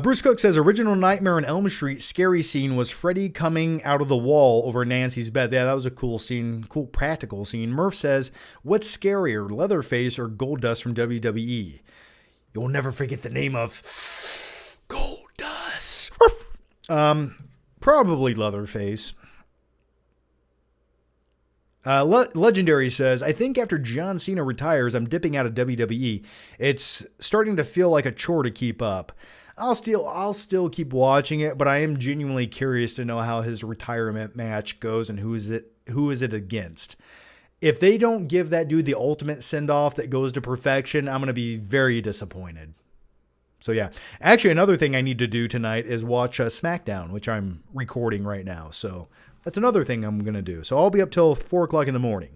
Bruce Cook says, original Nightmare on Elm Street scary scene was Freddy coming out of the wall over Nancy's bed. Yeah, that was a cool scene, cool practical scene. Murph says, what's scarier, Leatherface or Goldust from WWE? You'll never forget the name of Goldust. Probably Leatherface. Legendary says, I think after John Cena retires, I'm dipping out of WWE. It's starting to feel like a chore to keep up. I'll still keep watching it, but I am genuinely curious to know how his retirement match goes and who is it against. If they don't give that dude the ultimate send-off that goes to perfection, I'm going to be very disappointed. So yeah, actually another thing I need to do tonight is watch SmackDown, which I'm recording right now. So that's another thing I'm going to do. So I'll be up till 4 o'clock in the morning.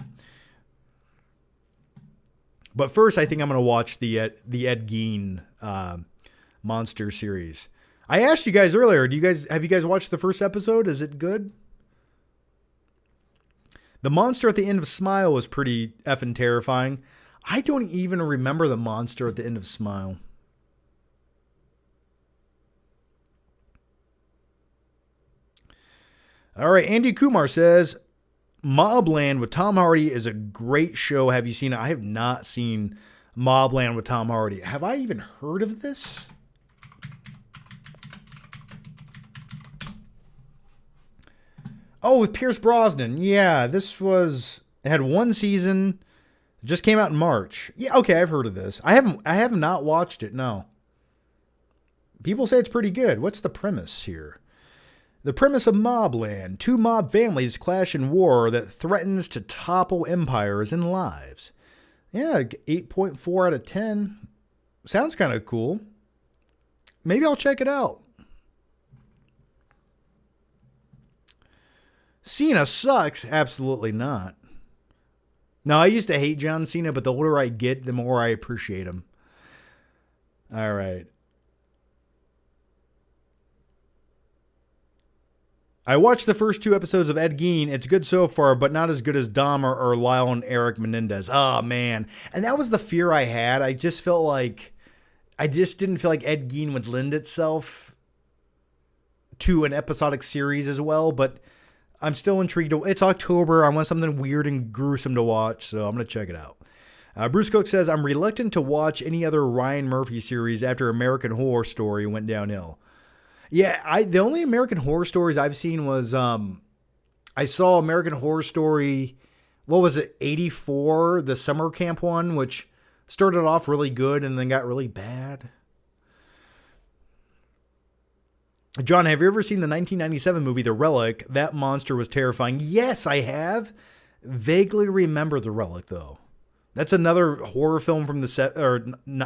But first, I think I'm going to watch the Ed Gein Monster series. I asked you guys earlier, have you guys watched the first episode? Is it good? The monster at the end of Smile was pretty effing terrifying. I don't even remember the monster at the end of Smile. All right, Andy Kumar says, Mobland with Tom Hardy is a great show. Have you seen it? I have not seen Mobland with Tom Hardy. Have I even heard of this? Oh, with Pierce Brosnan. Yeah, it had one season. It just came out in March. Yeah, okay, I've heard of this. I have not watched it, no. People say it's pretty good. What's the premise here? The premise of Mobland. 2 mob families clash in war that threatens to topple empires and lives. Yeah, 8.4 out of 10. Sounds kind of cool. Maybe I'll check it out. Cena sucks? Absolutely not. No, I used to hate John Cena, but the older I get, the more I appreciate him. All right. I watched the first 2 episodes of Ed Gein. It's good so far, but not as good as Dahmer or Lyle and Eric Menendez. Oh, man. And that was the fear I had. I just didn't feel like Ed Gein would lend itself to an episodic series as well, but I'm still intrigued. It's October. I want something weird and gruesome to watch, so I'm going to check it out. Bruce Cook says, I'm reluctant to watch any other Ryan Murphy series after American Horror Story went downhill. Yeah, the only American Horror Stories I've seen was, I saw American Horror Story, what was it, 84, the summer camp one, which started off really good and then got really bad. John, have you ever seen the 1997 movie The Relic? That monster was terrifying. Yes, I have. Vaguely remember The Relic, though. That's another horror film from the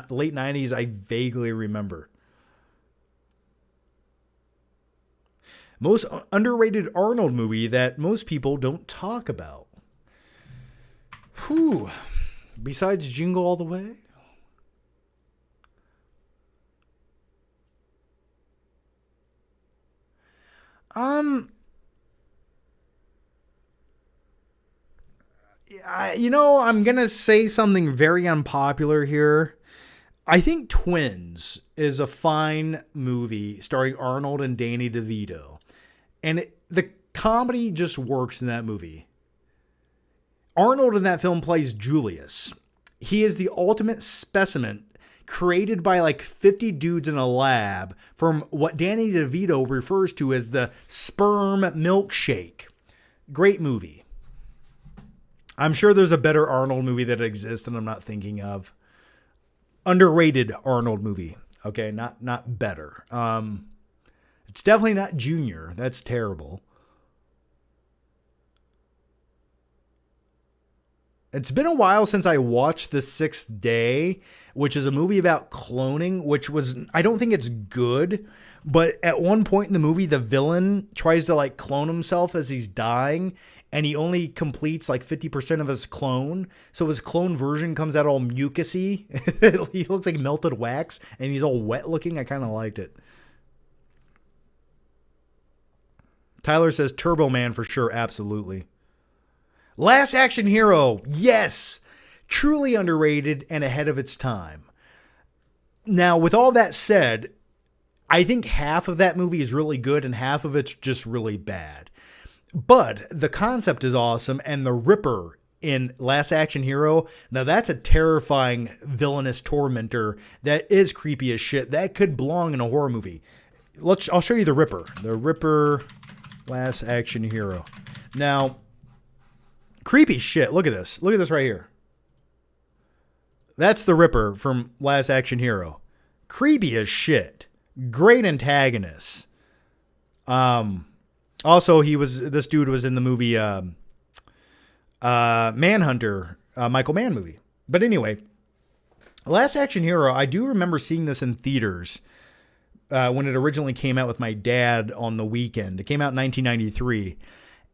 late 90s I vaguely remember. Most underrated Arnold movie that most people don't talk about. Whew. Besides Jingle All the Way? I'm going to say something very unpopular here. I think Twins is a fine movie starring Arnold and Danny DeVito. And the comedy just works in that movie. Arnold in that film plays Julius. He is the ultimate specimen created by like 50 dudes in a lab from what Danny DeVito refers to as the sperm milkshake. Great movie. I'm sure there's a better Arnold movie that exists and I'm not thinking of. Underrated Arnold movie. Okay, not better. It's definitely not Junior. That's terrible. It's been a while since I watched The Sixth Day, which is a movie about cloning, I don't think it's good, but at one point in the movie, the villain tries to like clone himself as he's dying, and he only completes like 50% of his clone. So his clone version comes out all mucusy. He looks like melted wax, and he's all wet looking. I kind of liked it. Tyler says Turbo Man for sure. Absolutely. Last Action Hero. Yes. Truly underrated and ahead of its time. Now, with all that said, I think half of that movie is really good and half of it's just really bad. But the concept is awesome, and the Ripper in Last Action Hero, now that's a terrifying villainous tormentor that is creepy as shit. That could belong in a horror movie. I'll show you the Ripper. The Ripper, Last Action Hero. Now, creepy shit. Look at this. Look at this right here. That's the Ripper from Last Action Hero. Creepy as shit. Great antagonist. Also, this dude was in the movie Manhunter, Michael Mann movie. But anyway, Last Action Hero, I do remember seeing this in theaters when it originally came out with my dad on the weekend. It came out in 1993.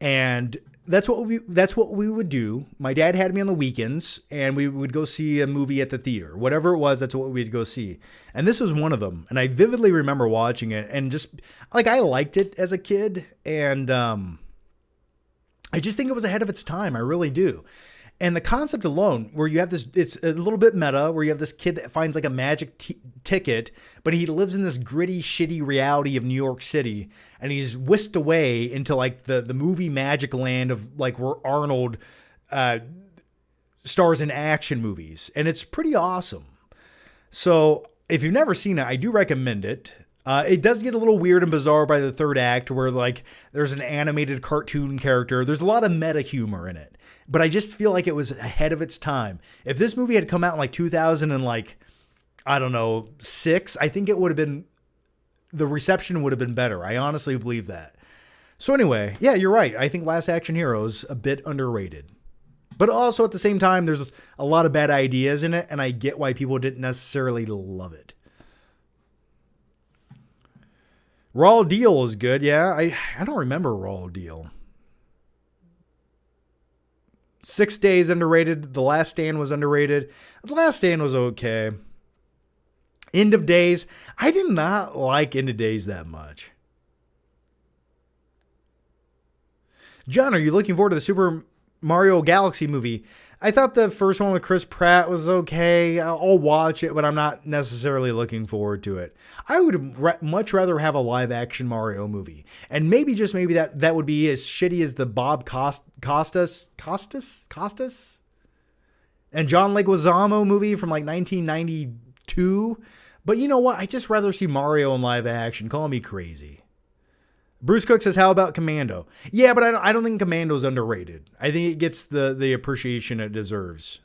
And that's what we would do. My dad had me on the weekends, and we would go see a movie at the theater. Whatever it was, that's what we'd go see. And this was one of them. And I vividly remember watching it, and just like I liked it as a kid, and I just think it was ahead of its time. I really do. And the concept alone, where you have this, it's a little bit meta, where you have this kid that finds like a magic ticket, but he lives in this gritty, shitty reality of New York City, and he's whisked away into like the movie magic land of like where Arnold stars in action movies. And it's pretty awesome. So if you've never seen it, I do recommend it. It does get a little weird and bizarre by the third act, where like there's an animated cartoon character. There's a lot of meta humor in it, but I just feel like it was ahead of its time. If this movie had come out in like 2000 and like, I don't know, 6, I think it would have been, the reception would have been better. I honestly believe that. So anyway, yeah, you're right. I think Last Action Hero is a bit underrated, but also at the same time, there's a lot of bad ideas in it, and I get why people didn't necessarily love it. Raw Deal is good. Yeah, I don't remember Raw Deal. 6 Days underrated. The Last Stand was underrated. The Last Stand was okay. End of Days. I did not like End of Days that much. John, are you looking forward to the Super Mario Galaxy movie? I thought the first one with Chris Pratt was okay. I'll watch it, but I'm not necessarily looking forward to it. I would much rather have a live action Mario movie. And maybe, just maybe, that would be as shitty as the Bob Costas and John Leguizamo movie from like 1992. But you know what? I just rather see Mario in live action. Call me crazy. Bruce Cook says, how about Commando? Yeah, but I don't think Commando's underrated. I think it gets the appreciation it deserves.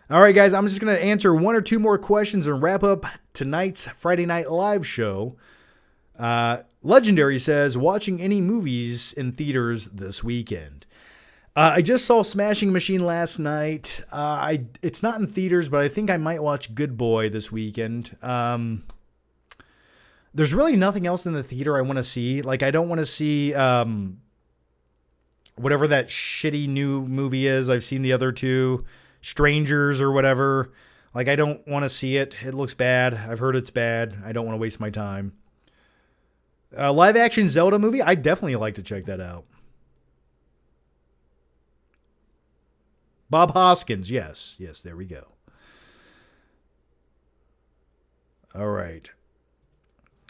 All right, guys, I'm just going to answer one or two more questions and wrap up tonight's Friday Night Live show. Legendary says, watching any movies in theaters this weekend? I just saw Smashing Machine last night. It's not in theaters, but I think I might watch Good Boy this weekend. There's really nothing else in the theater I want to see. Like, I don't want to see whatever that shitty new movie is. I've seen the other two, Strangers or whatever. Like, I don't want to see it. It looks bad. I've heard it's bad. I don't want to waste my time. Live action Zelda movie, I'd definitely like to check that out. Bob Hoskins, yes. Yes, there we go. All right.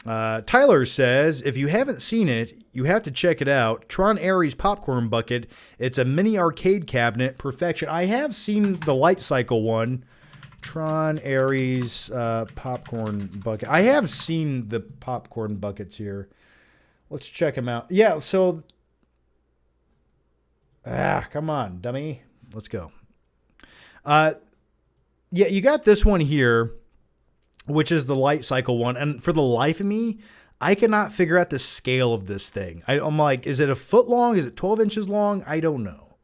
Tyler says, if you haven't seen it, you have to check it out. Tron Ares Popcorn Bucket. It's a mini arcade cabinet. Perfection. I have seen the Light Cycle one. Tron Ares Popcorn Bucket. I have seen the popcorn buckets here. Let's check them out. Yeah, so... come on, dummy. Let's go. Yeah, you got this one here, which is the Light Cycle one. And for the life of me, I cannot figure out the scale of this thing. I'm like, is it a foot long? Is it 12 inches long? I don't know.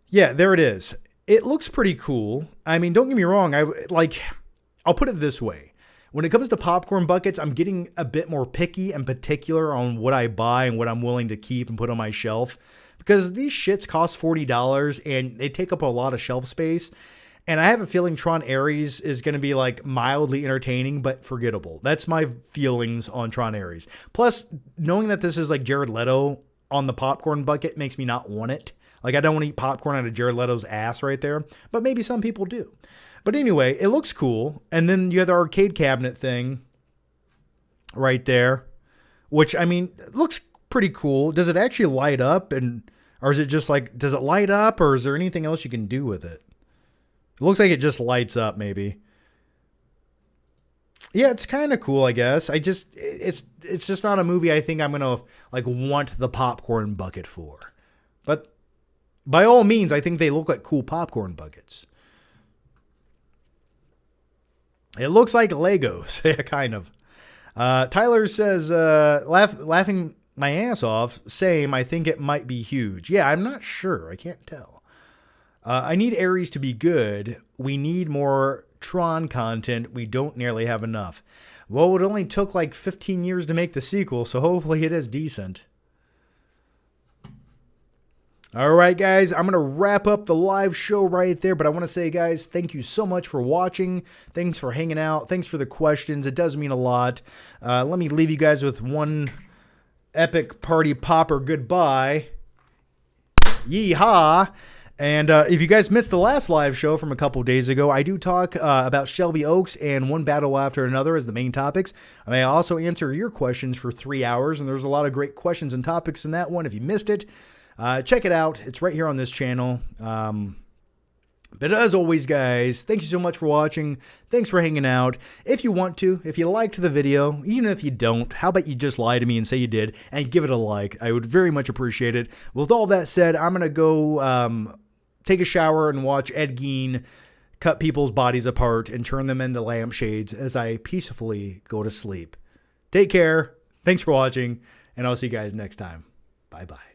Yeah, there it is. It looks pretty cool. I mean, don't get me wrong. I'll put it this way. When it comes to popcorn buckets, I'm getting a bit more picky and particular on what I buy and what I'm willing to keep and put on my shelf. Because these shits cost $40 and they take up a lot of shelf space. And I have a feeling Tron Ares is going to be like mildly entertaining, but forgettable. That's my feelings on Tron Ares. Plus, knowing that this is like Jared Leto on the popcorn bucket makes me not want it. Like, I don't want to eat popcorn out of Jared Leto's ass right there, but maybe some people do. But anyway, it looks cool. And then you have the arcade cabinet thing right there, which, I mean, looks pretty cool. Does it actually light up? Or is it just like, does it light up, or is there anything else you can do with it? It looks like it just lights up, maybe. Yeah, it's kind of cool, I guess. It's just not a movie I think I'm going to like want the popcorn bucket for. But by all means, I think they look like cool popcorn buckets. It looks like Legos. Yeah, kind of. Tyler says, laughing my ass off. Same. I think it might be huge. Yeah, I'm not sure. I can't tell. I need Ares to be good. We need more Tron content. We don't nearly have enough. Well, it only took like 15 years to make the sequel, so hopefully it is decent. All right, guys, I'm going to wrap up the live show right there, but I want to say, guys, thank you so much for watching. Thanks for hanging out. Thanks for the questions. It does mean a lot. Let me leave you guys with one epic party popper goodbye. Yeehaw. And if you guys missed the last live show from a couple days ago, I do talk about Shelby Oaks and one battle after another as the main topics. I may also answer your questions for 3 hours, and there's a lot of great questions and topics in that one. If you missed it, check it out. It's right here on this channel. But as always, guys, thank you so much for watching. Thanks for hanging out. If you want to, if you liked the video, even if you don't, how about you just lie to me and say you did and give it a like? I would very much appreciate it. With all that said, I'm going to go take a shower and watch Ed Gein cut people's bodies apart and turn them into lampshades as I peacefully go to sleep. Take care. Thanks for watching, and I'll see you guys next time. Bye-bye.